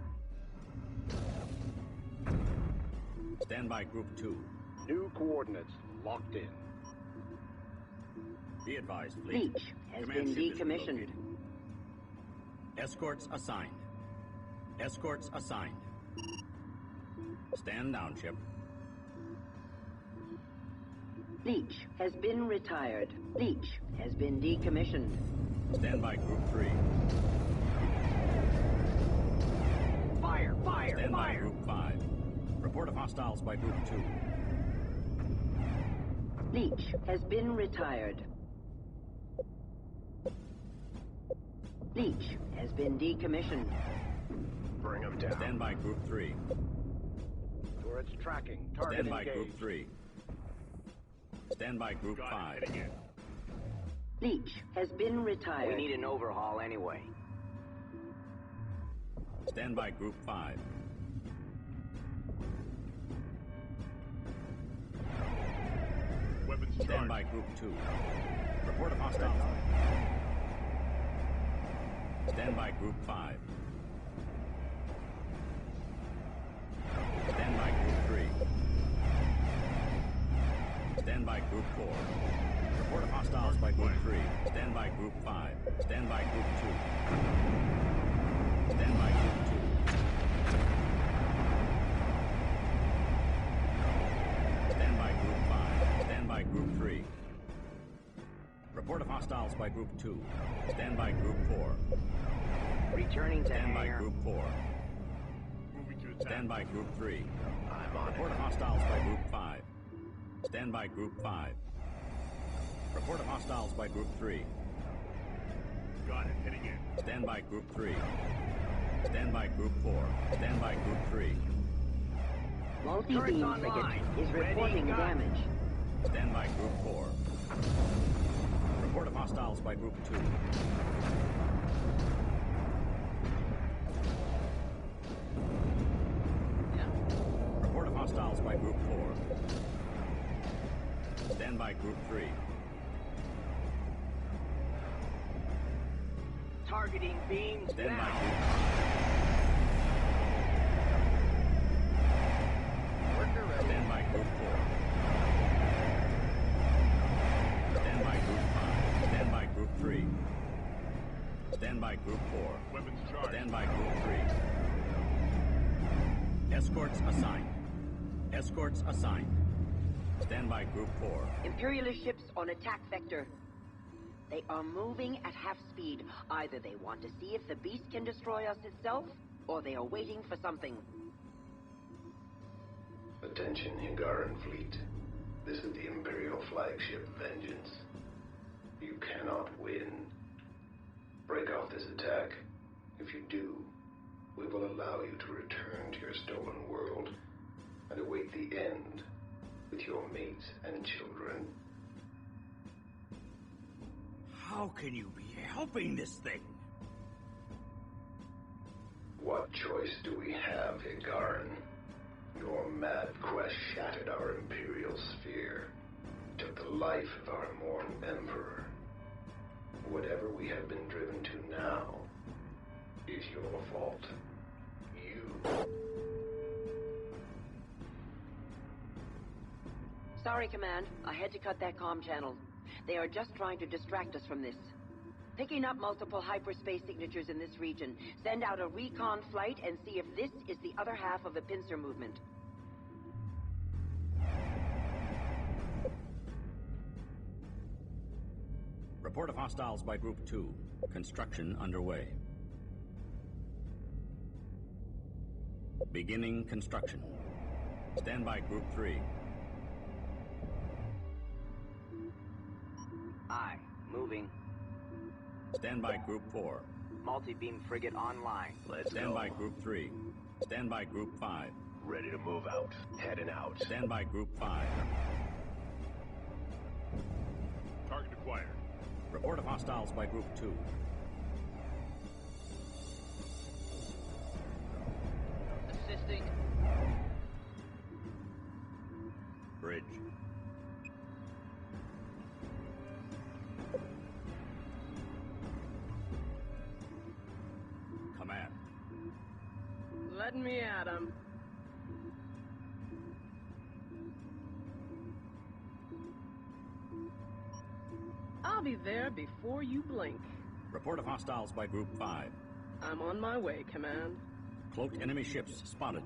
Stand by Group 2. New coordinates locked in. Be advised, fleet. Leech has Command been ship is decommissioned. located. Escorts assigned. Escorts assigned. Stand down, ship. Leech has been retired. Leech has been decommissioned. Stand by Group 3. Fire, fire, Stand by fire. Group 5. Report of hostiles by Group 2. Leech has been retired. Leech has been decommissioned. Bring them down. Stand by Group 3. Turrets tracking. Target Stand by engaged. Group 3. Stand by Group Got 5. it. Heading in. Leech has been retired. We need an overhaul anyway. Stand by Group 5. Weapons Stand charged. by Group 2. Report of hostiles. Stand by Group 5. Stand by Group 3. Stand by Group 4. Report of hostiles by Group 3. Stand by Group 5. Stand by Group 2. Stand by Group 2. Stand by Group 5. Stand by Group 3. Report of hostiles by Group 2. Stand by Group 4. Returning to Stand by hangar. Group 4. Moving to attack. Stand by Group 3. I'm on Report it. of hostiles by Group 5. Stand by Group 5. Report of hostiles by Group 3. Got it. Heading in. Stand by Group 3. Stand by Group 4. Stand by Group 3. Multi-beam Turrets frigate online. is Ready, reporting gun. damage. Stand by Group 4. Report of hostiles by Group 2. Report of hostiles by Group 4. Stand by Group 3. Targeting beams Stand by now. Group Stand by Group 4. Weapons charged. Stand by Group 3. Escorts assigned. Escorts assigned. Stand by Group 4. Imperialist ships on attack vector. They are moving at half speed. Either they want to see if the beast can destroy us itself, or they are waiting for something. Attention, Higaran fleet. This is the Imperial flagship Vengeance. You cannot win. Break off this attack. If you do, we will allow you to return to your stolen world and await the end with your mates and children. How can you be helping this thing? What choice do we have, Higaran? Your mad quest shattered our Imperial sphere, took the life of our immortal Emperor. Whatever we have been driven to now is your fault. You. Sorry, Command. I had to cut that comm channel. They are just trying to distract us from this. Picking up multiple hyperspace signatures in this region. Send out a recon flight and see if this is the other half of the pincer movement. Report of hostiles by Group 2. Construction underway. Beginning construction. Stand by Group 3. Aye, moving. Stand by Group 4. Multi-beam frigate online. Let's Stand go. by Group 3. Stand by Group 5. Ready to move out. Heading out. Stand by Group 5. Target acquired. Report of hostiles by Group 2. Assisting. Bridge. Command. Let me at him. I'll be there before you blink. Report of hostiles by Group 5. I'm on my way, Command. Cloaked enemy ships spotted.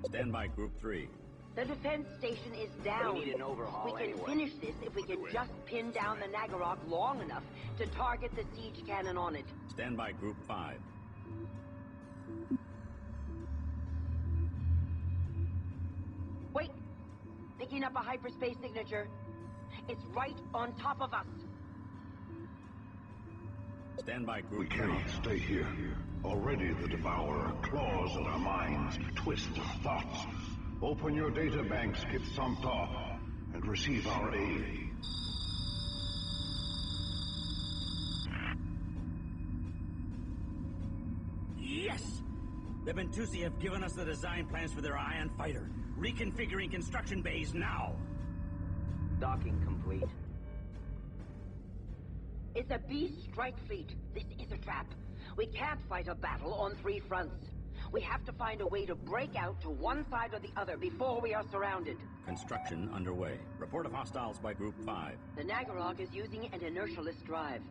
Stand by Group 3. The defense station is down. We need an overhaul We can anyway. finish this if we can just pin down the Nagarok long enough to target the siege cannon on it. Stand by Group 5. Wait! Picking up a hyperspace signature. It's right on top of us. Stand by Group We 3. cannot stay here. Already the Devourer claws at our minds, twists our thoughts. Open your data banks, give some thought, and receive our aid. Yes! The Bentusi have given us the design plans for their ion fighter. Reconfiguring construction bays now. Docking complete. It's a beast strike fleet. This is a trap. We can't fight a battle on 3 fronts. We have to find a way to break out to one side or the other before we are surrounded. Construction underway. Report of hostiles by Group 5. The Nagarok is using an inertialess drive.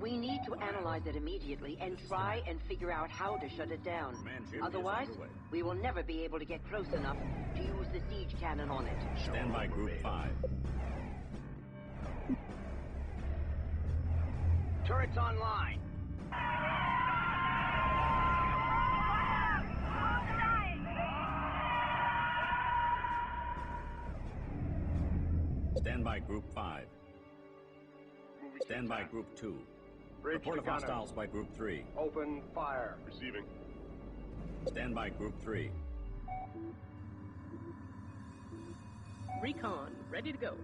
We need to analyze it immediately and try and figure out how to shut it down. Otherwise, we will never be able to get close enough to use the siege cannon on it. Stand by Group 5. Turrets online. Stand by Group 5. Stand by Group 2. Report of hostiles by Group 3. Open fire. Receiving. Stand by Group 3. Recon, ready to go.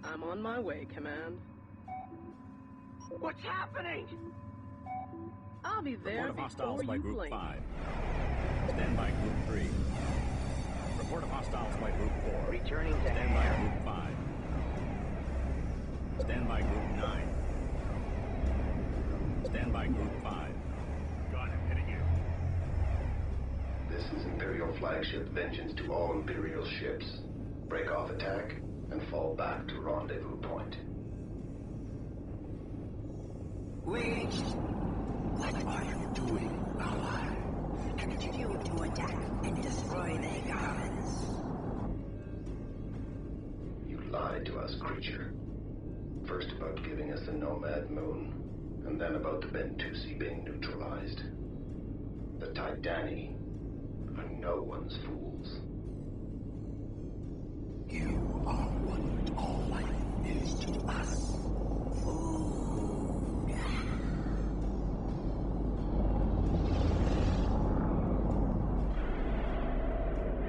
I'm on my way, Command. What's happening? I'll be there Report of before hostiles by you Group blink. 5. Stand by Group 3. Report of hostiles by Group 4. Returning to Stand by air. Group 5. Stand by Group 9. Stand by Group 5. Got him. Heading in. This is Imperial flagship Vengeance to all Imperial ships. Break off attack and fall back to rendezvous point. Wait! What are you doing, ally? Continue to attack and destroy the gardens. You lied to us, creature. First about giving us the Nomad Moon, and then about the Bentusi being neutralized. The Titani are no one's fools. You are what all life is to us. Food.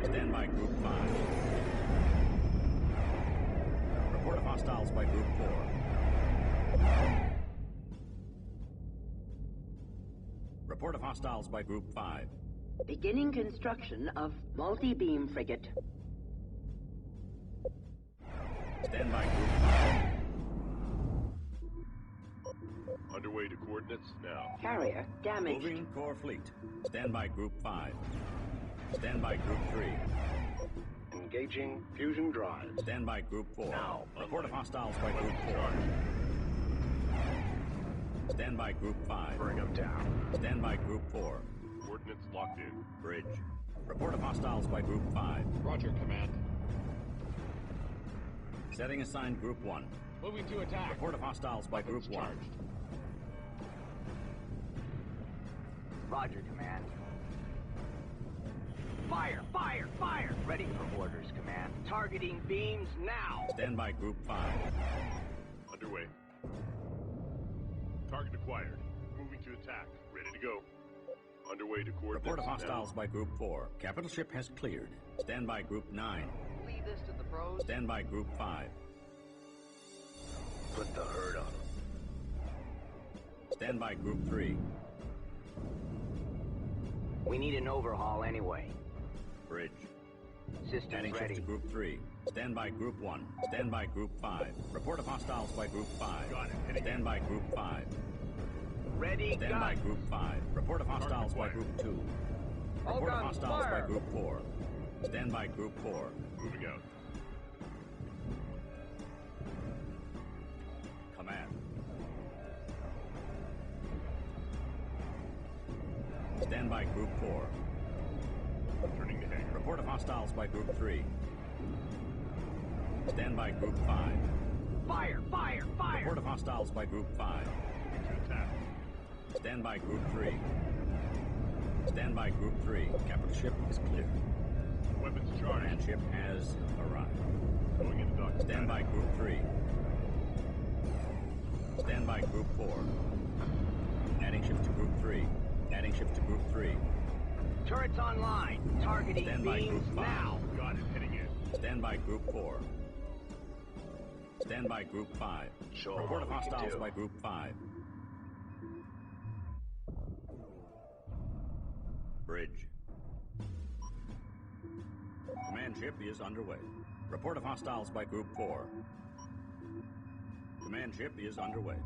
Stand by Group 5. Report of hostiles by Group 4. Report of hostiles by Group 5. Beginning construction of multi-beam frigate. Stand by Group 5. Underway to coordinates now. Carrier damaged. Moving core fleet. Stand by Group 5. Stand by Group 3. Engaging fusion drive. Stand by Group 4. Now. Report of hostiles by Group 4. Stand by Group 5. Bring them down. Stand by Group 4. Coordinates locked in. Bridge. Report of hostiles by Group 5. Roger, Command. Setting assigned Group 1. Moving to attack. Report of hostiles by Group 1. Charged. Roger, Command. Fire! Fire! Fire! Ready for orders, Command. Targeting beams now! Stand by Group 5. Underway. Target acquired. Moving to attack. Ready to go. Underway to coordinates. Report of hostiles now. by Group 4. Capital ship has cleared. Stand by Group 9. Leave this to the pros. Stand by Group 5. Put the hurt on them. Stand by Group 3. We need an overhaul anyway. Bridge. Systems Adding ships ready. to Group 3. Stand by Group 1. Stand by Group 5. Report of hostiles by Group 5. Got it. Stand by Group 5. Ready, Stand by gun! Group 5. Report of hostiles by Group 2. All Report of guns, hostiles by fire! Group 4. Stand by Group 4. Moving out. Command. Stand by Group 4. Turning to hangar. Report of hostiles by Group 3. Stand by Group 5. Fire! Fire! Fire! Report of hostiles by Group 5. Moving to attack. Stand by Group 3. Stand by Group 3. Capital ship is clear. Weapons charged. Command ship has arrived. Going into dock. Stand by Group 3. Stand by Group 4. Adding ships to Group 3. Adding ships to Group 3. Turrets online. Targeting Stand by beams Group 5. now. Got it. Heading in. Stand by Group 4. Stand by Group 5. Show 'em Report of what we can hostiles do. by Group 5. Bridge. Command ship is underway. Report of hostiles by Group 4. Command ship is underway.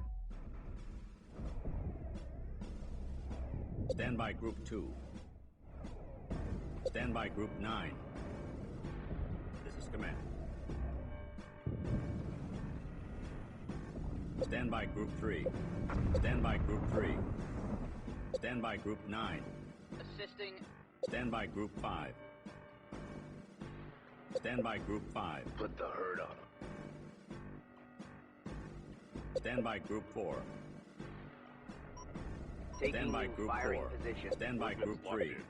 Stand by Group 2. Stand by Group 9. This is command. Stand by Group 3. Stand by Group 3. Stand by Group 9. Assisting. Stand by Group 5. Stand by Group 5. Put the hurt on them. Stand by Group 4. Taking Stand by new Group firing 4. position. Stand by Group Locked 3. in.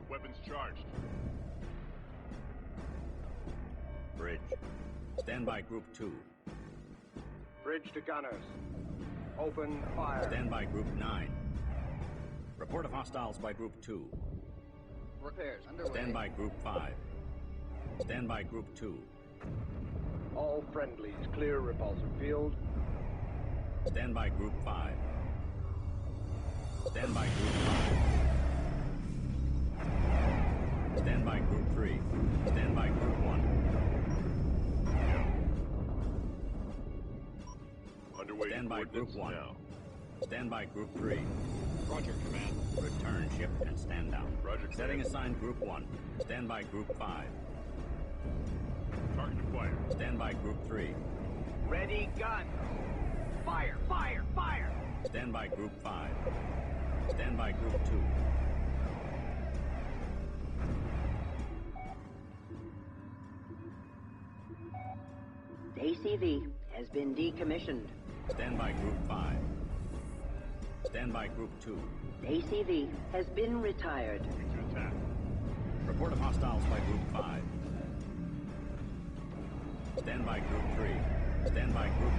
Weapons charged. Bridge. Stand by Group 2. Bridge to gunners. Open fire. Stand by Group 9. Report of hostiles by Group 2. Repairs underway. Stand by Group 5. Stand by Group 2. All friendlies clear repulsor field. Stand by Group 5. Stand by Group 5. Stand by Group 3. Stand by Group 1. Underway. Stand by Group coordinates 1. now. Stand by Group 3. Roger, Command. Return ship and stand down. Roger, Setting Command. assigned Group 1. Stand by Group 5. Target acquired. Stand by Group 3. Ready, gun! Fire! Fire! Fire! Stand by Group 5. Stand by Group 2. ACV has been decommissioned. Stand by Group 5. Stand by Group 2. ACV has been retired. Moving to attack. Report of hostiles by Group 5. Stand by Group 3. Stand by Group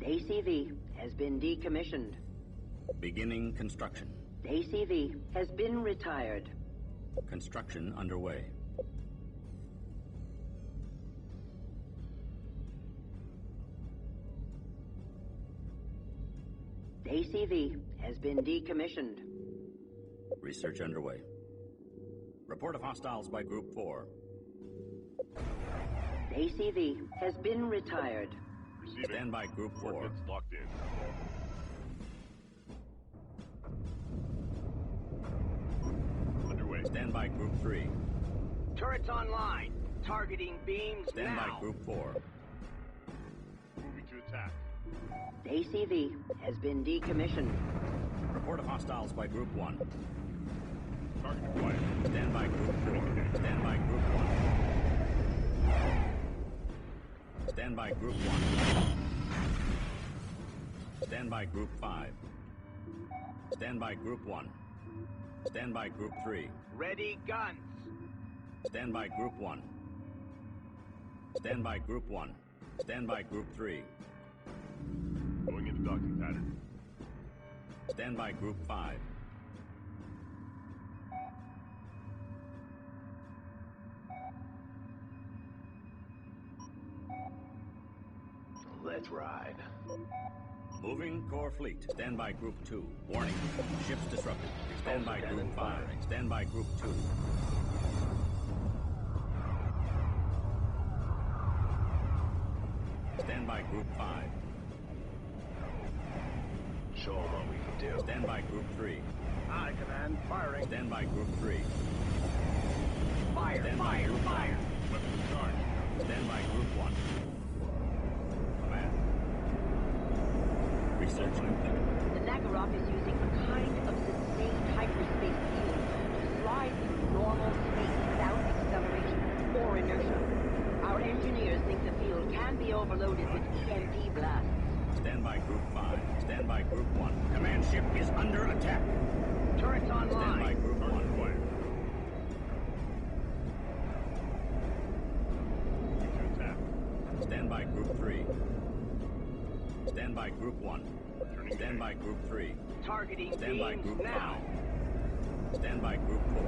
1. ACV has been decommissioned. Beginning construction. ACV has been retired. Construction underway. ACV has been decommissioned. Research underway. Report of hostiles by Group 4. ACV has been retired. Receiving. Stand by Group 4. Coordinates locked in. Underway. Stand by Group 3. Turrets online. Targeting beams Stand now. by Group 4. Moving to attack. ACV has been decommissioned. Report of hostiles by Group 1. Target acquired. Stand by Group 4. Stand by Group 1. Stand by Group 1. Stand by Group 5. Stand by Group 1. Stand by Group 3. Ready guns. Stand by Group 1. Stand by Group 1. Stand by Group 3. Going into docking pattern. Stand by Group 5. Let's ride. Moving core fleet. Stand by Group 2. Warning. Ships disrupted. Stand by Group 5. Stand by Group 2. Stand by Group 5. Show 'em what we can do. Stand by Group 3. Aye, Command. Firing. Stand by Group 3. Fire! Stand by Fire! Group Fire! Weapons charged. Stand by Group 1. Command. Research complete. The Nagorok is using a kind of sustained hyperspace field to slide through normal space without acceleration or inertia. Our engineers think the field can be overloaded with EMP blasts. Stand by Group 5. Stand by Group 1. Command ship is under attack. Turrets Stand by online. Group 1. Acquired. Moving to attack. Stand by Group 3. Stand by Group 1. Turning Stand by Group 3. Targeting Stand by beams Group now. 5. Stand by Group 4.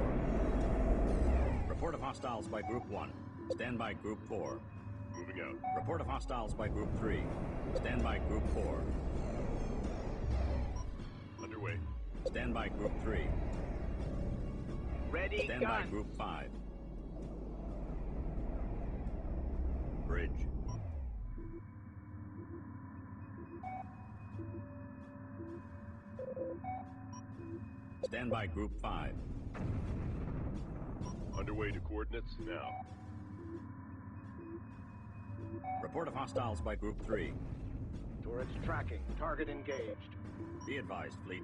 Report of hostiles by Group 1. Stand by Group 4. Moving out. Report of hostiles by Group 3. Stand by Group 4. Underway. Stand by Group 3. Ready Stand by guns. Group 5. Bridge. Stand by Group 5. Underway to coordinates now. Report of hostiles by Group 3. Turrets tracking. Target engaged. Be advised, fleet.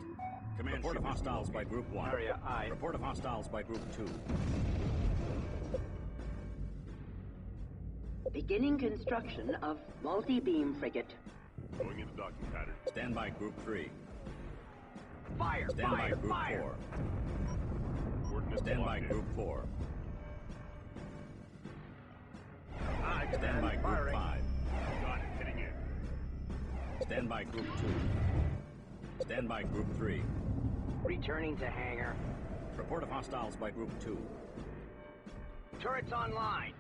Command Report of hostiles by Group 1. Area I. Report of hostiles by Group 2. Beginning construction of multi-beam frigate. Going into docking pattern. Stand by Group 3. Fire! Stand by Fire! Group Fire! 4. Coordinates Stand by locked in. Group 4. Aye, Stand Command. by Group Firing. 5. Got it. Heading in. Stand by Group 2. Stand by Group 3. Returning to hangar. Report of hostiles by Group 2. Turrets online.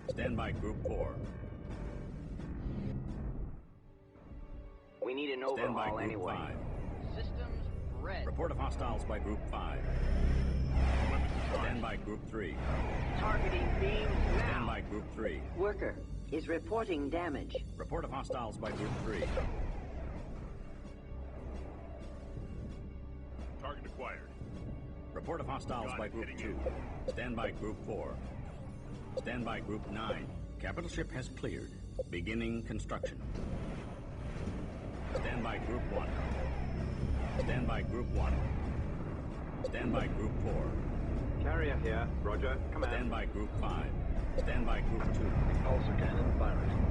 Stand by Group 4. We need an Stand by overhaul Group anyway. 5. Systems red. Report of hostiles by Group 5. Weapons Stand charged. by Group 3. Targeting beams Stand now. by Group 3. Worker is reporting damage. Report of hostiles by Group 3. Target acquired. Report of hostiles by Group 2. Stand by Group 4. Stand by Group 9. Capital ship has cleared. Beginning construction. Stand by Group 1. Stand by Group 1. Stand by Group 4. Carrier here. Roger. Command. Stand by Group 5. Stand by Group 2. Repulsor cannon firing.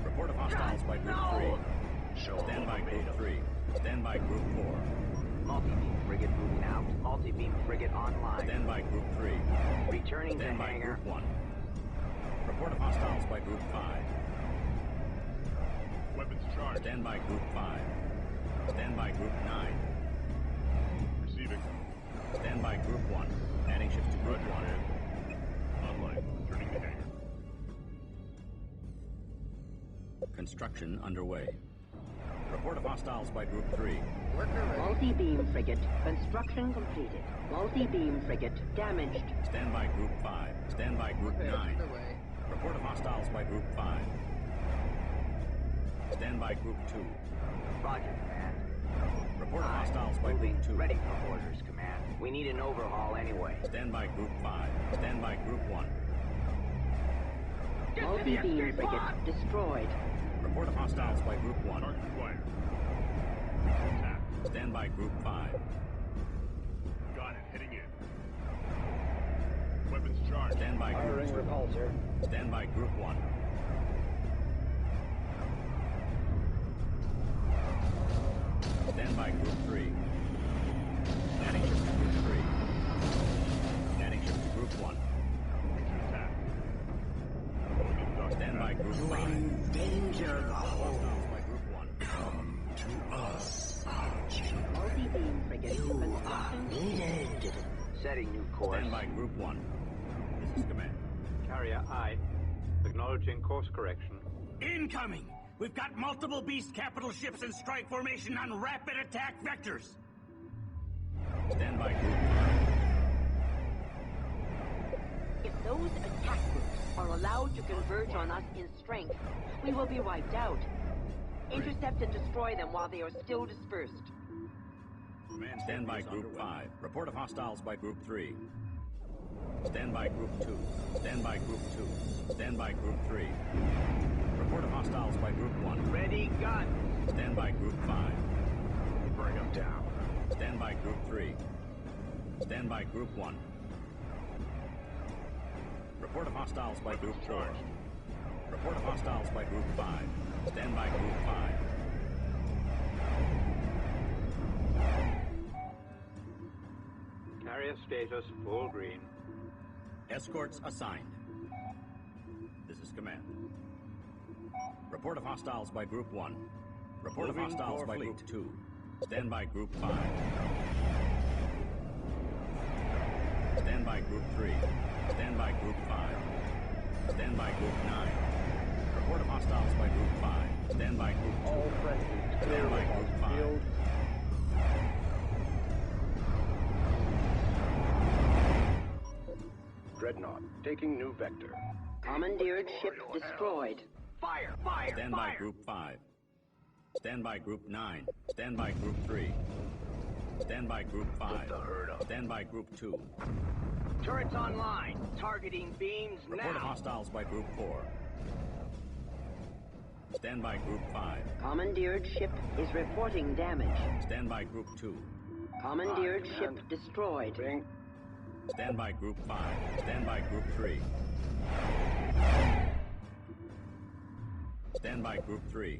Report of hostiles by Group 3. Stand by Group 3. Stand by Group 4. Multi-beam frigate moving out. Multi-beam frigate online. Stand by Group 3. Returning Stand to by hangar. Group 1. Report of hostiles by Group 5. Weapons charged. Stand by Group 5. Stand by Group 9. Receiving. Stand by Group 1. Adding ships to Group 1. Online. Returning to hangar. Construction underway. Report of hostiles by Group 3. Multi-beam frigate. Construction completed. Multi-beam frigate damaged. Stand by Group 5. Stand by Group 9. Report of hostiles by Group 5. Stand by Group 2. Roger, Command. Report of hostiles by Moving. Group 2. Ready for orders, Command. We need an overhaul anyway. Stand by Group 5. Stand by Group 1. Multi-beam frigate destroyed. Report of hostiles by Group 1. Target acquired. Attack. Stand by Group 5. Got it. Heading in. Weapons charged. Stand by Group Firing 2. repulsor. Stand by Group 1. Stand by Group 3. Adding ships to Group 3. Adding ships to Group 1. To attack. Going in duct. Stand by Group 5. Danger the Hostiles by Group 1. Come to us, Archie. Multi-beam frigate You are construction. needed. Setting new course. Stand by Group 1. This is command. Carrier I. Acknowledging course correction. Incoming! We've got multiple beast capital ships in strike formation on rapid attack vectors. Stand by Group 5. If those attack groups are allowed to converge on us in strength, we will be wiped out. Intercept and destroy them while they are still dispersed. Command, stand by Group 5. Report of hostiles by Group 3. Stand by Group 2. Stand by Group 2. Stand by Group 3. Report of hostiles by Group 1. Ready, gun. Stand by Group 5. Bring them down. Stand by Group 3. Stand by Group 1. Report of hostiles by Group 4. Report of hostiles by Group 5. Stand by Group 5. Carrier status full green. Escorts assigned. This is command. Report of hostiles by Group 1. Report of hostiles by Group 2. Stand by Group 5. Stand by Group 3. Stand by Group 5. Stand by Group 9. Report of hostiles by Group 5. Stand by Group 2. All friendlies clear Stand by the Group 5. field. Dreadnought, taking new vector. Commandeered ship destroyed. Fire, fire, Stand fire. by Group 5. Stand by Group 9. Stand by Group 3. Stand by Group 5. Stand by Group 2. Turrets online. Targeting beams Report of now. hostiles by Group 4. Stand by Group 5. Commandeered ship is reporting damage. Stand by Group 2. Commandeered ship destroyed. Stand by Group 5. Stand by Group 3. Stand by Group 3.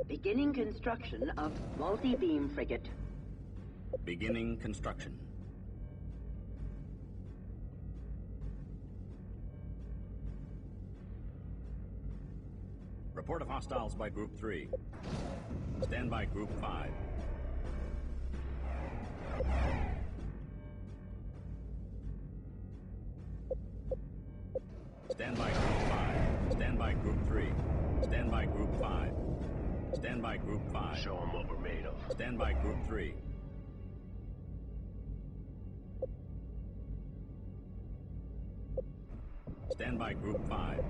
Beginning construction of multi-beam frigate. Beginning construction. Report of hostiles by Group 3. Stand by Group 5. Stand by Group 5. Stand by Group 3. Stand by Group 5. Stand by Group 5. Show them what we're made of. Stand by Group 3. Stand by Group 5.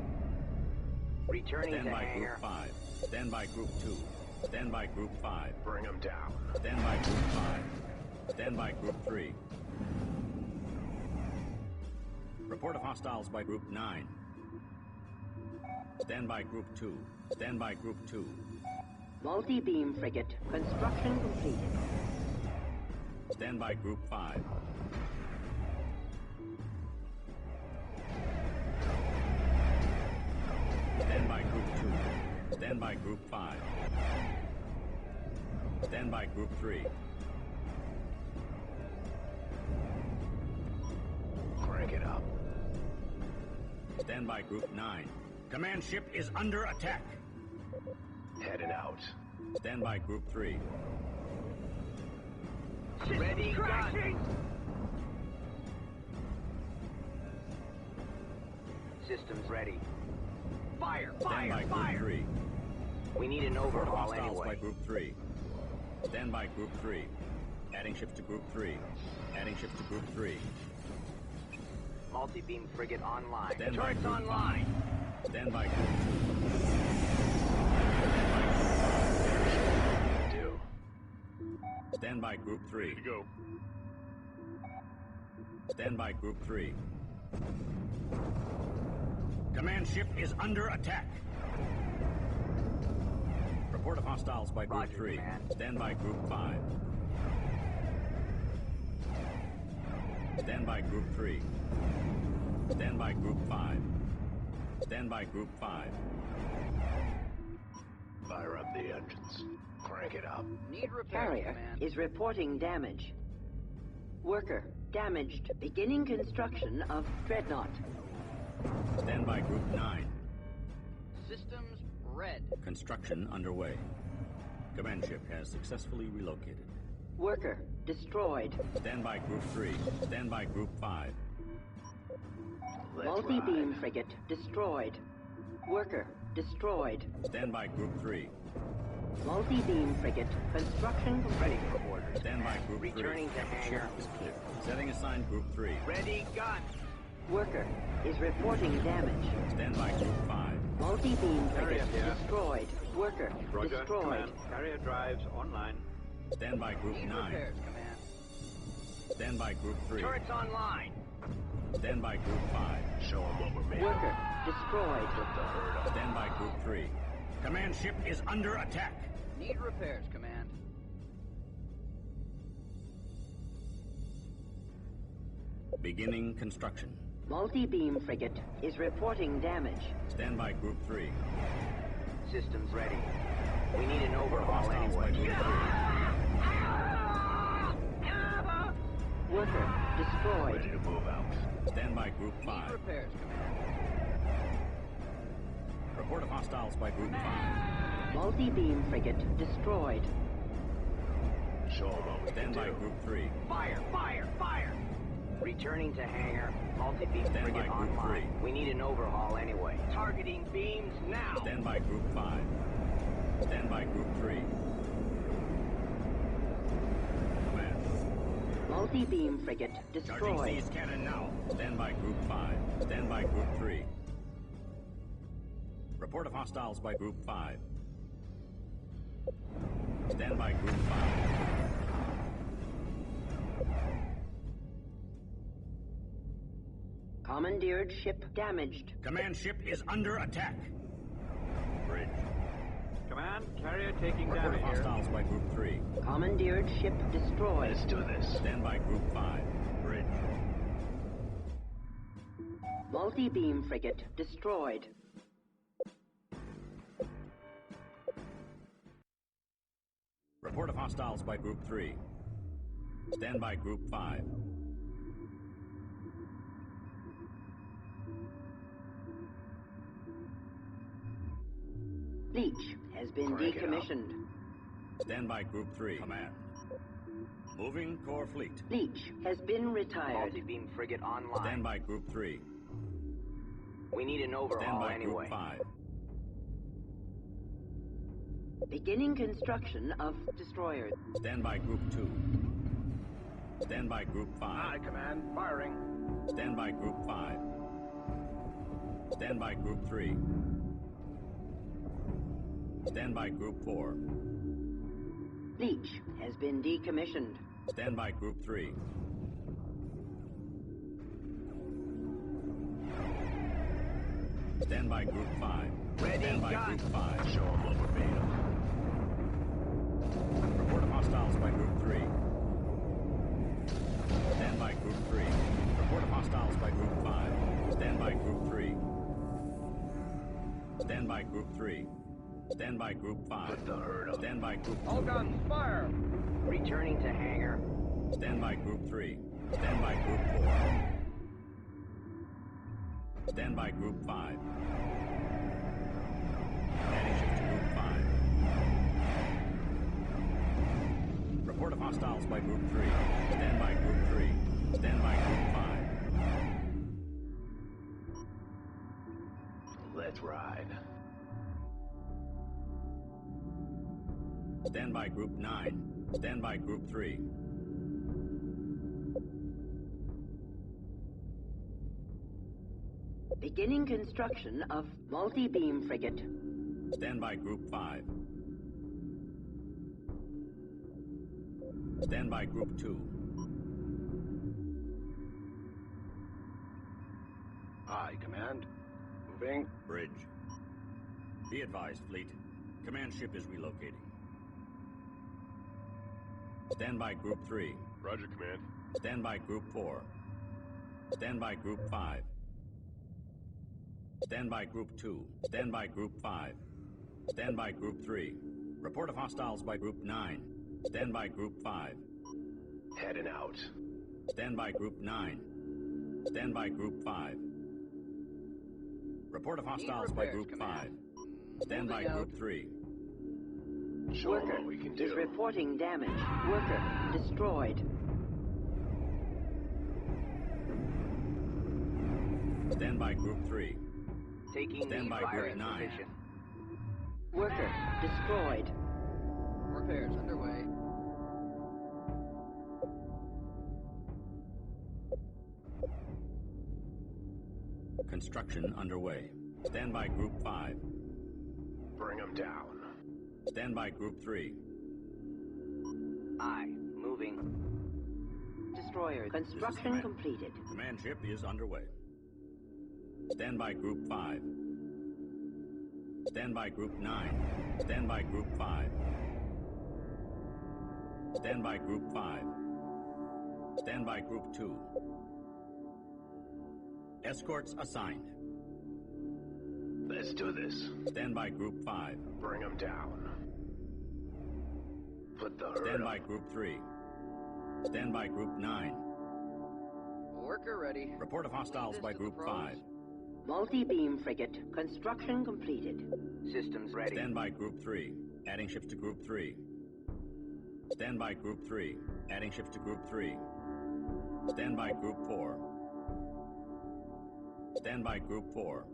Returning Stand to by hangar. Group 5. Stand by Group 2. Stand by Group 5. Bring them down. Stand by Group 5. Stand by Group 3. Report of hostiles by Group 9. Stand by Group 2. Stand by Group 2. Multi-beam frigate. Construction completed. Stand by Group 5. Stand by Group 2. Stand by Group 5. Stand by Group 3. Crank it up. Stand by Group 9. Command ship is under attack. Headed out. Stand by Group 3. Ready, gun. Systems ready. Fire, Stand by Group 3. We need an overhaul Hostiles anyway. by Group 3. Stand by Group 3. Adding ships to Group 3. Adding ships to Group 3. Multi-beam frigate online. Stand by Turrets Group online. 5. Stand by Group 2. Stand by Group 3. Go. Stand by Group 3. Command ship is under attack. Report of hostiles by Group 3. Stand by Group 5. Stand by Group 3. Stand by Group 5. Stand by Group 5. Fire up the engines. Crank it up. Need repair, Carrier command. is reporting damage. Worker, damaged. Beginning construction of Dreadnought. Stand by Group 9. Systems red. Construction underway. Command ship has successfully relocated. Worker, destroyed. Stand by Group 3. Stand by Group 5. Multi-beam frigate, destroyed. Worker, destroyed. Stand by Group 3. Multi-beam frigate, construction Ready completed. for orders. Stand by Group 3. Returning to hangar. Ship is clear. Setting assigned Group 3. Ready, gun. Worker is reporting damage. Stand by Group 5. Multi-beam frigate, Carrier here. destroyed. Worker, Roger, destroyed. command. Carrier drives online. Stand by Group Need 9. repairs, command. Stand by Group 3. Turrets online. Stand by Group 5. Show them what we're made of. Worker, destroyed. Put the herd up. Stand by Group 3. Command ship is under attack. Need repairs, command. Beginning construction. Multi-beam frigate is reporting damage. Stand by Group 3. Systems ready. We need an overhaul Hostiles by anyway. Group 3. Worker, destroyed. Ready to move out. Stand by Group Need 5. repairs, command. Report of hostiles by Group 5. Multi-beam frigate, destroyed. Show them what we can Stand by do. Group 3. Fire, fire, fire. Returning to hangar. Multi-beam Stand frigate by Group online. 3. We need an overhaul anyway. Targeting beams now. Stand by Group 5. Stand by Group 3. Command. Multi-beam frigate, Charging destroyed. Seas cannon now. Stand by Group 5. Stand by Group 3. Report of hostiles by Group 5. Stand by Group 5. Commandeered ship damaged. Command ship is under attack. Bridge. Command, carrier taking Report damage of here. hostiles by Group 3. Commandeered ship destroyed. Let's do this. Stand by Group 5. Bridge. Multi-beam frigate destroyed. Report of hostiles by Group 3. Stand by Group 5. Leech has been Crank it up. decommissioned. Stand by Group 3. Command. Moving core fleet. Leech has been retired. Multi-beam frigate online. Stand by Group 3. We need an Stand overhaul by anyway. Group 5. Beginning construction of destroyers. Stand by Group 2. Stand by Group 5. command. Firing. Stand by Group 5. Stand by Group 3. Stand by Group 4. Leech has been decommissioned. Stand by Group 3. Stand by Group 5. Ready, Stand by gun. Group 5. Show them what we're made of. Report of hostiles by Group 3. Stand by Group 3. Report of hostiles by Group 5. Stand by Group 3. Stand by Group 3. Stand by Group 5. Stand by Group 2. All guns, fire! Returning to hangar. Stand by Group 3. Stand by Group 4. Stand by Group 5. Adding shift to Group 5. Report of hostiles by Group 3. Stand by Group 3. Stand by Group 5. Let's ride. Stand by Group 9. Stand by Group 3. Beginning construction of multi-beam frigate. Stand by Group 5. Stand by Group 2. Aye, Command. Moving. Bridge. Be advised, Fleet. Command ship is relocating. Stand by Group 3. Roger, Command. Stand by Group 4. Stand by Group 5. Stand by Group 2. Stand by Group 5. Stand by Group 3. Report of hostiles by Group 9. Stand by Group 5. Heading out. Stand by Group 9. Stand by Group 5. Report of hostiles by Group 5. Stand by Group 3. Show Worker what we can is do. reporting damage. Worker destroyed. Stand by Group 3. Taking Stand the by fire Group 9. position. Worker destroyed. Repairs underway. Construction underway. Stand by Group 5. Bring them down. Stand by Group 3. Aye, moving. Destroyer construction completed. Command ship is underway. Stand by Group 5. Stand by Group 9. Stand by Group 5. Stand by Group 5. Stand by Group 2. Escorts assigned. Let's do this. Stand by Group 5. Bring them down. Put the herd Stand by up. Group 3. Stand by Group 9. Worker ready. Report of hostiles by Group 5. Multi-beam frigate construction completed. Systems ready. Stand by Group 3. Adding ships to Group 3. Stand by Group 3. Adding ships to Group 3. Stand by Group 4. Stand by Group 4.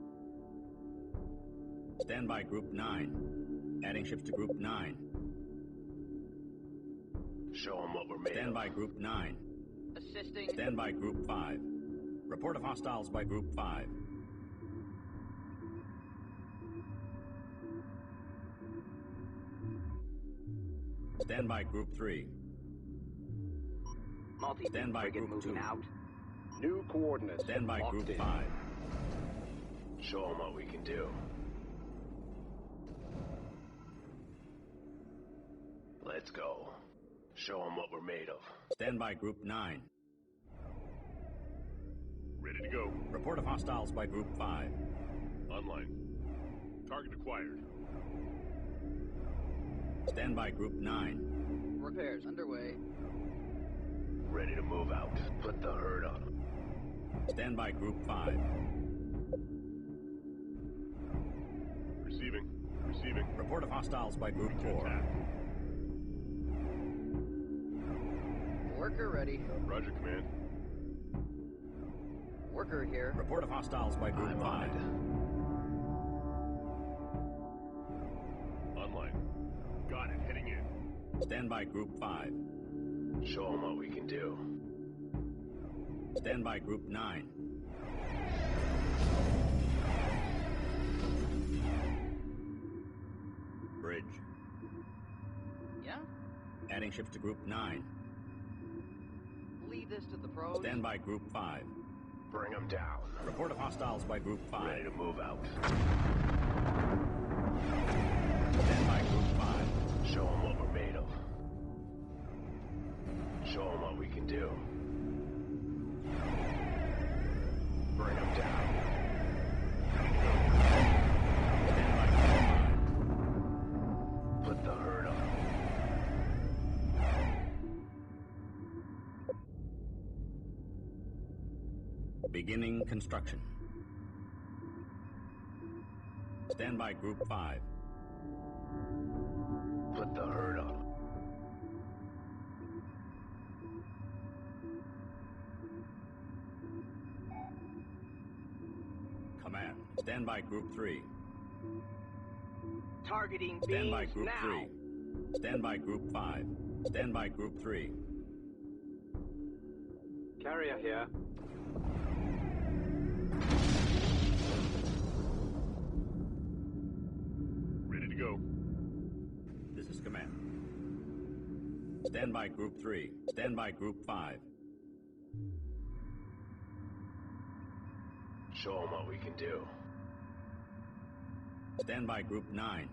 Stand by Group 9. Adding ships to Group 9. Show them what we're made Stand of. by Group 9. Assisting. Stand by Group 5. Report of hostiles by Group 5. Stand by Group 3. Stand by Multi-frigate Group 2. moving out. New coordinates. Stand by locked Group in. 5. Show them what we can do. Let's go. Show them what we're made of. Stand by Group 9. Ready to go. Report of hostiles by Group 5. Online. Target acquired. Stand by Group 9. Repairs underway. Ready to move out. Put the herd on them. Stand by Group 5. Receiving. Receiving. Report of hostiles by Group 4. Worker ready. Roger, Command. Worker here. Report of hostiles by Group 5. Online. Got it. Heading in. Stand by Group 5. Show them what we can do. Stand by Group 9. Bridge. Yeah? Adding ships to Group 9. Leave this to the pros. Stand by Group 5. Bring them down. Report of hostiles by Group 5. Ready to move out. Stand by Group 5. Show them what we're made of. Show them what we can do. Bring them down. Stand by Group 5. Put the hurt on. Beginning construction. Stand by Group 5. Put the hurt on. Command. Stand by Group 3. Targeting Stand by beams Group now. 3. Stand by Group 5. Stand by Group 3. Carrier here. Ready to go. This is Command. Stand by Group 3. Stand by Group 5. Show them what we can do. Stand by Group 9.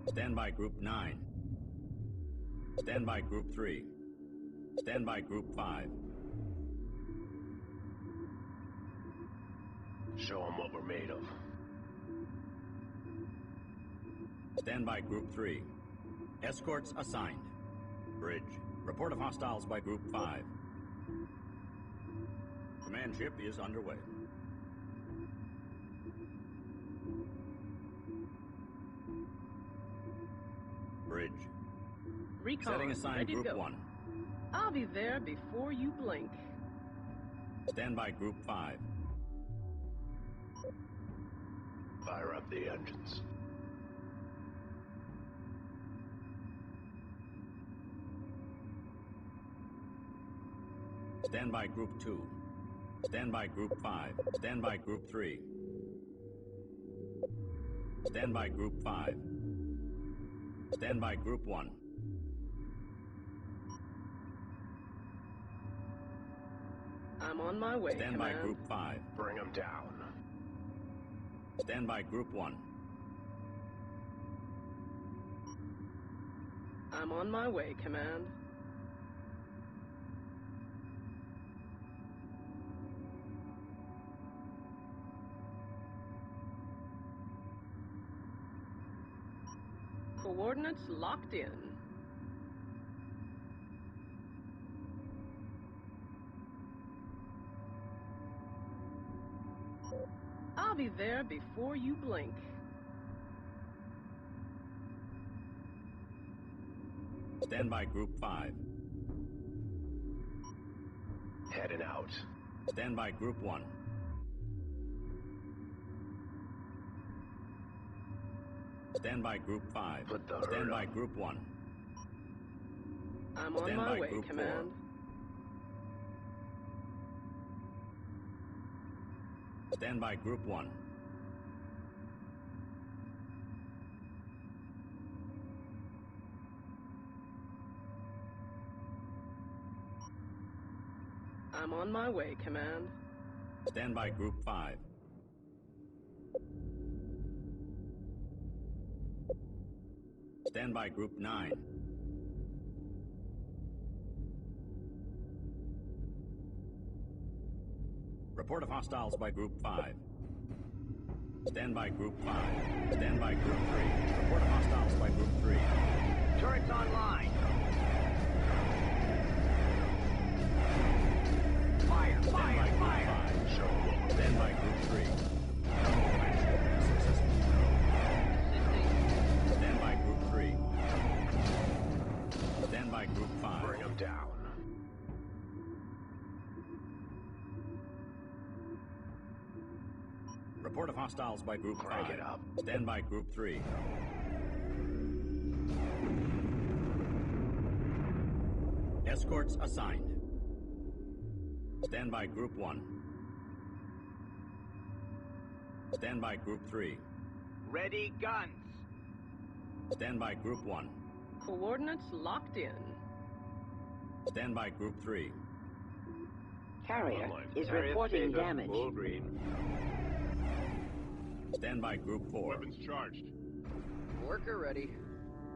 Stand by Group 9. Stand by Group 3. Stand by Group 5. Show them what we're made of. Stand by Group 3. Escorts assigned. Bridge. Report of hostiles by Group 5. Command ship is underway. Bridge. Recon, Setting assigned ready to Group go. 1. I'll be there before you blink. Stand by Group 5. Fire up the engines. Stand by Group 2. Stand by Group 5. Stand by Group 3. Stand by Group 5. Stand by Group 1. I'm on my way, Stand by Command. Group 5. Bring them down. Stand by Group 1. I'm on my way, Command. Coordinates locked in. I'll be there before you blink. Stand by Group 5. Heading out. Stand by Group 1. Stand by Group 5. Put the Stand hurt by on. Group 1. I'm on Stand my by way, Group Command. 4. Stand by Group 1. I'm on my way, Command. Stand by Group 5. Stand by Group 9. Report of hostiles by Group 5. Stand by Group 5. Stand by Group 3. Report of hostiles by Group 3. Turrets online. Fire, Stand by fire, Group fire. 5. Show them. Stand by Group 3. Command ship successful. Stand by Group 3. Stand by Group 5. Bring them down. Report of hostiles by Group Crank 5. it up. Stand by Group 3. Escorts assigned. Stand by Group 1. Stand by Group 3. Ready guns. Stand by Group 1. Coordinates locked in. Stand by Group 3. Carrier Online. is Carrier reporting status damage. full green. Stand by Group 4. Weapons charged. Worker ready.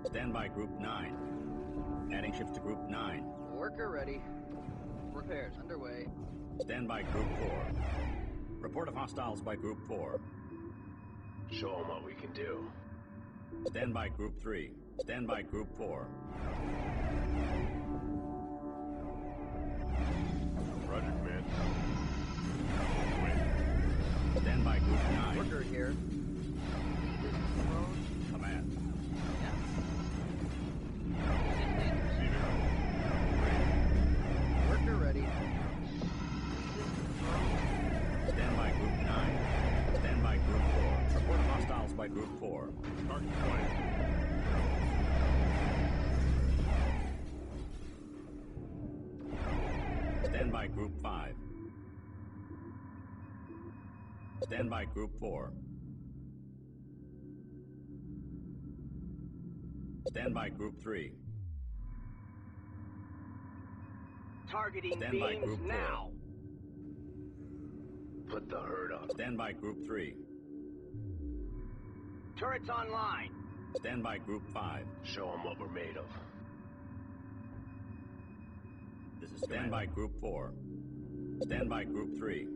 Stand by Group 9. Adding ships to Group 9. Worker ready. Repairs underway. Stand by Group 4. Report of hostiles by Group 4. Show them what we can do. Stand by Group 3. Stand by Group 4. Roger, command. Stand by Group 9. Worker here. Command. Worker ready. Stand by Group 9. Stand by Group 4. Report of hostiles by Group 4. Target quiet. Stand by Group 5. Stand by Group 4. Stand by Group 3. Targeting Stand by beams Group 4. now. Put the herd on. Stand by Group 3. Turrets online. Stand by Group 5. Show them what we're made of. This is Stand by Group 4. Stand by Group 3.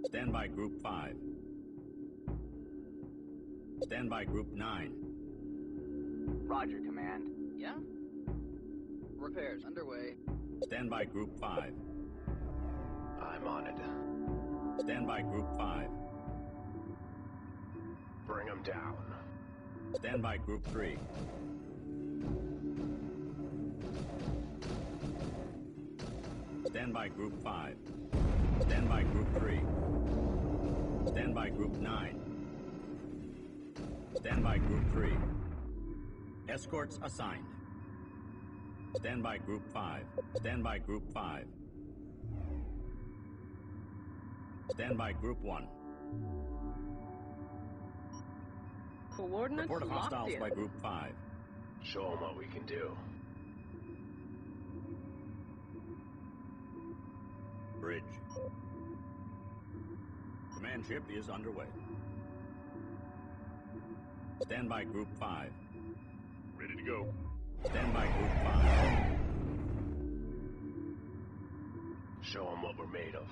Stand by Group 5. Stand by Group 9. Roger, Command. Yeah? Repairs underway. Stand by Group 5. I'm on it. Stand by Group 5. Bring them down. Stand by Group 3. Stand by Group 5. Stand by Group 3. Stand by Group 9. Stand by Group 3. Escorts assigned. Stand by Group 5. Stand by Group 5. Stand by Group 1. Coordinates Report of locked hostiles in. by Group 5. Show them what we can do. Bridge. Command ship is underway. Stand by Group 5. Ready to go. Stand by Group 5. Show them what we're made of.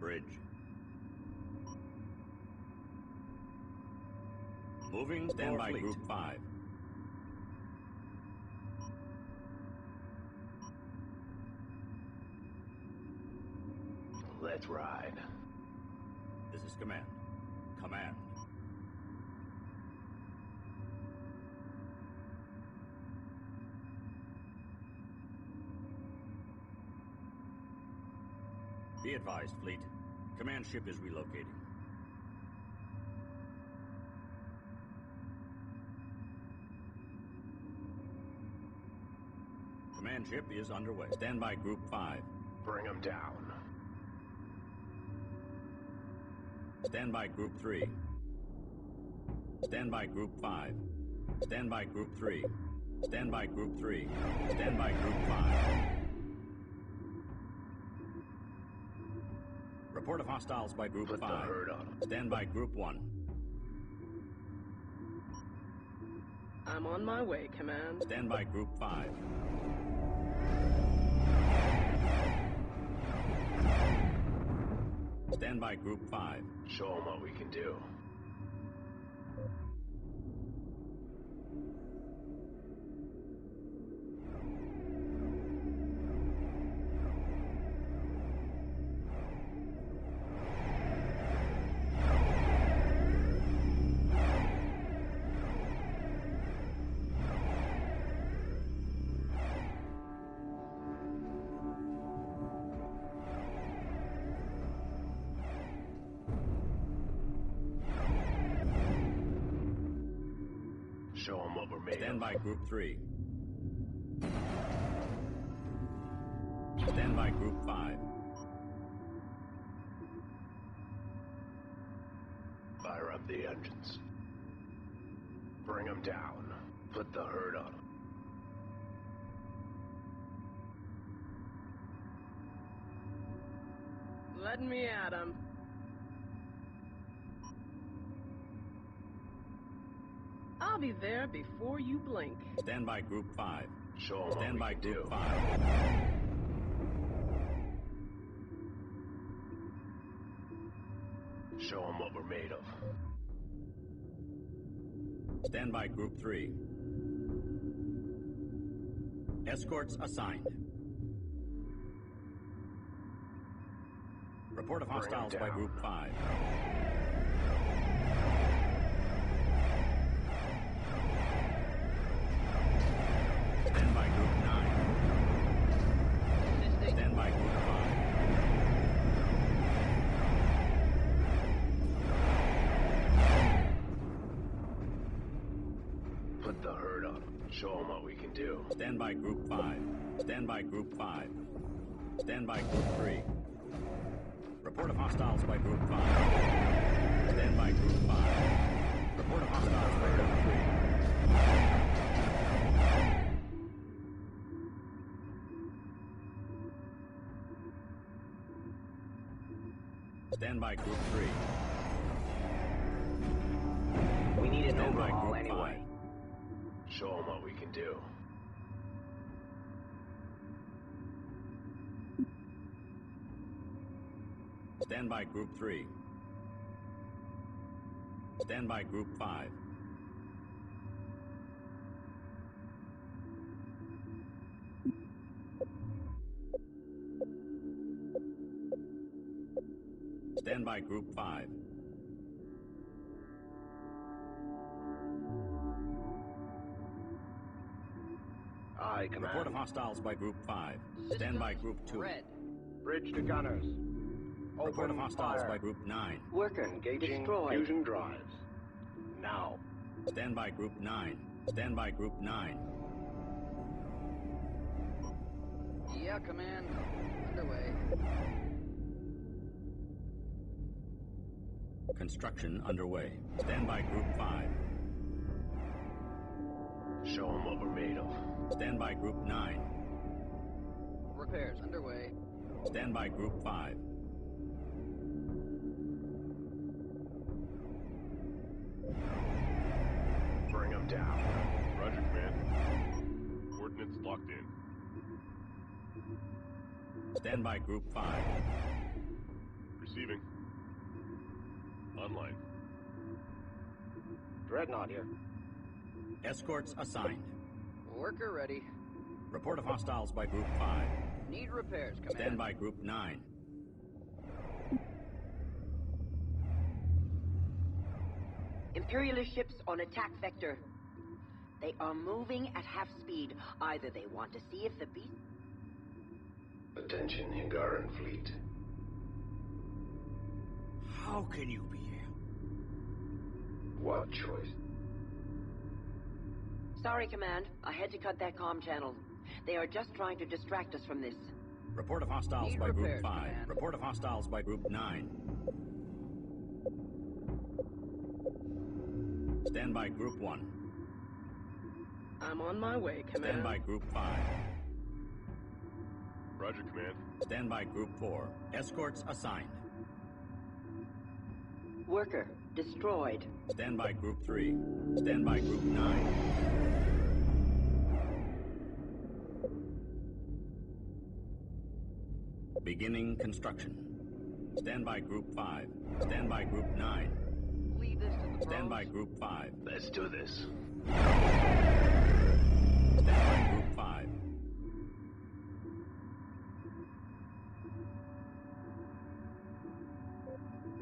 Bridge. Moving. Stand by Group 5. Let's ride. This is Command. Command. Be advised, Fleet. Command ship is relocating. Command ship is underway. Stand by Group 5. Bring them down. Stand by Group 3. Stand by Group 5. Stand by Group 3. Stand by Group 3. Stand by Group 5. Report of hostiles by Group Put 5. the herd on 'em. Stand by Group 1. I'm on my way, Command. Stand by Group 5. Stand by Group 5. Show them what we can do. Show them what we're made Stand of. by Group 3. by Group 5. Fire up the engines. Bring them down. Put the hurt on them. Let me at him. I'll be there before you blink. Stand by Group 5. Show 'em Stand by what we can Group do. 5. Show them what we're made of. Stand by Group 3. Escorts assigned. Report of hostiles by Group 5. Stand by Group 9. Stand by Group 5. Put the hurt on them. Show them what we can do. Stand by Group 5. Stand by Group 5. Stand by Group 3. Report of hostiles by Group 5. Stand by Group 5. Report of hostiles by Group 3. Stand by Group 3. We need an Stand by overhaul Group anyway. 5. Show them what we can do. Stand by Group 3. Stand by Group 5. Stand by Group 5. Aye, Command. Report of hostiles by Group 5. Stand by Group 2. Red. Bridge to gunners. Report of Open hostiles fire. by Group 9. Worker Engaging destroyed. fusion drives. Now. Stand by Group 9. Stand by Group 9. Yeah, Command. Underway. Construction underway. Stand by Group 5. Show them what we're made of. Stand by Group 9. Repairs underway. Stand by Group 5. Bring them down. Roger, Command. Coordinates locked in. Stand by Group 5. Receiving. Online. Dreadnought here. Escorts assigned. Worker ready. Report of hostiles by Group 5. Need repairs, Command. Stand by Group 9. Imperialist ships on attack vector. They are moving at half speed. Either they want to see if the beast... Attention, Hingaran fleet. How can you be here? What choice? Sorry, Command. I had to cut that comm channel. They are just trying to distract us from this. Report of hostiles Need by Group repairs, 5. Command. Report of hostiles by Group 9. Stand by Group 1. I'm on my way, Command. Stand by Group 5. Roger, Command. Stand by Group 4. Escorts assigned. Worker destroyed. Stand by Group 3. Stand by Group 9. Beginning construction. Stand by Group 5. Stand by Group 9. Lead this to the pros. Stand by Group 5. Let's do this. Stand by Group 5.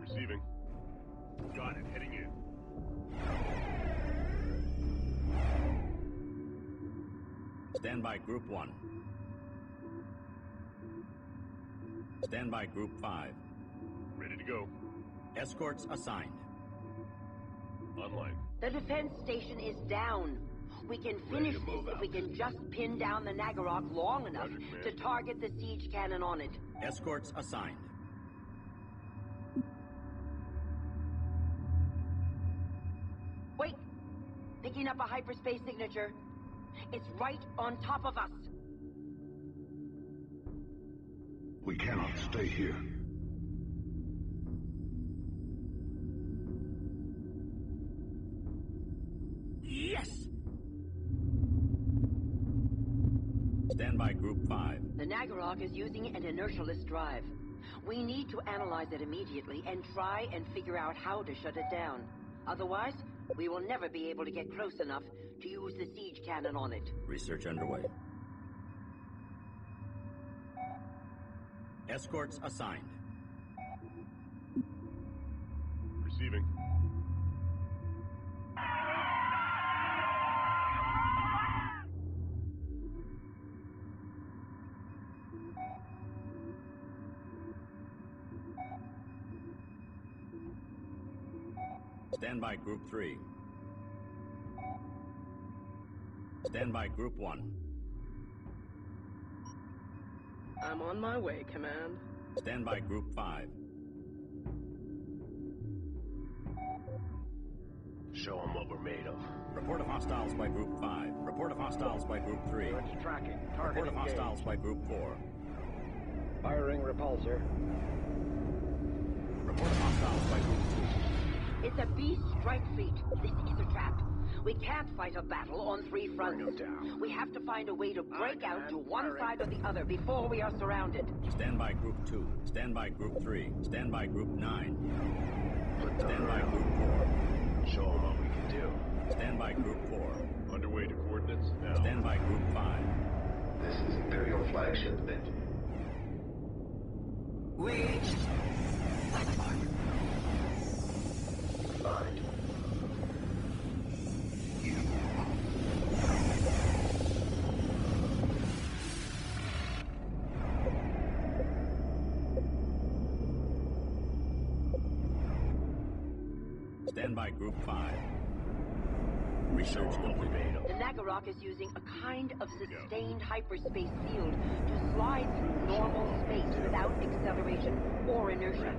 Receiving. Got it. Heading in. Stand by Group 1. Stand by Group 5. Ready to go. Escorts assigned. Online. The defense station is down. We can finish this if we can just pin down the Nagarok long enough to target the siege cannon on it. Escorts assigned. Wait! Picking up a hyperspace signature. It's right on top of us. We cannot stay here. Yes! Stand by Group 5. The Nagarok is using an inertialess drive. We need to analyze it immediately and try and figure out how to shut it down. Otherwise, we will never be able to get close enough to use the siege cannon on it. Research underway. Escorts assigned. Receiving. Stand by Group 3. Stand by Group 1. I'm on my way, Command. Stand by Group 5. Show them what we're made of. Report of hostiles by Group 5. Report of hostiles by Group 3. It's tracking. Target Report of hostiles by Group 4. Firing repulsor. Report of hostiles by Group 2. It's a beast strike fleet. This is a trap. We can't fight a battle on 3 fronts. We have to find a way to break out to one side or the other before we are surrounded. Stand by Group 2. Stand by Group 3. Stand by Group 9. Stand by Group 4. Show them what we can do. Stand by Group 4. Underway to coordinates now. Stand by Group 5. This is Imperial flagship Vengeance. Wait! Find. Stand by Group 5. Research complete. The Nagarok is using a kind of sustained hyperspace field to slide through normal space without acceleration or inertia.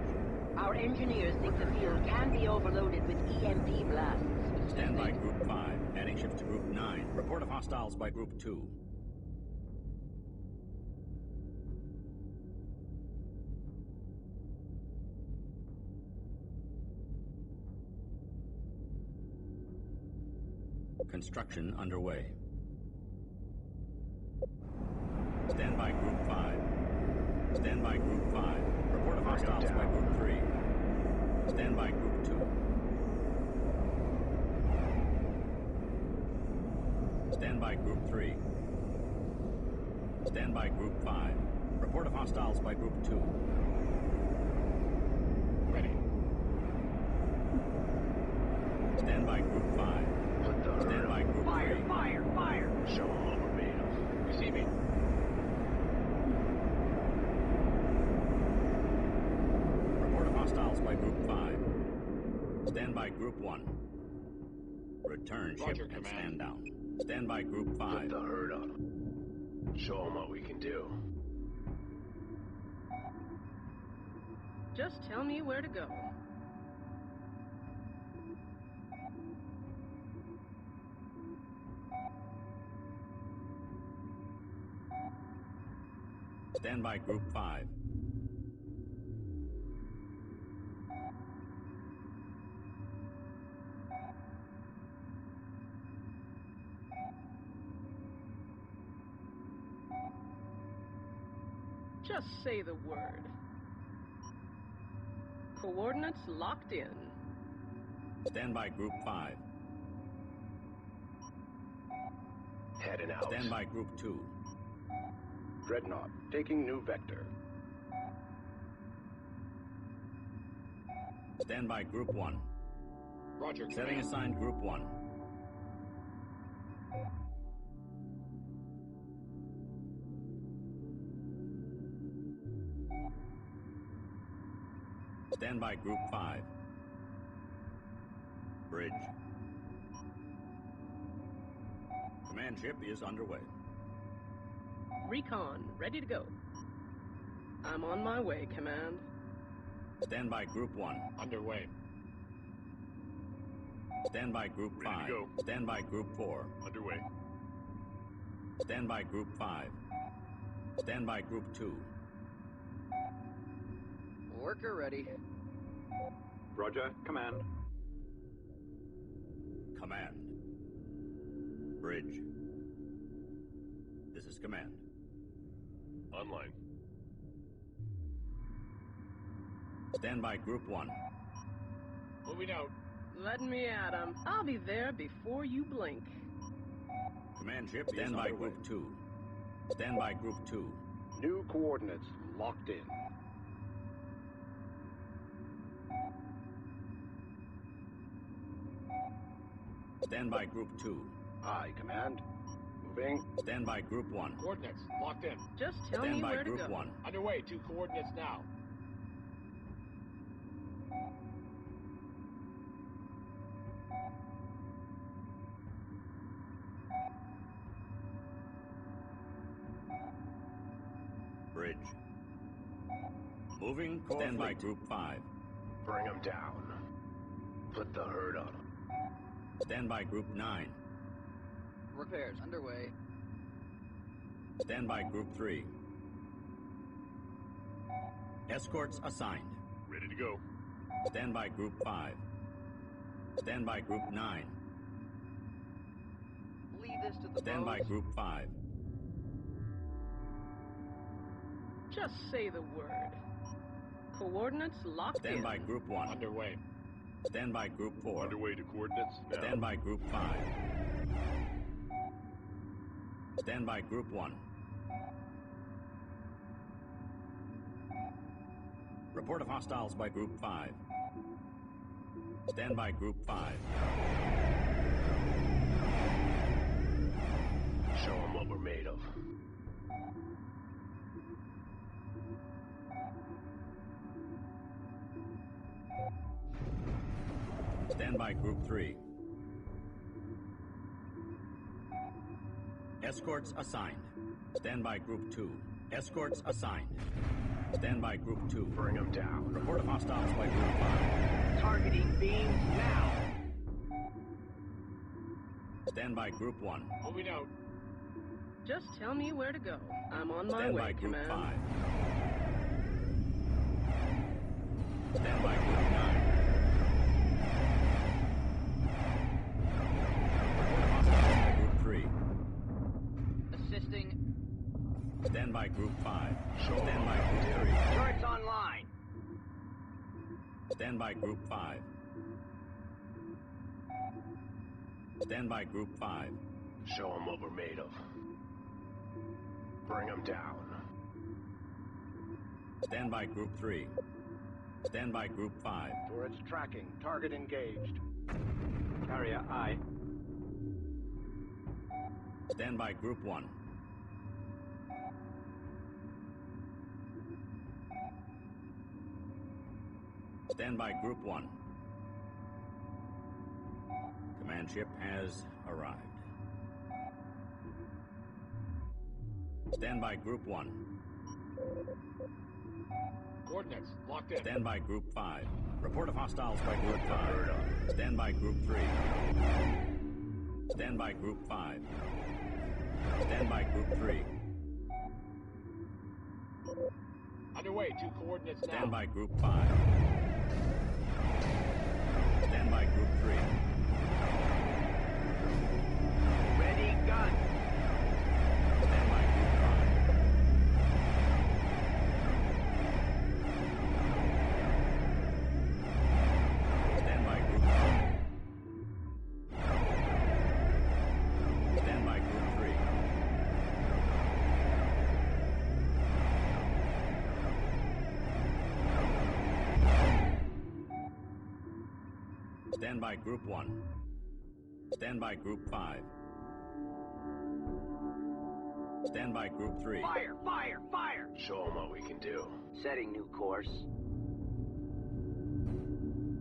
Our engineers think the field can be overloaded with EMP blasts. Stand by Group 5. Adding ships to Group 9. Report of hostiles by Group 2. Construction underway. Stand by Group 5. Stand by Group 5. Report of hostiles by Group 3. Stand by Group 2. Stand by Group 3. Stand by Group 5. Report of hostiles by Group 2. Ready. Stand by Group 5. Stand by Group 3. Fire! Show them what we're made of. Receiving. Report of hostiles by Group 5. Stand by Group 1. Return ship Roger, and Command. stand down. Stand by Group 5. Put the hurt on them. Show them what we can do. Just tell me where to go. Stand by Group 5. Just say the word. Coordinates locked in. Stand by Group 5. Heading out. Stand by Group 2. Dreadnought, taking new vector. Stand by Group 1. Roger, Setting Command. assigned Group 1. Stand by Group 5. Bridge. Command ship is underway. Recon, ready to go. I'm on my way, Command. Stand by Group 1. Underway. Stand by Group 5. go. Stand by Group 4. Underway. Stand by Group 5. Stand by Group 2. Worker ready. Roger, command. Command. Bridge. This is Command. Online. Stand by Group 1. Moving out. Let me at 'em. I'll be there before you blink. Command ship Stand by Group 2. Stand by Group 2. New coordinates locked in. Stand by Group 2. Aye, Command. Moving. Stand by Group 1. Coordinates locked in. Just tell Stand me by where Group to go. 1. Underway. 2 coordinates now. Bridge. Moving. Stand by Group 5. Bring them down. Put the hurt on them. Stand by Group 9. Repairs underway. Stand by Group 3. Escorts assigned. Ready to go. Stand by Group 5. Stand by Group 9. Leave this to the Stand by boats. Group 5. Just say the word. Coordinates locked Stand in. by Group 1. Underway. Stand by Group 4. Underway to coordinates now. Stand by Group 5. Stand by Group 1. Report of hostiles by Group 5. Stand by Group 5. Show them what we're made of. Stand by Group 3. Escorts assigned. Stand by Group 2. Escorts assigned. Stand by Group 2. Bring them down. Report of hostiles by Group 5. Targeting beams now. Stand by Group 1. Moving out. Just tell me where to go. I'm on my Stand way, by Group Command. 5. Stand by Group 9. Group 3. Assisting. Stand by Group 5. Show Stand by Group 3. Turrets online. Stand by Group 5. Stand by Group 5. Show them what we're made of. Bring them down. Stand by Group 3. Stand by Group 5. Turrets tracking. Target engaged. Carrier, aye. Stand by Group 1. Stand by Group 1. Command ship has arrived. Stand by Group 1. Coordinates locked in. Stand by Group 5. Report of hostiles by Group 5. Stand by Group 3. Stand by Group 5. Stand by Group 3. Underway. 2 coordinates now. Stand by Group 5. Stand by Group 3. Ready, gun. Stand by Group 5. Stand by Group 5. Stand by Group 3. Stand by Group 1. Stand by Group 5. Stand by Group 3. Fire, fire, fire. Show them what we can do. Setting new course.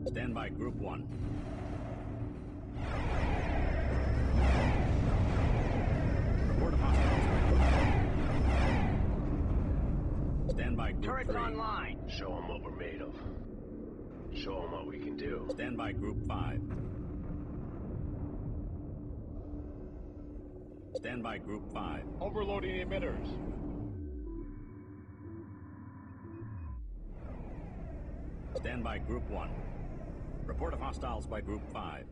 Stand by Group 1. Report of hostiles by Group 1. Stand by Group Turrets 3. online. Show them what we're made of. Show them what we can do. Stand by Group 5. Stand by Group 5. Overloading emitters. Stand by Group 1. Report of hostiles by Group 5.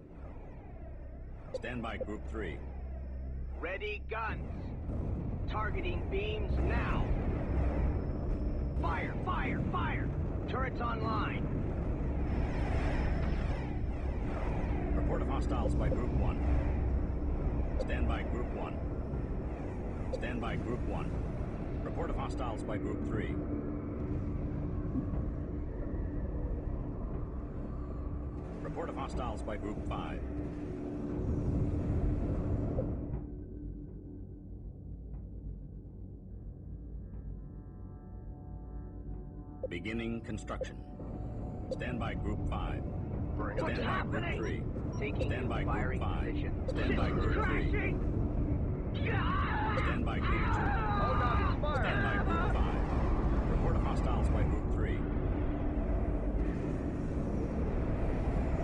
Stand by Group 3. Ready guns. Targeting beams now. Fire, fire, fire. Turrets online. Report of hostiles by Group 1. Stand by Group 1. Stand by Group 1. Report of hostiles by Group 3. Report of hostiles by Group 5. Beginning construction. Stand by Group 5. What's Stand by Group happening? 3. Taking Stand by firing Group 5. position. Stand by Group 3. Crashing. Stand by Group 2. Hold on, it's fire. Stand by Group 5. Report of hostiles by Group 3.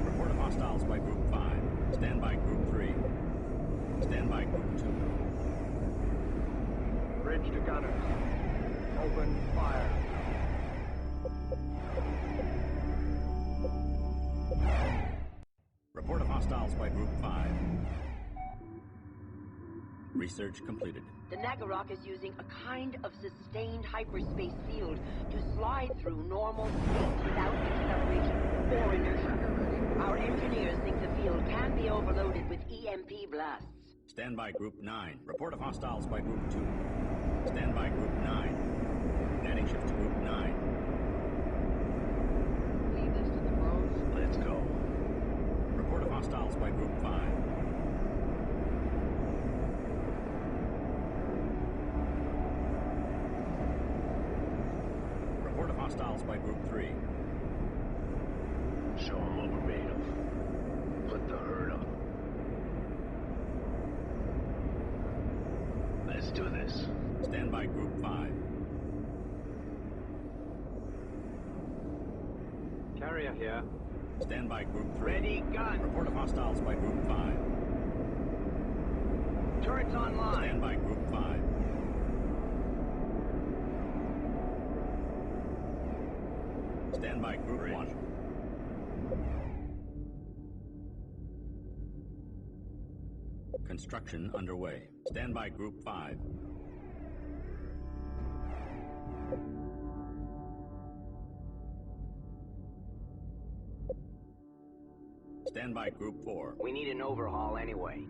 Report of hostiles by Group 5. Stand by Group 3. Stand by Group 2. Bridge to gunners. Open fire. Report of hostiles by Group 5. Research completed. The Nagarok is using a kind of sustained hyperspace field to slide through normal space without acceleration or inertia. Our engineers think the field can be overloaded with EMP blasts. Stand by Group 9. Report of hostiles by Group 2. Stand by Group 9. Adding shift to Group 9. Leave this to the pros. Let's go. Report of hostiles by Group 5. Report of hostiles by Group 3. Show them what we're made of. Put the herd up. Let's do this. Stand by Group 5. Carrier here. Stand by Group 3. Ready guns. Report of hostiles by Group 5. Turrets online. Stand by Group 5. Stand by Group 1. Construction underway. Stand by Group 5. Stand by Group 4. We need an overhaul anyway.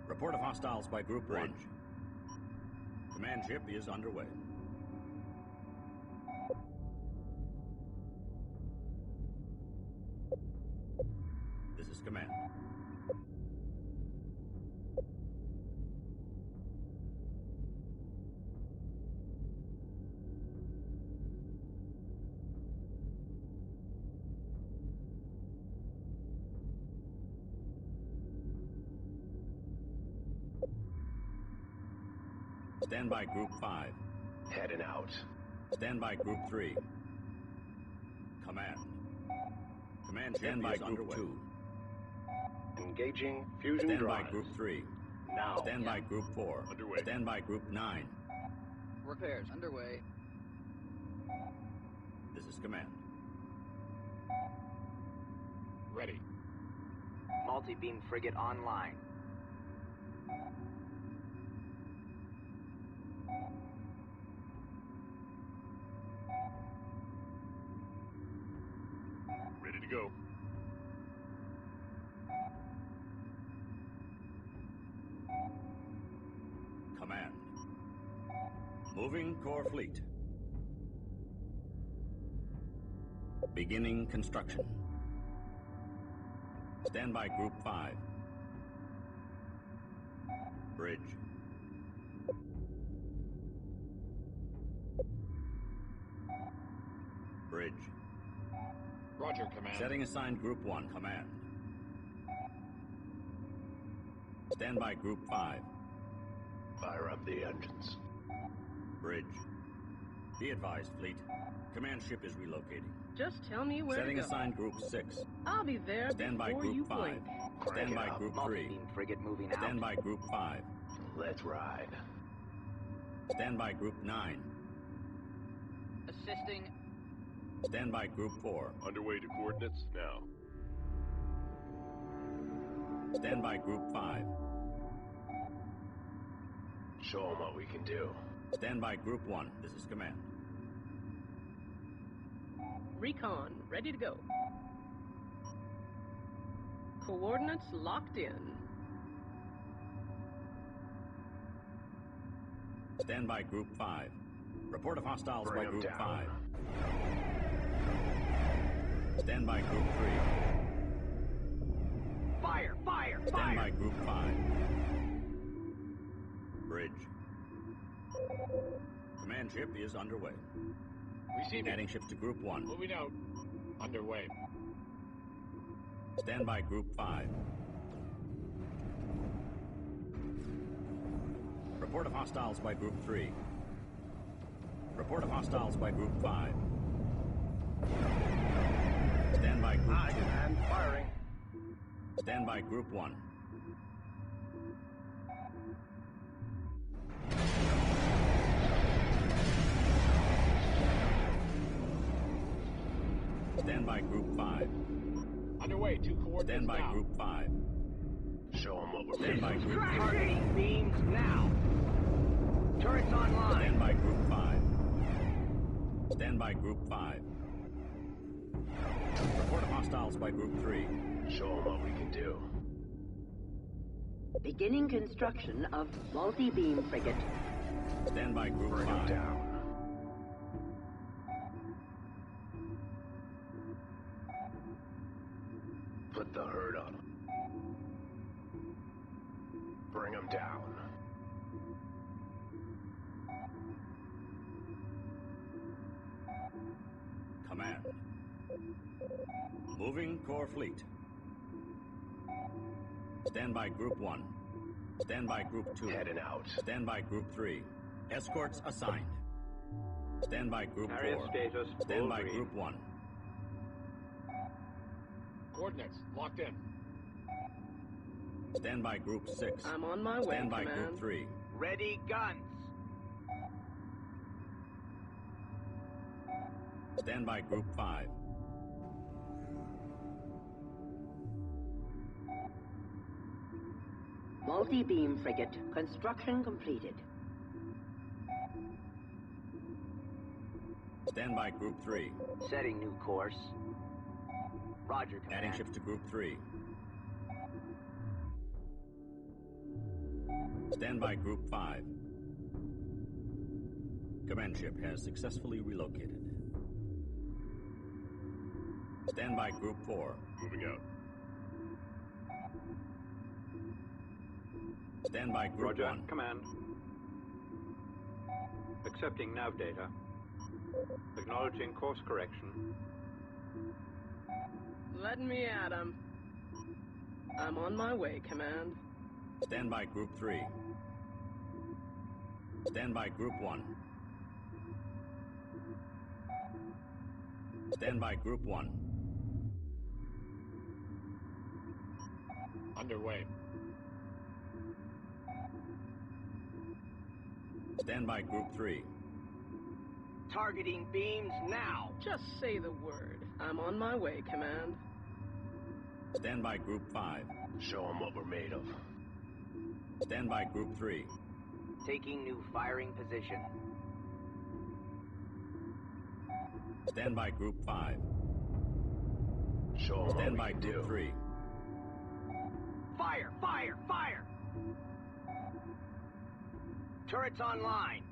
Report of hostiles by Group 1. Command ship is underway. This is command. Stand by Group 5. Heading out. Stand by Group 3. Command. Command stand by Group 2. Engaging fusion Stand drives. by Group 3. Now. Stand by Group 4. Underway. Stand by Group 9. Repairs underway. This is command. Ready. Multi-beam frigate online. Ready to go. Command. Moving core fleet. Beginning construction. Stand by Group 5. Bridge. Bridge. Roger, Command. Setting assigned Group 1. Command. Stand by Group 5. Fire up the engines. Bridge. Be advised, Fleet. Command ship is relocating. Just tell me where Setting to go. aside Group 6. I'll be there Stand by before Group you 5. blink. Stand by Group 3. Multi-beam frigate moving out. Stand by Group 5. Let's ride. Stand by Group 9. Assisting. Stand by Group 4. Underway to coordinates now. Stand by Group 5. Show them what we can do. Stand by Group 1. This is Command. Recon, ready to go. Coordinates locked in. Stand by Group 5. Report of hostiles by Group 5. Stand by Group 3. Fire! Fire! Stand Fire! by Group 5. Bridge. Command ship is underway. Receiving. Adding ships to Group 1. Moving out. Underway. Stand by Group 5. Report of hostiles by Group 3. Report of hostiles by Group 5. Stand by Group 2. Command. Firing. Stand by Group 1. Stand by Group 5. Underway. 2 coordinates Stand by now. Group 5. Show them what we're Stand by Group 3. Targeting beams now. Turrets online. Stand by Group 5. Stand by Group 5. Report of hostiles by Group 3. Show them what we can do. Beginning construction of multi-beam frigate. Stand by Group Bring 5. them down. Put the hurt on them. Bring them down. Command. Moving core fleet. Stand by Group 1. Stand by Group 2. Heading out. Stand by Group 3. Escorts assigned. Stand by Group Carrier 4. status Stand full by green. Group 1. Coordinates locked in. Stand by Group 6. I'm on my way, Stand by Command. Group 3. Ready guns. Stand by Group 5. Multi-beam frigate. Construction completed. Stand by Group 3. Setting new course. Roger, Command. Adding ships to Group 3. Stand by Group 5. Command ship has successfully relocated. Stand by Group 4. Moving out. Stand by Group Roger. 1. Command. Accepting nav data. Acknowledging course correction. Let me at 'em. I'm on my way, Command. Stand by Group 3. Stand by Group 1. Stand by Group 1. Underway. Stand by Group 3. Targeting beams now. Just say the word. I'm on my way, Command. Stand by Group 5. Show them what we're made of. Stand by Group 3. Taking new firing position. Stand by Group 5. Show them what Stand we by can Group do. 3. Fire! Fire! Fire! Turrets online.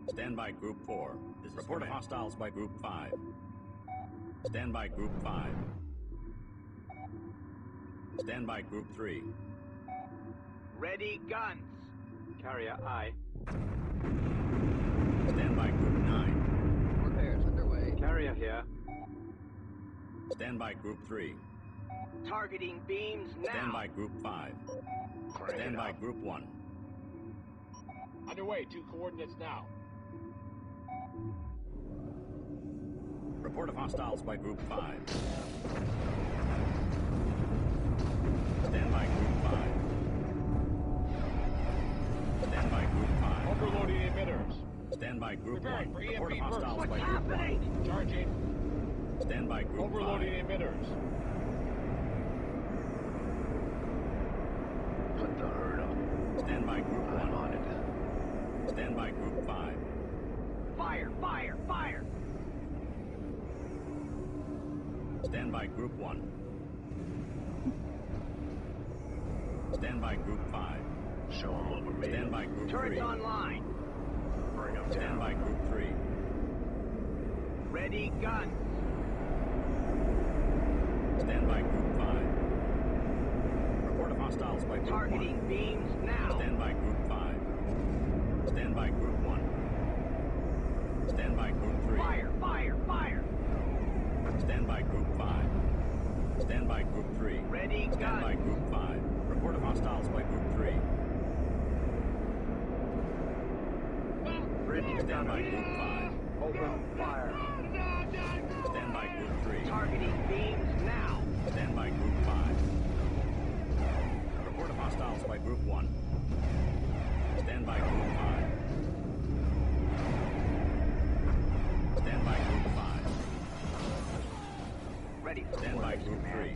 Stand by Group 4. This is report of hostiles by Group 5. Stand by Group 5. Stand by Group 3. Ready guns. Carrier I. Stand by Group 9. Repairs underway. Carrier here. Stand by Group 3. Targeting beams now. Stand by Group 5. Stand by Group 1. Underway, 2 coordinates now. Report of hostiles by Group 5. Stand by Group 5. Stand by Group 5. Overloading emitters. Stand by Group Preparing 1. for Report of EMP burst. hostiles What's by Group happening? 1. Charging. Stand by Group 5. Overloading emitters. Put the herd up. Stand by Group 1. I'm on it. Stand by Group 5. Fire, fire, fire! Stand by Group 1. Stand by Group 5. Show them over me. Stand by Group 3. Turrets online. Bring them Stand down. by Group 3. Ready, guns. Stand by Group 5. Report of hostiles by Group 1. Targeting beams now. Stand by Group 5. Stand by Group 1. Stand by Group 3. Fire, fire, fire! Stand by Group 5. Stand by Group 3. Ready, Stand guns. by Group 5. Report of hostiles by Group 3. Ready, Stand by Group 5. Open fire. Stand by Group 3. Targeting beams now. Stand by Group 5. Report of hostiles by Group 1. Stand by Group 5. Stand by Group 5. Ready for Stand by orders, Group command. 3.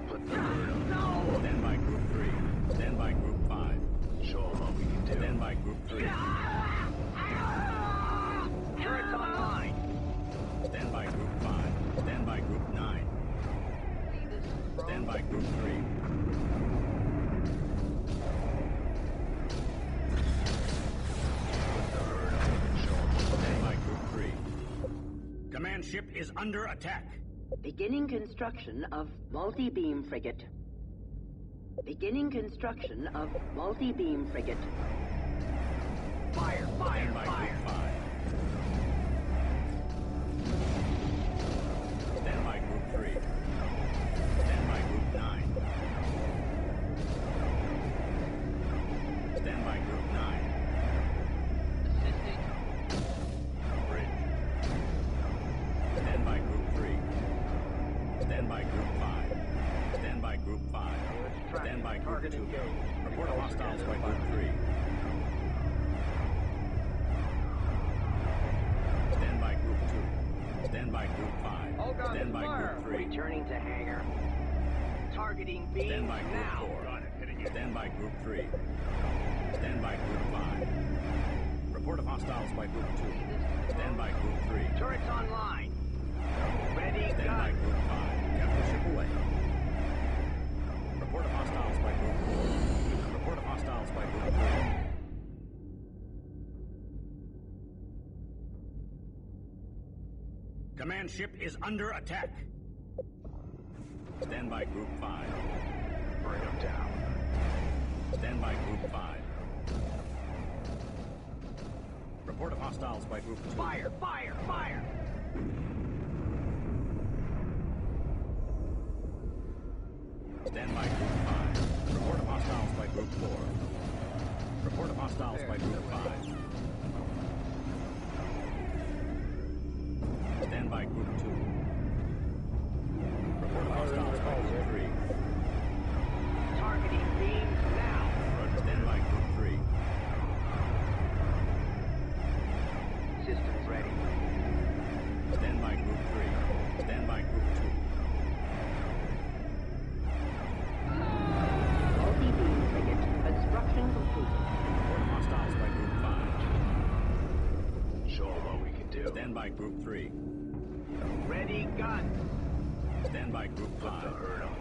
Put the herd up. No! Stand by Group 3. Stand by Group 5. Show them what we can do. Stand by Group 3. Turrets online. Stand by Group 5. Stand by Group 9. Stand by Group 3. Put the herd up. Show them what Stand by Group 3. Command ship is under attack. Beginning construction of multi-beam frigate. Beginning construction of multi-beam frigate. Fire, fire, Stand by Group fire! 5. Stand by Group 3. Stand by Group 9. Stand by Group 9. Bridge. Stand by Group 3. Stand by Group 5. Stand by Group 5. Stand by Group Target 2. engaged. Report of hostiles by Group 3. Stand by Group 2. Stand by Group 5. All guns Stand by fire. Group 3. Returning to hangar. Targeting beams Stand by Group now. 4. Stand by Group 3. Stand by Group 5. Report of hostiles by Group 2. Stand by Group 3. Turrets online. Ready, Stand by guns. Group 5. Capture ship away. Report of hostiles by Group 4. Report of hostiles by Group 3. Command ship is under attack. Stand by Group 5. Bring them down. Stand by Group 5. Report of hostiles by Group 2. Fire, fire, fire! Stand by Group 5. Report of hostiles by Group 4. Report of hostiles by Group 5. Stand by Group 2. Report of hostiles by Group 3. Targeting beams now. Stand by Group 3. Systems ready. Stand by Group 3. Stand by Group 2. Multi-beam frigate. Construction complete. Report of hostiles by Group 5. Show them what we can do. Stand by Group 3. Ready, guns. Stand by Group Put the 5. herd up.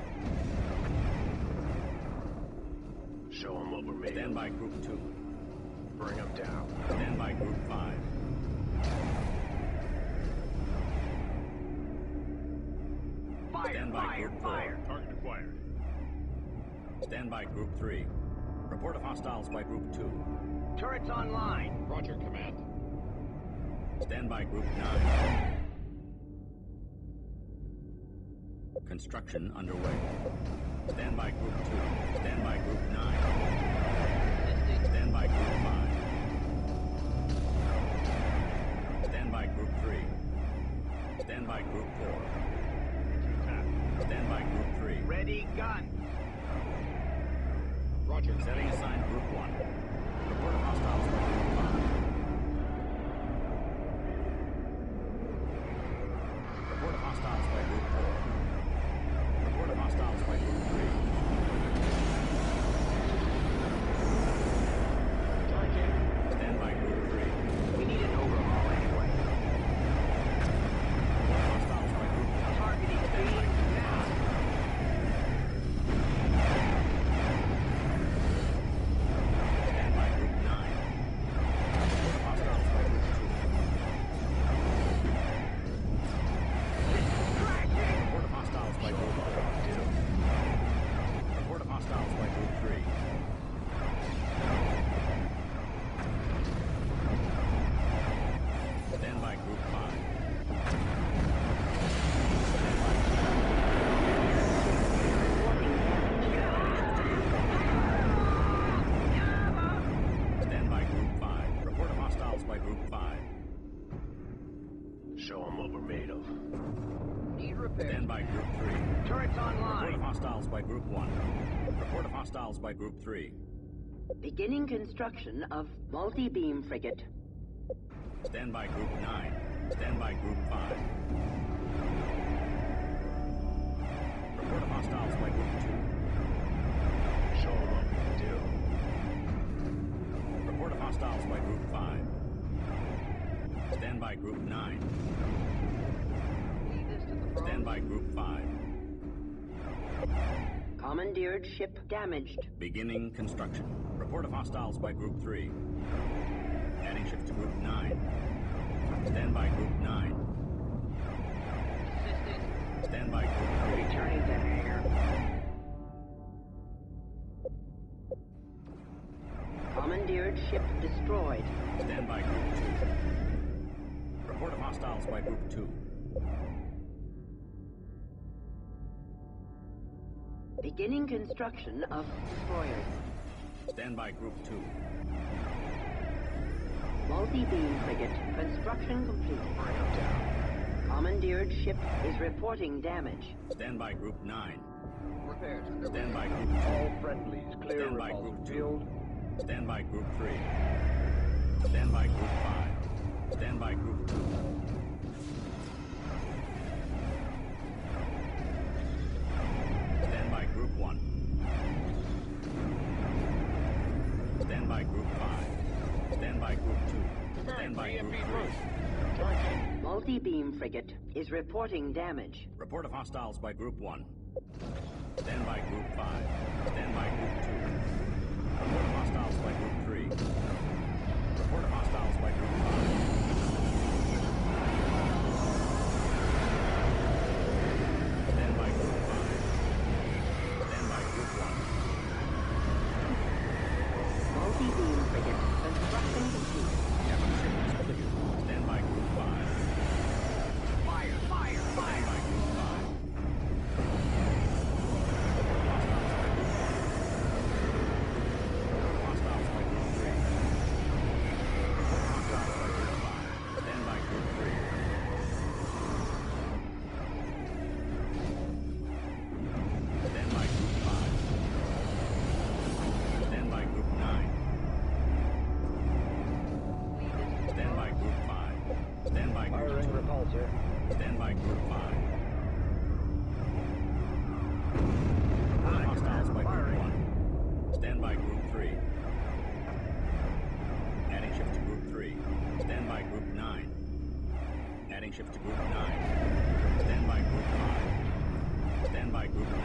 Show them what we're made Stand of. by Group 2. Bring them down. Stand by Group 5. Fire, Stand by fire, Group 4. fire! Target acquired. Stand by Group 3. Report of hostiles by Group 2. Turrets online. Roger, command. Stand by Group 9. Construction underway. Stand by Group 2. Stand by Group 9. Stand by Group 5. Stand by Group 3. Stand by Group 4. Stand by Group 3. Ready, guns. Roger. Setting aside Group 1. Report of hostiles by Group 5. Report of hostiles by Group 4. Report of hostiles by Group 3. Stand by Group 3. We need an overhaul anyway. Report of hostiles by Group 1. Targeting beams now. Stand by Group 9. Report of hostiles by Group 2. Report of hostiles by Group 4. Report of hostiles by Group 3. Stand by Group 5. Stand by Group 5. Report of hostiles by Group 5. Show them what we're made of. Need repair. Stand by Group 3. Turrets Report of online. hostiles by Group 1. Report of hostiles by Group 3. Beginning construction of multi-beam frigate. Stand by Group 9. Stand by Group 5. Report of hostiles by Group 2. Show them what we can do. Report of hostiles by Group 5. Stand by Group 9. Lead this to the front. Stand by Group 5. Commandeered ship damaged. Beginning construction. Report of hostiles by Group 3. Adding ships to Group 9. Stand by Group 9. Assisting. Stand by Group 3. Returning to hangar. Commandeered ship destroyed. Stand by Group 2. Report of hostiles by Group 2. Beginning construction of destroyers. Stand by Group 2. Multi-beam frigate. Construction completed. Commandeered ship is reporting damage. Stand by Group 9. Repairs underway. Stand by Group 2. All friendlies clear Stand by repulsor Group 2. field. Stand by Group 3. Stand by Group 5. Stand by Group 2. Stand by Group 1. Stand by Group 5. Stand by Group 2. Stand by Group 3. Multi-beam frigate is reporting damage. Report of hostiles by Group 1. Stand by Group 5. Stand by Group 2. Report of hostiles by Group 3. Report of hostiles by Group 5. Stand by Group 5. Stand by Group 1. Multi-beam frigate. Construction complete. Captain ship is clear. Stand by Group 5. Fire, fire, Stand fire. by Group 5. Hostiles by Group 3. Hostiles by Group 5. Stand by Group 3. Stand by Group 5. Stand by Group 9. Stand by Group 5. Stand by Group Firing 2. repulsor. Stand by Group 5. Hostiles by Group 1. Stand by Group 3. Adding ships to Group 3. Stand by Group 9. Adding ships to Group 9. Stand by Group 5. Stand by Group 9.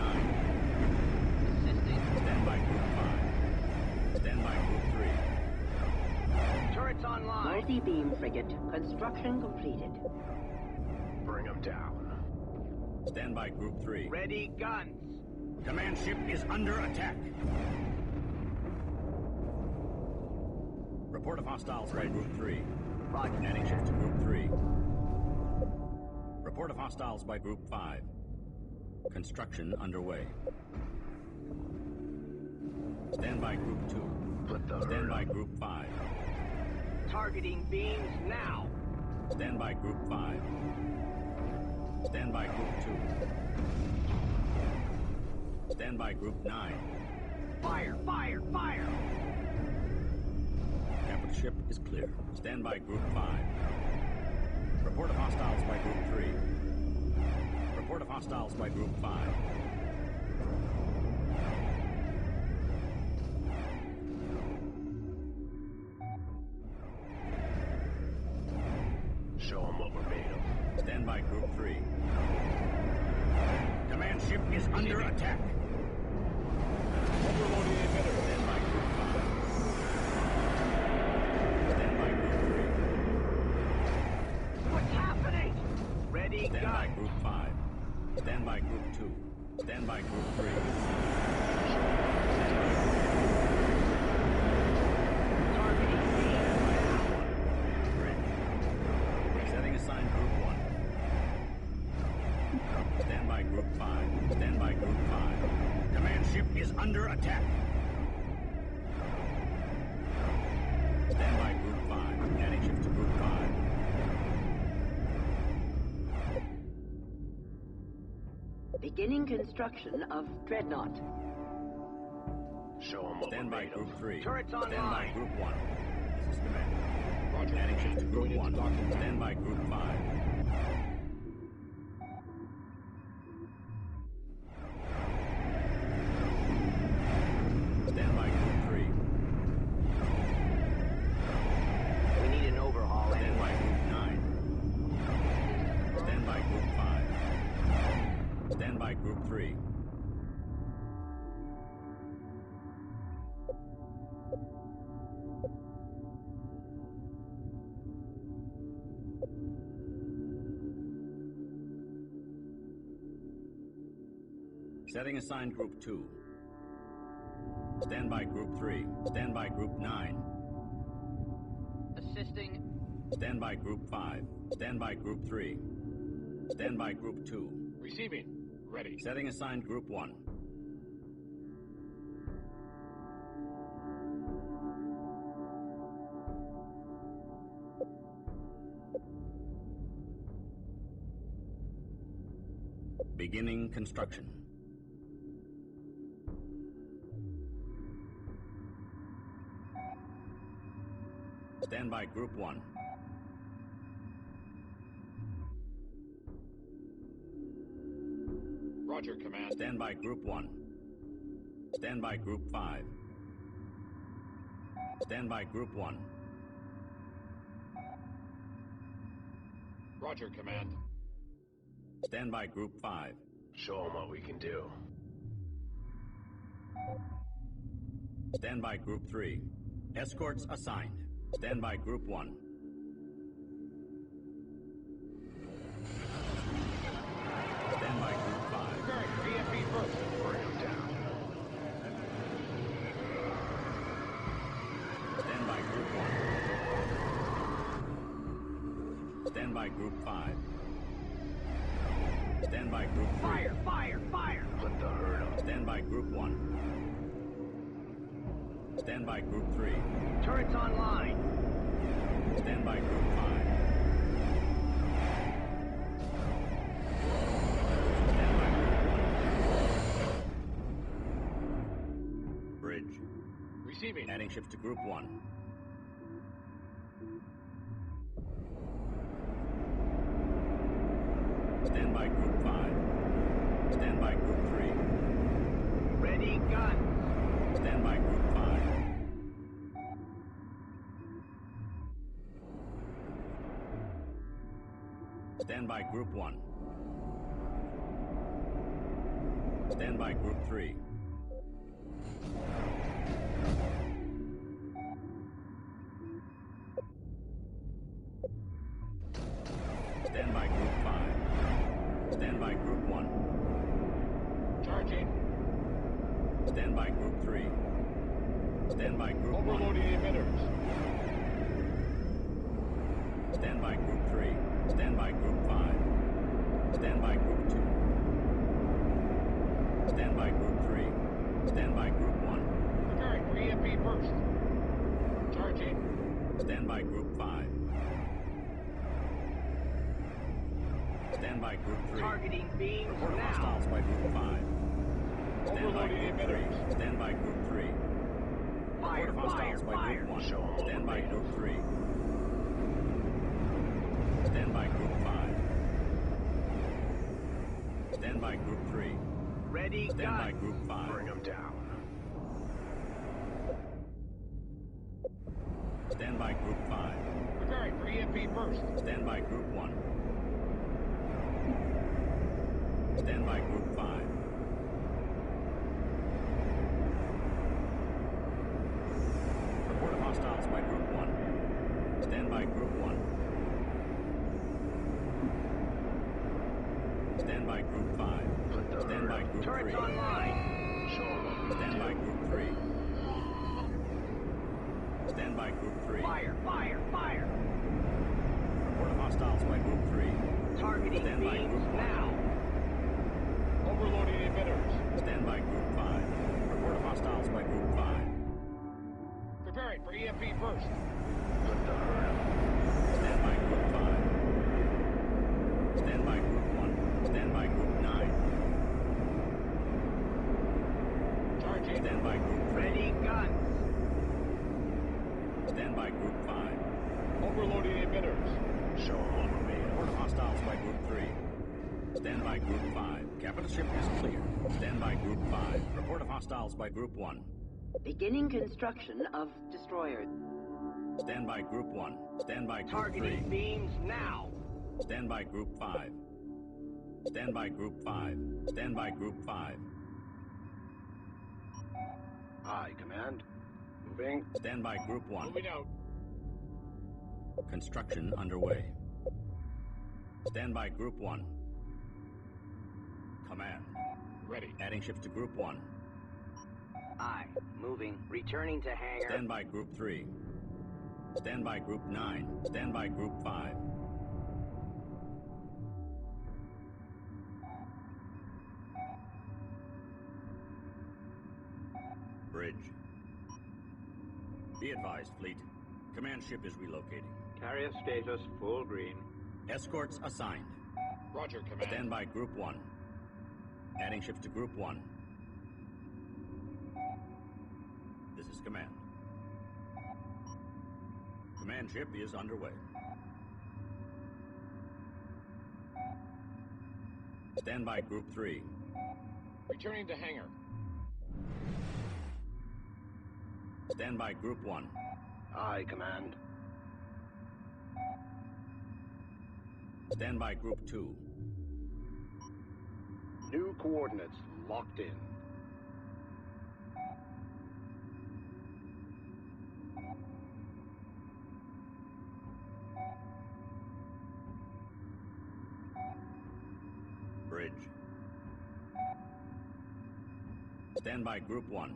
Assisting. Stand by Group 5. Stand by Group 3. Turrets online. Multi-beam frigate. Construction completed. Bring them down. Stand by Group 3. Ready, guns. Command ship is under attack. Report of hostiles by Group 3. Adding ships to Group 3. Report of hostiles by Group 5. Construction underway. Stand by Group 2. Stand by Group 5. Targeting beams now. Stand by Group 5. Stand by Group 2. Stand by Group 9. Fire! Fire! Fire! Capital ship is clear. Stand by Group 5. Report of hostiles by Group 3. Report of hostiles by Group 5. Show them what we're made of. Stand by Group 3. Command ship is under attack. Overloading emitter. Stand by Group 5. Stand by Group 3. What's happening? Ready, Stand gun. by Group 5. Stand by Group 2. Stand by Group 3. Targeting beams. Bridge. Setting assigned Group 1. Stand by Group 5. Stand by Group 5. Command ship is under attack. Stand by Group 5. Adding ships to Group 5. Beginning construction of Dreadnought. Show them what Stand we're by made Group of. 3. Turrets Stand by online. Group 1. This is command. Roger. Adding ships to Group Going 1. into docking. Stand by Group 5. Stand by Group 3. We need an overhaul. Stand by Group 9. Stand by Group 5. Stand by Group 3. Setting assigned Group 2. Stand by Group 3. Stand by Group 9. Assisting. Stand by Group 5. Stand by Group 3. Stand by Group 2. Receiving. Ready. Setting assigned Group 1. Beginning construction. Stand by Group 1. Roger, Command. Stand by Group 1. Stand by Group 5. Stand by Group 1. Roger, Command. Stand by Group 5. Show them what we can do. Stand by Group 3. Escorts assigned. Stand by Group 1. Stand by Group 5. Very PFE first. Bring them down. Stand by Group 1. Stand by Group 5. Stand by Group 3. Fire! Fire! Fire! Put the herd up. Stand by Group 1. Stand by Group 3. Turrets online. Stand by Group 5. Stand by Group 1. Bridge. Receiving. Adding ships to Group 1. Stand by Group 5. Stand by Group 3. Ready, gun. Stand by Group 5. Stand by Group 1. Stand by Group 3. Stand by Group 5. Stand by Group 1. Charging. Stand by Group 3. Stand by Group 1. Overloading emitters. Stand by Group 3. Stand by Group 5. Stand by Group 2. Stand by Group 3. Stand by Group 1. Preparing for EMP burst. Charging. Stand by Group 5. Stand by Group 3. Targeting beams Report of now. hostiles by Group 5. Stand by Overloading Group 3. emitters. Stand by Group 3. Fire, Report of hostiles by fire. Group 1. Show 'em Stand by ultimatum. Group 3. Stand by Group 5. Stand by Group 3. Ready, Stand by gun. Group 5. Bring them down. Stand by Group 5. Preparing for EMP burst. Stand by Group 1. Stand by Group 5. Report of hostiles by Group 1. Stand by Group 1. Stand by Group 5. Stand by Group 3. Turrets online. Stand by Group 3. Stand by Group 3. Fire, fire, fire. Report of hostiles by Group 3. Targeting Stand by beams Group 1. now. Overloading emitters. Stand by Group 5. Report of hostiles by Group 5. Preparing for EMP burst. Stand by Group 5. Stand by Group 1. Stand by Group 9. Charging. Stand by Group 3. Ready, guns. Stand by Group 5. Overloading emitters. Show 'em ultimatum. Report of hostiles by Group 3. Stand by Group 5. Capital ship is clear. Stand by Group 5. Report of hostiles by Group 1. Beginning construction of destroyer. Stand by Group 1. Stand by Group Targeting 3. beams now. Stand by Group 5. Stand by Group 5. Stand by Group 5. Aye, Command. Moving. Stand by Group 1. Moving out. Construction underway. Stand by Group 1. Command. Ready. Adding ships to Group 1. Aye. Moving. Returning to hangar. Stand by Group 3. Stand by Group 9. Stand by Group 5. Bridge. Be advised, fleet. Command ship is relocating. Carrier status full green. Escorts assigned. Roger, Command. Stand by Group 1. Adding ships to Group 1. This is Command. Command ship is underway. Stand by Group 3. Returning to hangar. Stand by Group 1. Aye, Command. Stand by Group 2. New coordinates locked in. Bridge. Stand by Group 1.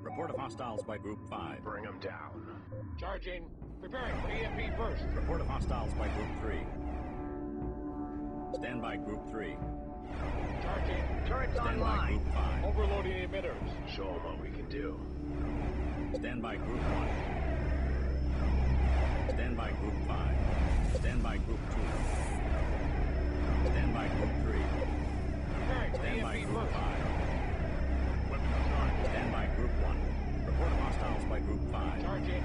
Report of hostiles by Group 5. Bring them down. Charging. Preparing for EMP burst. Report of hostiles by Group 3. Stand by Group 3. Charging. Turrets Stand by online. Group 5. Overloading emitters. Show 'em what we can do. Stand by Group 1. Stand by Group 5. Stand by Group 2. Stand by Group 3. Preparing for Stand by EMP Group burst. 5. Stand by Group 1. Report of hostiles by Group 5. Charging.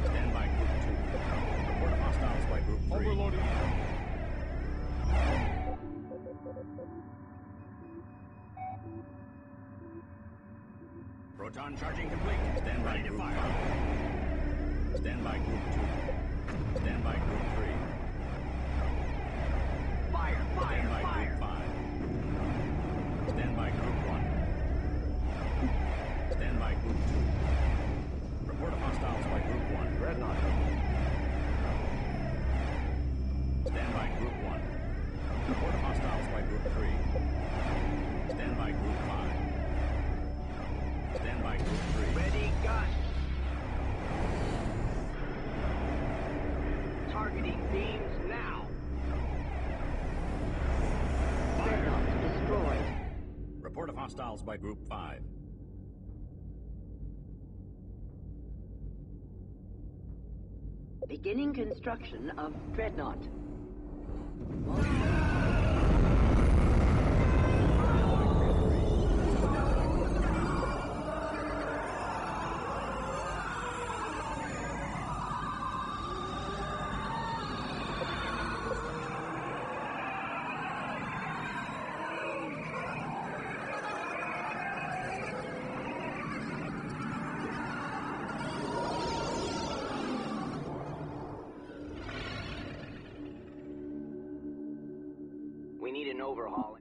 Stand by Group 2. Report of hostiles by Group 3. Overloading. Proton charging complete. Stand by Group 5. Stand by Group 2. Stand by Group 3. Fire, fire, Stand by fire. Group 5. Stand by Group 1. Stand by Group 2. Report of hostiles by Group 1. Red line. Stand by Group 1. Report of hostiles by Group 3. Stand by Group 5. Stand by Group 3. Ready, gun. Targeting beams now. Fire. Hostiles by Group 5. Beginning construction of Dreadnought. We need an overhaul.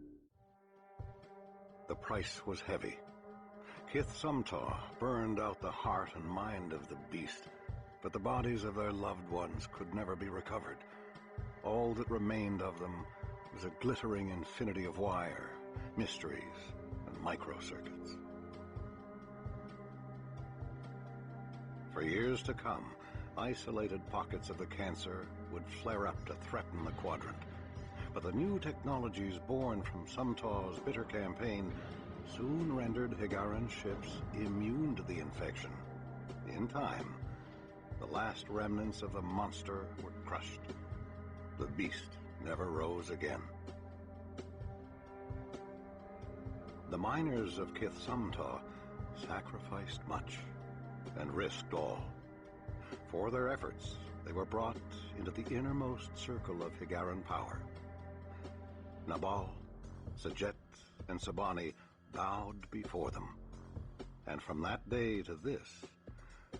The price was heavy. Kith Sumtaw burned out the heart and mind of the beast, but the bodies of their loved ones could never be recovered. All that remained of them was a glittering infinity of wire, mysteries, and microcircuits. For years to come, isolated pockets of the cancer would flare up to threaten the quadrant. But the new technologies born from Sumtaw's bitter campaign soon rendered Higaran ships immune to the infection. In time, the last remnants of the monster were crushed. The beast never rose again. The miners of Kith Sumtaw sacrificed much and risked all. For their efforts, they were brought into the innermost circle of Higaran power. Nabal, Sajet, and Sabani bowed before them. And from that day to this,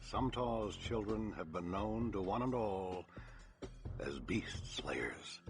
Sumtaw's children have been known to one and all as Beast Slayers.